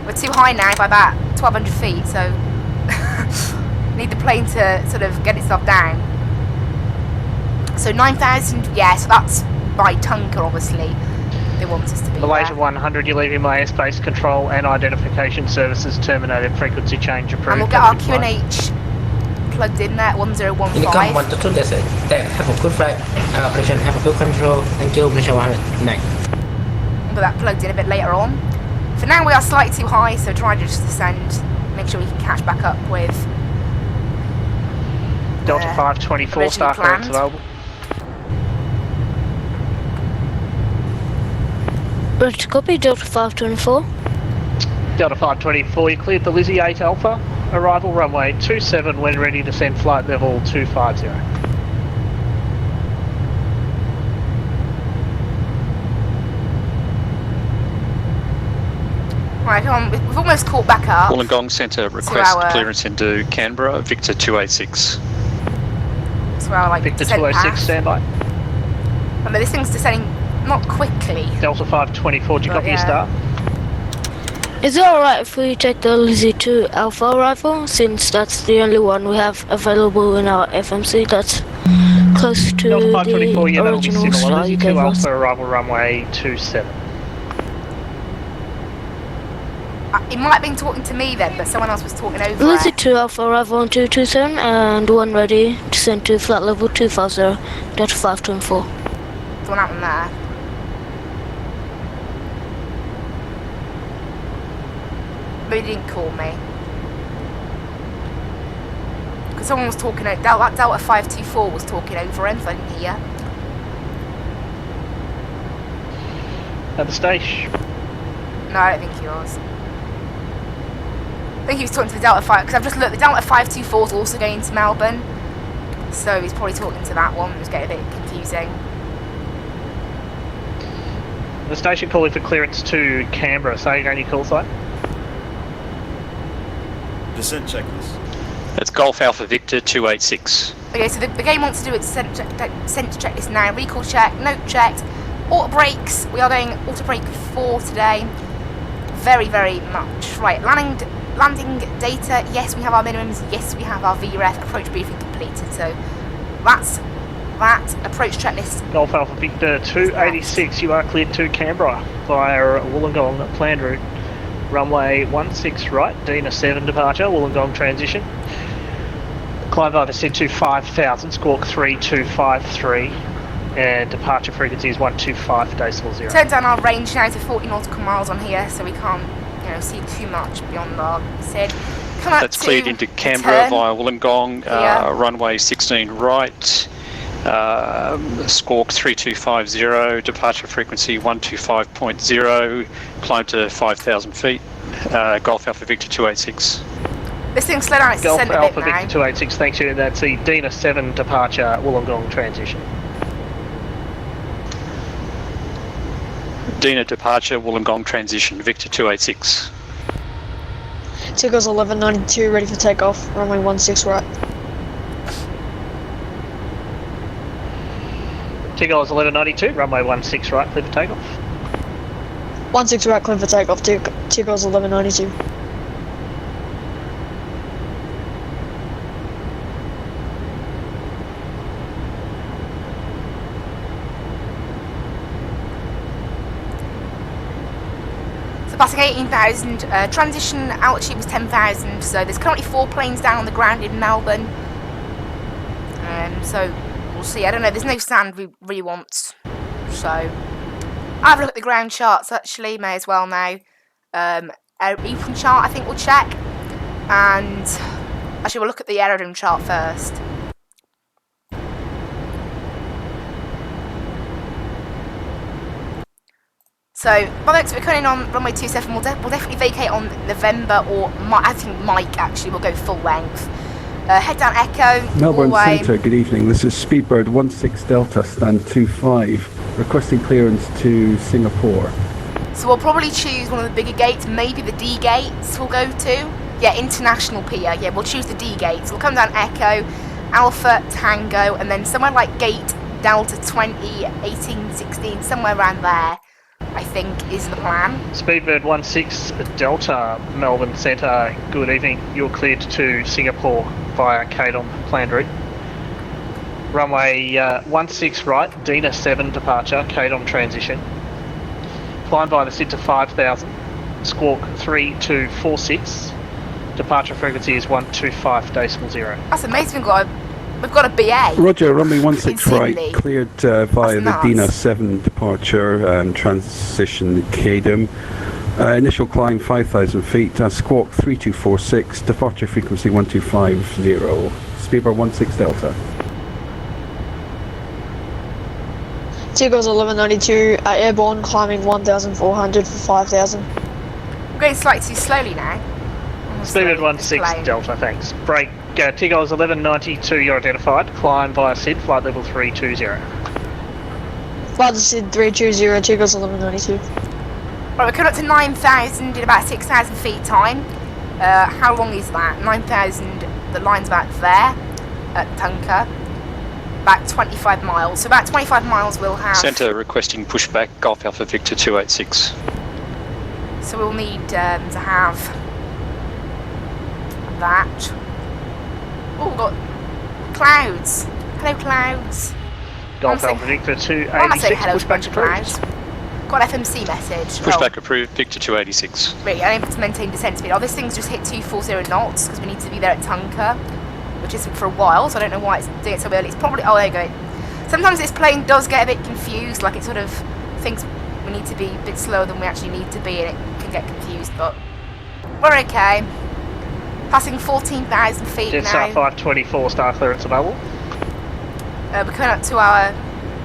We're too high now by about 1,200 feet, so need the plane to sort of get itself down. So 9,000, yeah, so that's by Tunker, obviously. They want us to be Malaysia there. 100, you're leaving my airspace control and identification services terminated. Frequency change approved. And we'll get our QNH plugged in there, 1015. Unicom 122, that's it. Have a good flight. Operation, have a good control. Thank you, Malaysia 100. Night. We'll get that plugged in a bit later on. For now, we are slightly too high, so try to just descend, make sure we can catch back up with Delta 524, star clearance available. Ready to copy, Delta 524. Delta 524, you cleared the Lizzie 8 Alpha. Arrival runway 27 when ready, descend flight level 250. Right, come on, we've almost caught back up. Wollongong Centre request our- clearance into Canberra, Victor 286. So our like Victor descent 206, path. standby. I mean, this thing's descending not quickly. Delta 524, do you copy your start? Is it alright if we take the Lizzie 2 Alpha arrival, since that's the only one we have available in our FMC that's close to Delta the 524, yeah, that'll be original similar. slot Lizzie you 2 gave us? Alpha, arrival runway 27. It might have been talking to me then, but someone else was talking over Lizzie it. 2 Alpha arrival on 227 and one ready, descend to flight level 250, Delta 524. What happened there? But he didn't call me. Because someone was talking, that Delta 524 was talking over him, so I didn't hear. At the station. No, I don't think he was. I think he was talking to the Delta 5, because I've just looked, the Delta 524 is also going to Melbourne. So he's probably talking to that one, it was getting a bit confusing. The station calling for clearance to Canberra, so you're going to your call site? Descent checklist. That's Golf Alpha Victor 286. Okay, so the game wants to do its descent checklist now. Recall check, note checked, auto brakes. We are doing auto brake 4 today. Very, very much. Right, landing data. Yes, we have our minimums. Yes, we have our VREF. Approach briefing completed. So that's that. Approach checklist. Golf Alpha Victor 286, you are cleared to Canberra via Wollongong planned route. Runway 16 right, Dina 7 departure, Wollongong transition. Climb via the SID to 5000, squawk 3253, and departure frequency is 125 decimal 0. Turn down our range now to 40 nautical miles on here, so we can't, see too much beyond our SID. Come up That's to cleared into Canberra turn. via Wollongong, runway 16 right, squawk 3250, departure frequency 125.0, climb to 5,000 feet, Golf Alpha Victor 286. This thing's slowed down its Golf descent a Alpha bit now. Victor 286, thanks you. That's the Dina 7 departure, Wollongong transition. Dina departure, Wollongong transition, Victor 286. Tigger's 1192, ready for takeoff, runway 16 right. Tigger's 1192, runway 16 right, clear for takeoff. 16 right, clear for takeoff, Tigger's 1192. So passing 18,000, transition altitude was 10,000, so there's currently 4 planes down on the ground in Melbourne. So we'll see, I don't know, there's no sand we really want, so I'll have a look at the ground charts actually, may as well now. Our Ethan chart I think we'll check, and Actually, we'll look at the aerodrome chart first. So, by the way, we're coming on runway 27. We'll definitely vacate on November, or I think Mike actually will go full length. Head down Echo. Melbourne Hallway. Centre, good evening. This is Speedbird 16 Delta, stand 25, requesting clearance to Singapore. So we'll probably choose one of the bigger gates, maybe the D gates we'll go to. Yeah, International Pier. Yeah, we'll choose the D gates. We'll come down Echo, Alpha, Tango, and then somewhere like Gate Delta 20, 18, 16, somewhere around there, I think, is the plan. Speedbird 16 Delta, Melbourne Centre, good evening. You're cleared to Singapore via Cadom planned route. Runway 16 right, Dina 7 departure, Cadom transition. Flying by the SID to 5000, squawk 3246. Departure frequency is 125.0. That's amazing. We've got a BA. Roger, runway 16 right, Sydney. cleared via the nuts. Dina 7 departure, transition Cadom. Initial climb 5,000 feet, squawk 3246, departure frequency 1250. Speedbird 16 Delta. Seagulls 1192, airborne, climbing 1,400 for 5,000. We're going slightly too slowly now. Speedbird 16 Delta, thanks. Break. Tigos 1192, you're identified. Climb via SID, flight level 320. Flight SID 320, Seagulls 1192. Right, we're coming up to 9,000 in about 6,000 feet time. How long is that? 9,000, the line's about there, at Tunka. About 25 miles. So about 25 miles we'll have... Centre requesting pushback, Golf Alpha Victor 286. So we'll need to have that. Oh, we've got clouds. Hello, clouds. Golf Alpha Victor 286, Why am I saying hello to a pushback bunch of approved. clouds? Got FMC message. Pushback approved, Victor 286. Really, I need to maintain descent speed. Oh, this thing's just hit 240 knots because we need to be there at Tunka, which isn't for a while, so I don't know why it's doing it so early. It's probably... Oh, there you go. Sometimes this plane does get a bit confused, like it sort of thinks we need to be a bit slower than we actually need to be, and it can get confused, but we're okay. Passing 14,000 feet now. Jetstar 524, star clearance available. We're coming up to our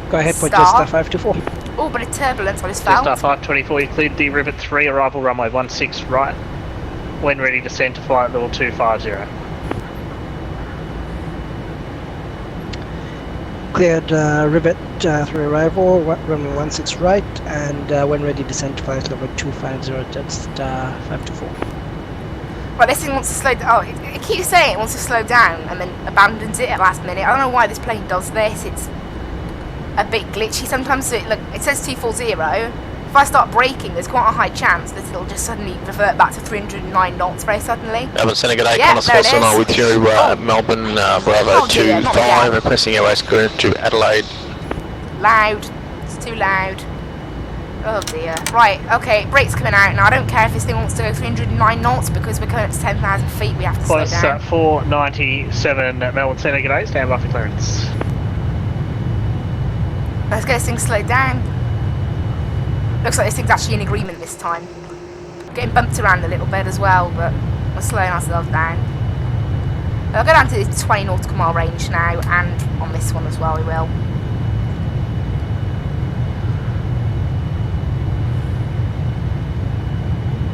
Go ahead for star. Jetstar 524. Oh, but a turbulence, I just felt. Jetstar 524, you cleared the Rivet 3, arrival runway 16 right. When ready, descend to flight level 250. Cleared Rivet 3 arrival, runway 16 right, and when ready, descend to flight level 250, Jetstar 524. Right, this thing wants to slow down. Oh, it keeps saying it wants to slow down and then abandons it at last minute. I don't know why this plane does this. It's a bit glitchy sometimes. So it says 240. If I start braking, there's quite a high chance that it'll just suddenly revert back to 309 knots very suddenly. Melbourne Centre, good day. Yeah, Connor there it Sonar is. with you. Melbourne Bravo Oh dear, not 25, again. requesting OS clearance to Adelaide. Loud. It's too loud. Oh dear. Right, okay, brake's coming out now. I don't care if this thing wants to go 309 knots because we're coming up to 10,000 feet. We have to slow Plus down. 497 at Melbourne Centre, good day. Stand by for clearance. Let's get this thing slowed down. Looks like this thing's actually in agreement this time. We're getting bumped around a little bit as well, but we're slowing ourselves down. I'll go down to the 20 nautical mile range now, and on this one as well we will.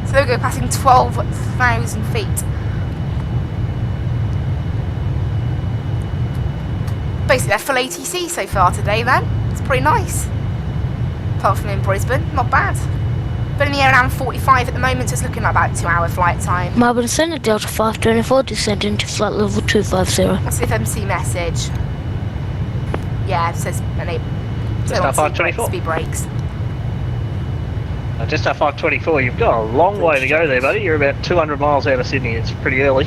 So there we go, passing 12,000 feet. Basically they're full ATC so far today then. It's pretty nice. Apart from in Brisbane, not bad. But in the air around 45 at the moment, so it's looking like about 2-hour flight time. Melbourne Centre, Delta 524, descending to flight level 250. What's the FMC message? Yeah, it says enable. Jetstar 524. Speed brakes. Jetstar 524, you've got a long way to go there, buddy. You're about 200 miles out of Sydney. It's pretty early.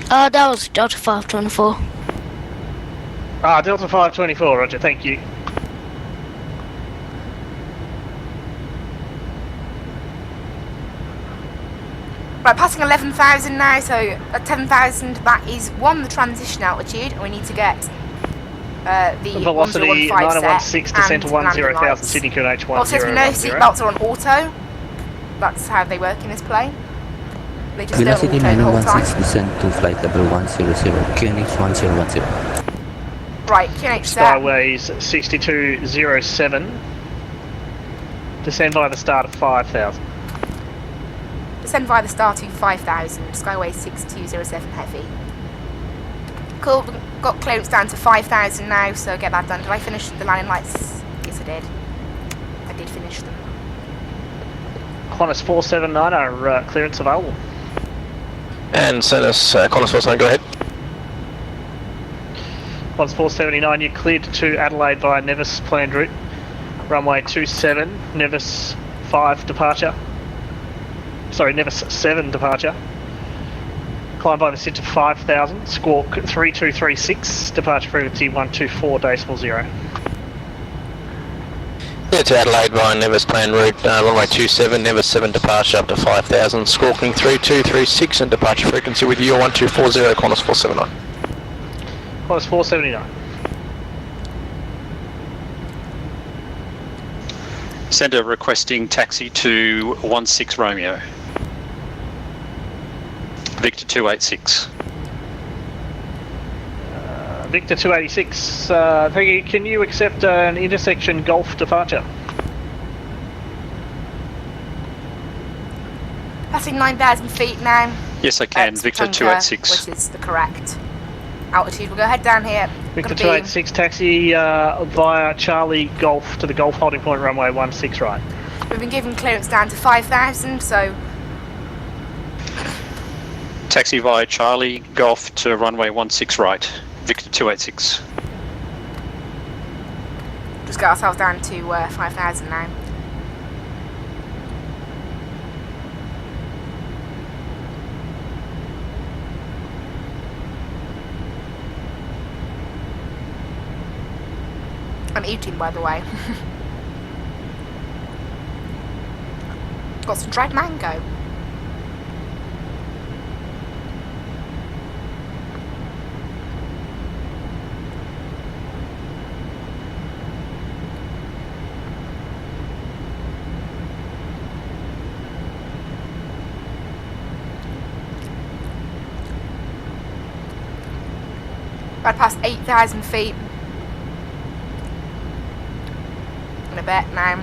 That was Delta 524. Delta 524, roger, thank you. Right, passing 11,000 now, so at 10,000 that is the transition altitude, and we need to get the Velocity 1015 916, set descent to and landing 10,000, lights. Sydney QNH 1010. Also, as we know, seatbelts are on auto. That's how they work in this plane. They just Velocity don't auto the whole time. 916 descend to flight level 100, QNH 1010. Right, QNH set. Skyways 6207. Descend via the start of 5,000. Descend via the star to 5,000. Skyway 6207 heavy. Cool, we've got clearance down to 5,000 now, so get that done. Did I finish the landing lights? Yes, I did. I did finish them. Qantas 479 are clearance available. And Qantas 479, go ahead. Qantas 479, you're cleared to Adelaide via Nevis planned route. Runway 27, Nevis 5 departure. Sorry, Nevis 7 departure. Climb by the SID to 5,000, squawk 3236, departure frequency 124.0. Yeah, to Adelaide via Nevis planned route, runway 27, Nevis 7 departure up to 5,000, squawking 3236 and departure frequency with you 1240, Qantas 479. Qantas 479. Centre requesting taxi to 16 Romeo. Victor 286. Victor 286, thank you. Can you accept an intersection Golf departure? Passing 9,000 feet now. Yes, I can. Victor Tunka, 286. which is the correct altitude. We'll go head down here. Victor 286, taxi via Charlie Golf to the Golf holding point, runway 16 right. We've been given clearance down to 5,000, so Taxi via Charlie Golf to runway 16 right. Victor 286. just get ourselves down to 5,000 now. I'm eating, by the way. Got some dried mango. I'd passed 8,000 feet. In a bit now.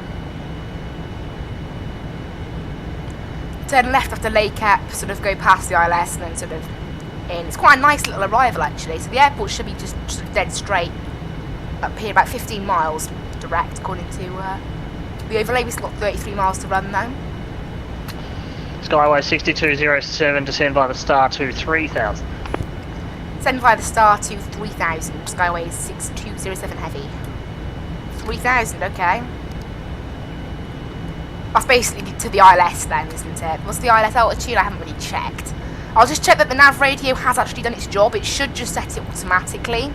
Turn left after Lake Ep, sort of go past the ILS and then sort of in. It's quite a nice little arrival actually. So the airport should be just dead straight up here, about 15 miles direct according to the overlay. We've got 33 miles to run now. Skyway 6207, descend by the star to 3,000. Send via the star to 3,000. Skyway 6207 heavy. 3,000, okay. That's basically to the ILS then, isn't it? What's the ILS altitude? I haven't really checked. I'll just check that the nav radio has actually done its job. It should just set it automatically.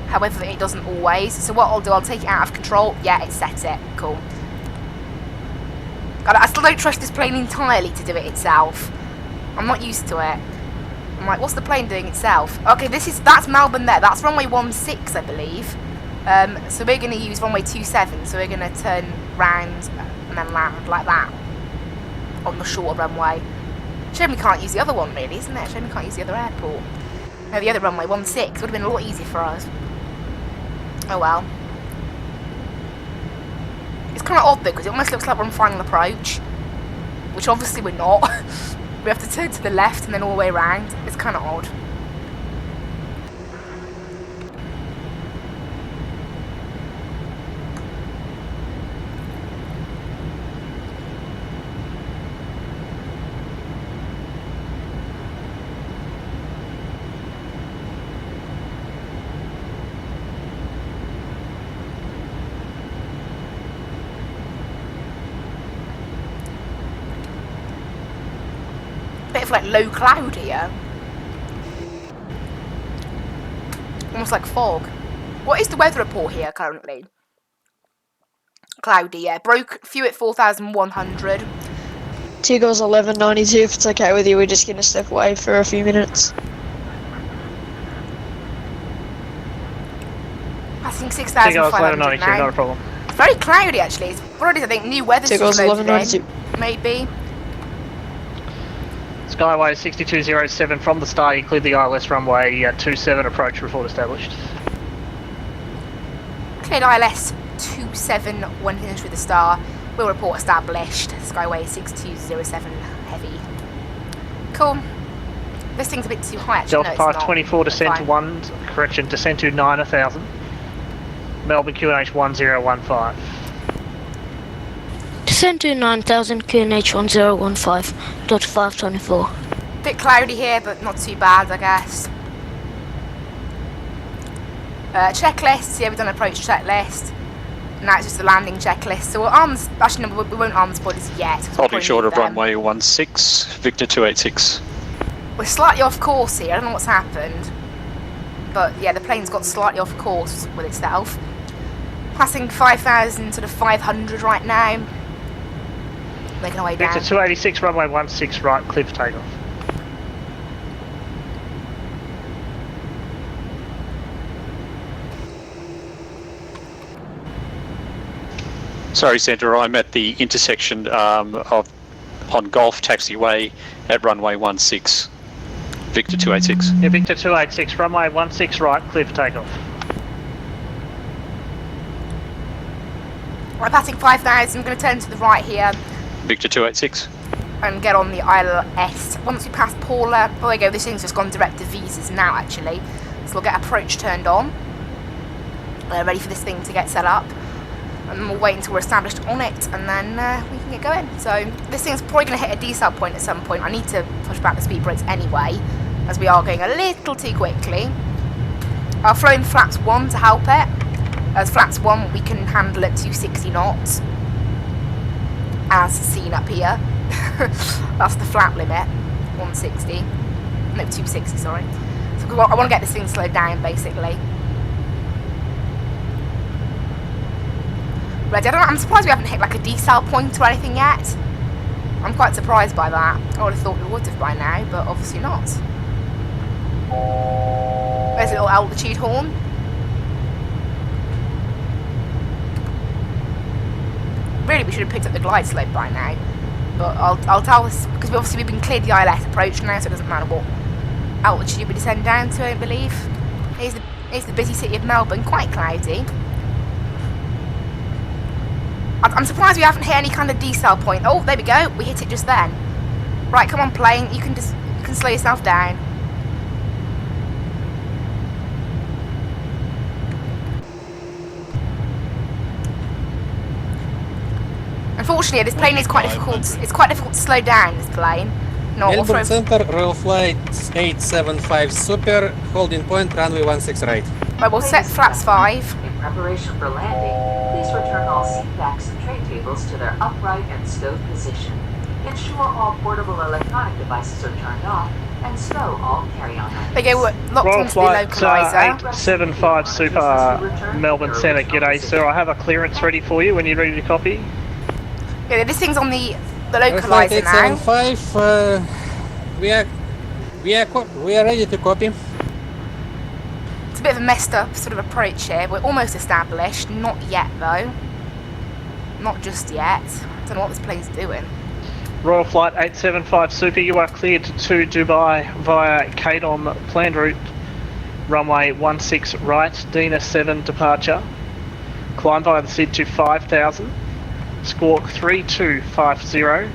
However, it doesn't always. So what I'll do, I'll take it out of control. Yeah, it set it. Cool. God, I still don't trust this plane entirely to do it itself. I'm not used to it. I'm like, what's the plane doing itself? Okay, that's Melbourne there. That's runway 16, I believe. So we're going to use runway 27. So we're going to turn round and then land like that on the shorter runway. Shame we can't use the other one, really, isn't it? Shame we can't use the other airport. No, the other runway 16 would have been a lot easier for us. Oh well. It's kind of odd though, because it almost looks like we're on final approach, which obviously we're not. We have to turn to the left and then all the way around. It's kind of odd. Bit of like low cloud here. Almost like fog. What is the weather report here currently? Cloudy, yeah. Broke few at 4,100. T-Goes 1192, if it's okay with you, we're just gonna step away for a few minutes. Passing T-Goes 6,500 1192, now. not a problem. It's very cloudy actually. It's already, I think, new weather T-Goes system over there, 1192. maybe. Skyway 6207 from the start, you cleared the ILS runway 27, approach report established. Cleared ILS 27, one finish with the star. Will report established. Skyway 6207 heavy. Cool. This thing's a bit too high actually. Delta No, it's Path not. 24, descent to Fine. 1, correction, descent to 9000. Melbourne QNH 1015. Descend to 9000 QNH 1015.524. Bit cloudy here, but not too bad, I guess. Checklist. Yeah, we've done approach checklist. Now it's just the landing checklist. So we'll arms. Actually, no, we won't arm spoilers yet. 'cause we'll Holding probably short need of them. runway 16, Victor 286. We're slightly off course here. I don't know what's happened, but yeah, the plane's got slightly off course with itself. Passing 5,000, sort of 500 right now. Making our way down. Victor 286, runway 16 right, clear for takeoff. Sorry, Centre, I'm at the intersection on Golf Taxiway at runway 16. Victor 286. Yeah, Victor 286, runway 16 right, clear for takeoff. We're passing 5,000. I'm going to turn to the right here Victor 286. and get on the ILS. Once we pass Paula, oh there you go, this thing's just gone direct to visas now actually. So we'll get approach turned on. Ready for this thing to get set up. And then we'll wait until we're established on it and then we can get going. So this thing's probably going to hit a decel point at some point. I need to push back the speed brakes anyway, as we are going a little too quickly. I'll throw in flaps 1 to help it. As flaps 1 we can handle at 260 knots. As seen up here. That's the flap limit. 160. No, 260, sorry. So I want to get this thing slowed down basically. Ready? I'm surprised we haven't hit like a decel point or anything yet. I'm quite surprised by that. I would have thought we would have by now, but obviously not. There's a little altitude horn. Really, we should have picked up the glide slope by now. But I'll tell us, because we've been cleared the ILS approach now, so it doesn't matter what altitude we descend down to, I believe. Here's the busy city of Melbourne, quite cloudy. I'm surprised we haven't hit any kind of decel point. Oh, there we go. We hit it just then. Right, come on, plane. You can slow yourself down. Unfortunately, this plane is quite difficult. It's quite difficult to slow down. This plane. No, Melbourne Center, Royal Flight 875 Super, holding point, runway 16 right. Right, we'll set flaps 5. In preparation for landing, please return all seat backs and tray tables to their upright and stowed position. Ensure all portable electronic devices are turned off and stow all carry-on items. There you go, we're locked Royal onto the Flight localizer. 875 Super, Melbourne Centre, g'day sir. I have a clearance ready for you when you're ready to copy. Yeah, this thing's on the Royal Flight localizer now. 875, we are ready to copy. It's a bit of a messed up sort of approach here. We're almost established. Not yet, though. Not just yet. I don't know what this plane's doing. Royal Flight 875 Super, you are cleared to Dubai via KDOM planned route, runway 16 right, Dina 7 departure. Climb via the SID to 5,000. Squawk 3250.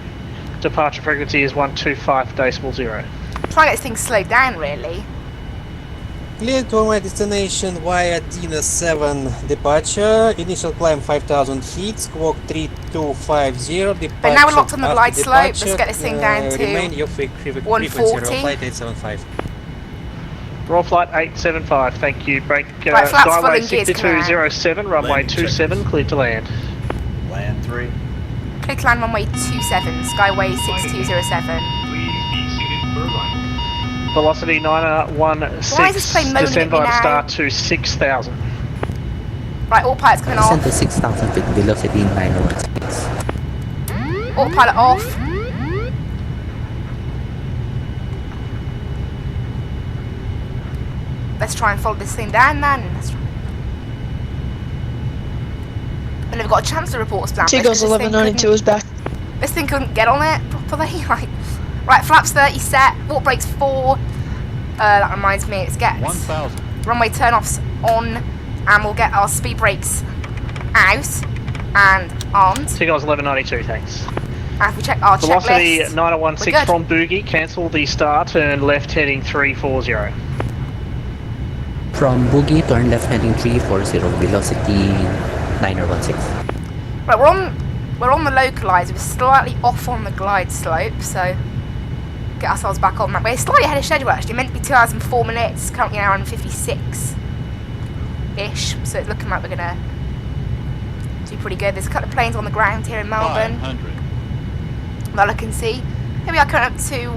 Departure frequency is 125.0. Try and get this thing slowed down, really. Clear to my destination via Dina 7 departure. Initial climb 5,000 feet, squawk 3250. Departure. But now we're locked on the glide after slope. Let's departure, get this thing down to remain your frequency, 140. Royal Flight 875. Royal Flight 875, thank you. Break Right, flaps full Skyway and gears 6207, runway Landing 27, cleared to land. Land 3. Clear to land runway 27, Skyway 6207. Velocity 916, Why is this plane moaning descend at me via the now? start to 6,000. Right, autopilot's coming Descend off. to 6,000 feet, velocity 916. Autopilot off. Let's try and follow this thing down then. I've never got a chance to report a splash. Seagulls 1192 is back. This thing couldn't get on it properly. Like, Right, flaps 30 set, water brakes 4. That reminds me, let's get 1,000. runway turn-offs on, and we'll get our speed brakes out and armed. Seagulls 1192, thanks. And if we check our Velocity checklist, 9016 from Boogie, cancel the start, turn left heading 340. From Boogie, turn left heading 340, velocity 9016. Right, we're on the localizer. We're slightly off on the glide slope, so get ourselves back on that. We're slightly ahead of schedule actually. Meant to be 2 hours and 4 minutes. Currently an hour and 56-ish. So it's looking like we're gonna do pretty good. There's a couple of planes on the ground here in Melbourne. 500. That I can see. Here we are coming up to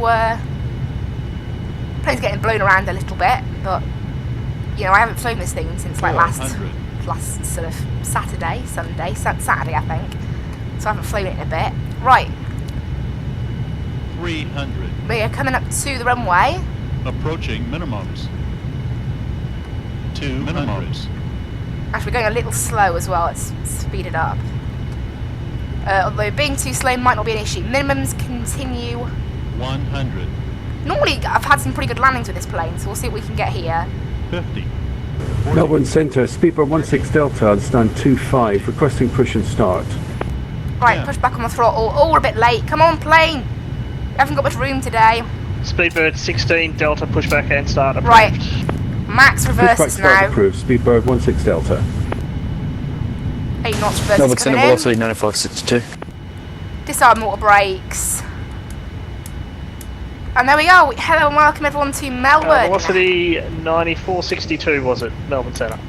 planes getting blown around a little bit, but you know I haven't flown this thing since like last sort of Saturday I think. So I haven't flown it in a bit. Right. 300. We are coming up to the runway. Approaching minimums. 2 minimums. Actually, we're going a little slow as well. Let's speed it up. Although being too slow might not be an issue. Minimums continue. 100. Normally, I've had some pretty good landings with this plane, so we'll see what we can get here. 50. Melbourne Centre, speedbird 16 Delta, stand 25, requesting push and start. Right, push back on the throttle. Oh, we're a bit late. Come on, plane. We haven't got much room today. Speedbird 16 Delta, pushback and start approved. Right, max reverses Pushback start now. approved, speedbird 16 Delta. 8 knots reverses Melbourne Centre, coming in. velocity 9562. Disarm water brakes. And there we go. Hello and welcome everyone to Melbourne. Velocity 9462 was it, Melbourne Centre?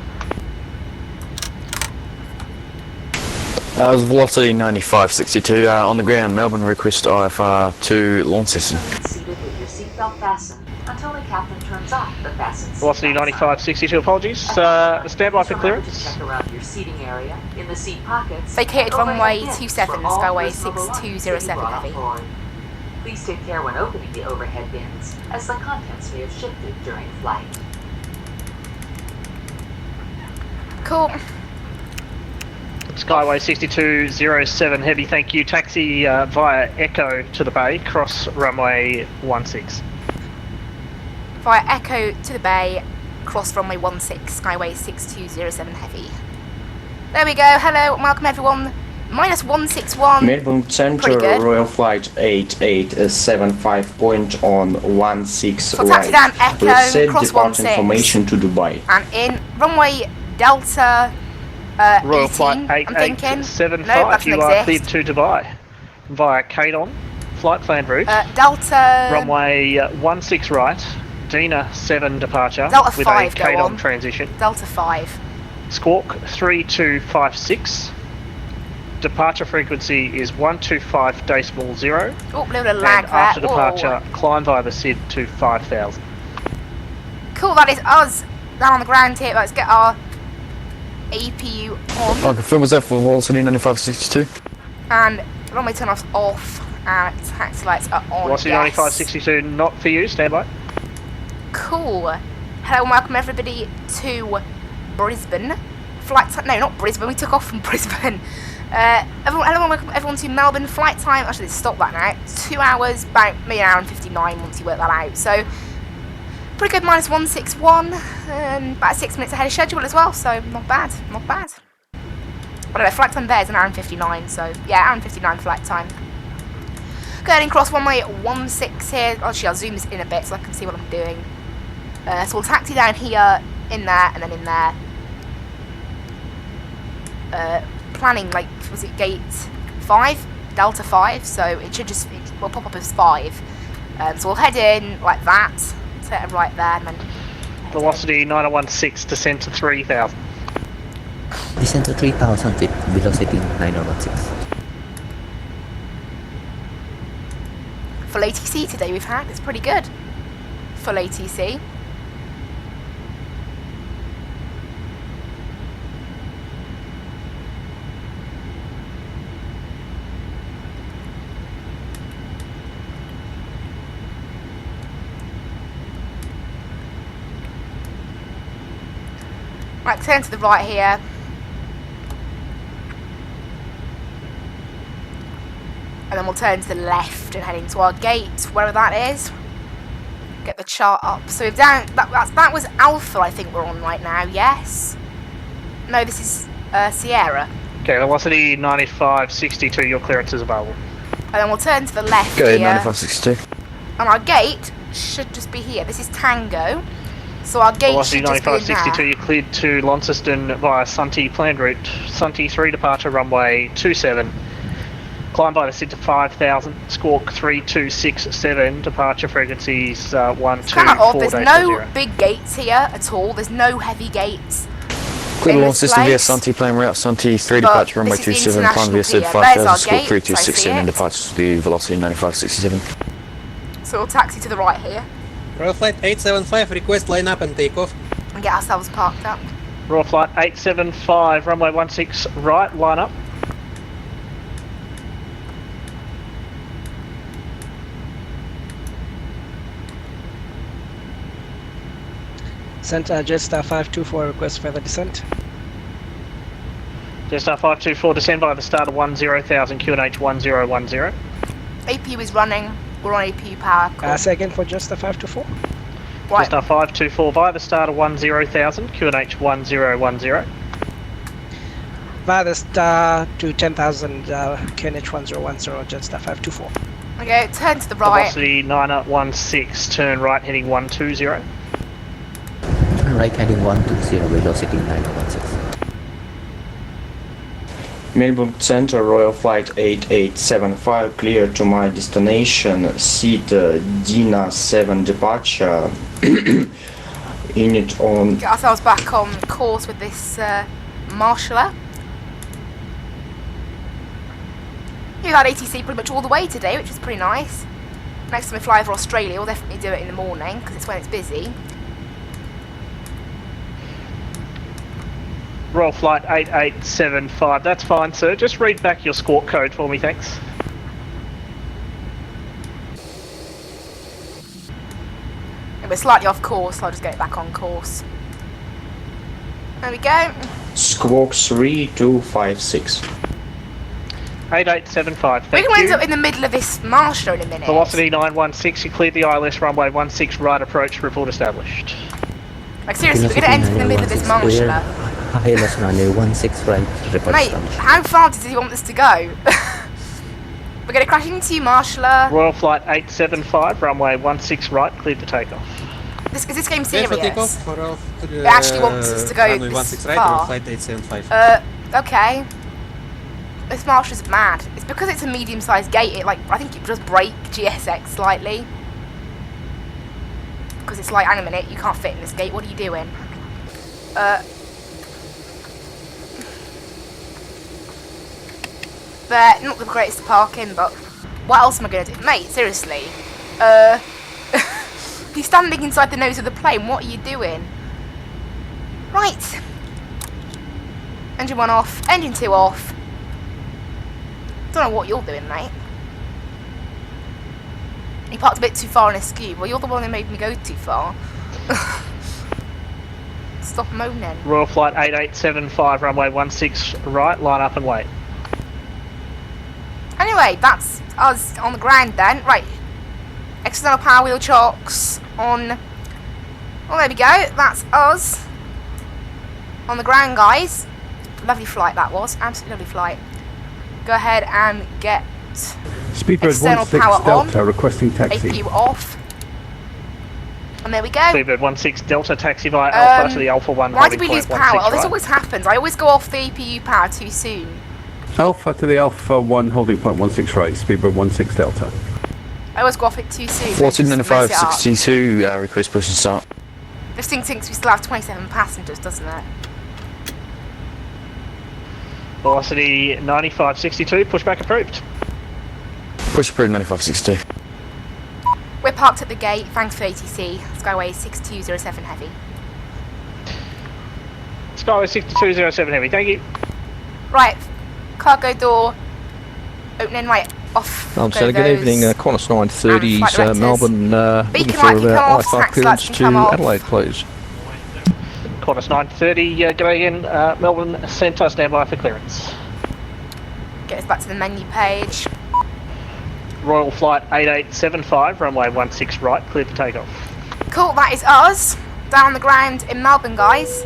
It was velocity 9562 on the ground. Melbourne, request IFR to Launceston. Seated with your seatbelt fastened until the captain turns off the fasten seat. Velocity 9562, apologies. Stand by for clearance. Check around your seating area, in the seat pockets. Vacated and runway overhead 27, bins for all Skyway personal belongings 6207 that you brought heavy. on board. Please take care when opening the overhead bins, as the contents may have shifted during flight. Cool. Skyway 6207 heavy, thank you. Taxi via Echo to the bay, cross runway 16. Via Echo to the bay, cross runway 16, Skyway 6207 heavy. There we go. Hello and welcome everyone. Minus 161. Melbourne Centre, Royal Flight 8875, point on 16 So taxi down Echo, Reset cross departure 16. information to Dubai. And in runway Delta Royal 18, Flight I'm thinking. 8875, No, that you doesn't are cleared exist. to Dubai via Cadon, flight plan route. Delta... Runway 16 right, Dina 7 departure Delta with 5 a go Cadon on. transition. Delta 5. Squawk 3256. Departure frequency is 125.0. Oh, little lag and there. after Whoa. departure, climb via the SID to 5000. Cool, that is us down on the ground here. Let's get our APU on. I confirm was that for velocity 9562. And runway turn-offs off. And taxi lights are on. Velocity yes. 9562, not for you, stand by. Cool. Hello and welcome everybody to Brisbane. Flight time. No, not Brisbane. We took off from Brisbane. Hello and welcome everyone to Melbourne. Flight time. Actually, let's stop that now. 2 hours, about maybe an hour and 59 once you work that out. So, pretty good. Minus 161. About 6 minutes ahead of schedule as well. So, not bad. Not bad. I don't know. Flight time there is an hour and 59. So, yeah, hour and 59 flight time. Going across runway 16 here. Actually, I'll zoom this in a bit so I can see what I'm doing. So we'll taxi down here, in there, and then in there. Planning, like, was it gate 5? Delta 5, so it should just, it will pop up as 5. So we'll head in like that, set it right there, and then... Velocity 9016, descent to 3000. Descent to 3000 feet, velocity 9016. Full ATC today we've had, it's pretty good. Full ATC. Right, turn to the right here. And then we'll turn to the left and head into our gate, wherever that is. Get the chart up. So we've down. That was Alpha, I think we're on right now. Yes. No, this is Sierra. Okay, velocity 95.62. Your clearance is available. And then we'll turn to the left Go ahead, here. 9562. And our gate should just be here. This is Tango. So our gate Velocity should just be in 95.62. there. You cleared to Launceston via Sunty planned route. Sunty 3 departure runway 27. Climb by the SID to 5,000. Squawk 3267. Departure frequencies 1, 2, Kind of odd. 4, There's 8, no 0. big gates here at all. There's no heavy gates. Clear in launch this system via place. Sunty plane route, Sunty 3 But departure runway this is 27, climb via SID international here. There's 5000, our squawk gate, 3267 and so I see it. departure to the velocity 9567. So we'll taxi to the right here Royal Flight 875, request line up and take off. and get ourselves parked up. Royal Flight 875, runway 16 right, line up. Center Jetstar 524, request further descent. Jetstar 524, descend by the start of 10,000, QNH 1010. APU is running. We're on APU power. Cool. Say again for Jetstar 524. Right. Jetstar 524 via the start of 10,000, QNH 1010. Via the star to 10,000, QNH 1010, Jetstar 524. Okay, turn to the right. Velocity 916, turn right heading 120. Right heading 120, velocity 916. Melbourne Centre, Royal Flight 8875, clear to my destination, seat Dina 7 departure, unit on... Get ourselves back on course with this marshaller. We've had ATC pretty much all the way today, which is pretty nice. Next time we fly for Australia, we'll definitely do it in the morning, because it's when it's busy. Royal Flight 8875, that's fine, sir. Just read back your squawk code for me, thanks. We're slightly off course, so I'll just get it back on course. There we go. Squawk 3256. 8875, We're thank going to end you. up in the middle of this marshaller in a minute. Velocity 916, you cleared the ILS runway 16 right approach, report established. Like seriously, we're going to end up in the middle of this marshaller. ILS 916 right, report Mate, established. how far does he want this to go? We're going to crash into you, marshaller. Royal Flight 875, runway 16 right, cleared to takeoff. Is this game Clear serious? for takeoff for all, It actually wants us to go runway this 16 right, far. Royal Flight 875. Okay. This marshaller's mad. It's because it's a medium-sized gate. It, like, I think it does break GSX slightly. Because it's like, hang a minute, you can't fit in this gate. What are you doing? They're not the greatest to park in, but what else am I going to do? Mate, seriously. You're standing inside the nose of the plane. What are you doing? Right. Engine 1 off. Engine 2 off. Don't know what you're doing, mate. You parked a bit too far in a skew. Well, you're the one that made me go too far. Stop moaning. Royal Flight 8875, runway 16 right, line up and wait. Anyway, that's us on the ground then. Right. External power wheel chocks on. Oh, there we go. That's us on the ground, guys. Lovely flight that was. Absolutely lovely flight. Go ahead and get Speedbird external 16 power Delta on. requesting taxi. APU off. And there we go. Speedbird 16 Delta, taxi via Alpha to the Alpha 1 Why did we holding lose point power? 16 Oh, this right. always happens. I always go off the APU power too soon. Alpha to the Alpha 1 holding point 16 right, Speedbird 16 Delta. I always go off it too soon. Velocity Just mess it up. 9562, request push and start. This thing thinks we still have 27 passengers, doesn't it? Velocity 9562, pushback approved. Push approved 9562. We're parked at the gate. Thanks for ATC. Skyway 6207 heavy. Skyway 6207 heavy, thank you. Right, cargo door opening. Right, off. So go good those. evening, Qantas 930's flight directors. Melbourne, looking Beacon for light can come off, IFR tax clearance lights to can come off. Adelaide, please. Qantas 930, g'day again, Melbourne Centre, stand by for clearance. Get us back to the menu page. Royal Flight 8875, runway 16 right, cleared for takeoff. Cool, that is us, down on the ground in Melbourne, guys.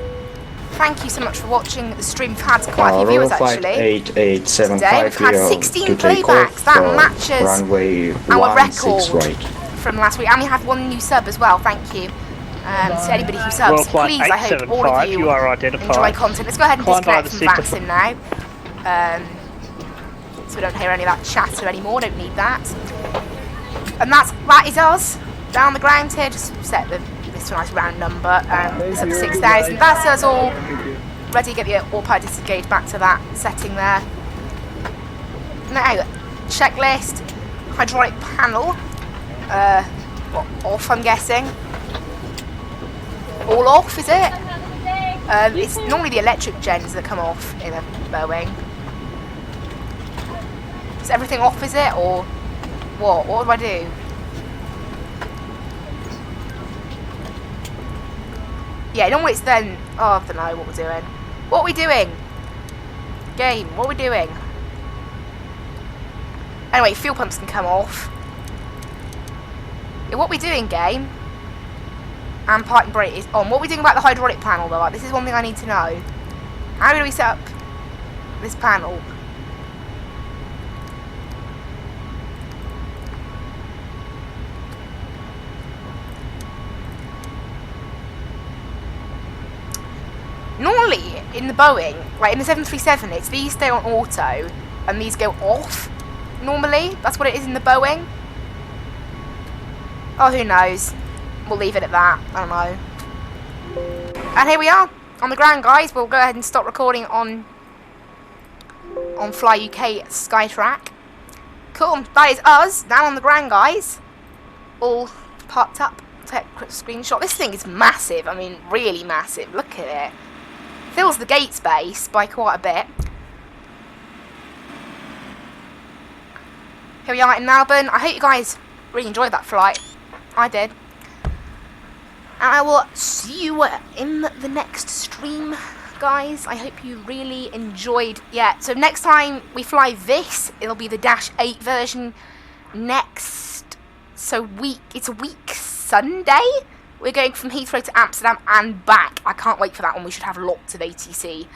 Thank you so much for watching the stream. We've had quite a few viewers, Royal Flight actually. 8875 Today we've had 16 playbacks. That matches runway our 16 record right. from last week. And we had 1 new sub as well, thank you. To anybody who subs, Royal Flight please, I hope all of you are identified. enjoy content. Let's go ahead and Climb by disconnect the from seat to Vatsim now. So we don't hear any of that chatter anymore, don't need that. And that is us, down on the ground here, just set this to a nice round number, it's up to 6,000. That's us all ready to get the autopilot disengaged back to that setting there. Now, checklist, hydraulic panel, off I'm guessing. All off, is it? It's normally the electric gens that come off in a Boeing. Is everything off, is it? Or what? What do I do? Yeah, normally it's then... Oh, I don't know what we're doing. What are we doing? Game, what are we doing? Anyway, fuel pumps can come off. Yeah, what are we doing, game? And parking brake is on. What are we doing about the hydraulic panel, though? Like, this is one thing I need to know. How do we set up this panel? Normally, in the Boeing, like in the 737, it's these stay on auto, and these go off. Normally, that's what it is in the Boeing. Oh, who knows? We'll leave it at that. I don't know. And here we are, on the ground, guys. We'll go ahead and stop recording on Fly UK Skytrack. Cool, that is us, down on the ground, guys. All parked up. Take a quick screenshot. This thing is massive, I mean, really massive. Look at it. Fills the gate space by quite a bit. Here we are in Melbourne. I hope you guys really enjoyed that flight. I did. And I will see you in the next stream, guys. I hope you really enjoyed. Yeah, so next time we fly this, it'll be the Dash 8 version next. So it's a week Sunday. We're going from Heathrow to Amsterdam and back. I can't wait for that one. We should have lots of ATC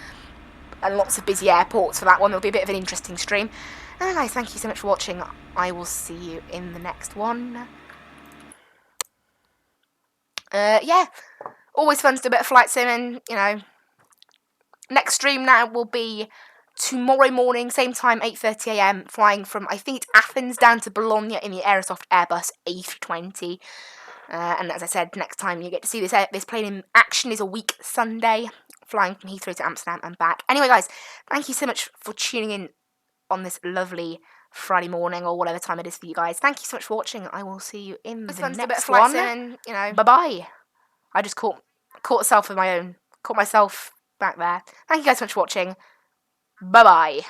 and lots of busy airports for that one. It'll be a bit of an interesting stream. And guys, thank you so much for watching. I will see you in the next one. Yeah, always fun to do a bit of flight sim, and you know, next stream now will be tomorrow morning, same time, 8:30 AM, flying from, I think it's Athens down to Bologna in the Aerosoft Airbus A320. And as I said, next time you get to see this plane in action is a week Sunday, flying from Heathrow to Amsterdam and back. Anyway, guys, thank you so much for tuning in on this lovely Friday morning, or whatever time it is for you guys. Thank you so much for watching. I will see you in the next one. And, you know, bye-bye. I just caught myself back there. Thank you guys so much for watching. Bye-bye.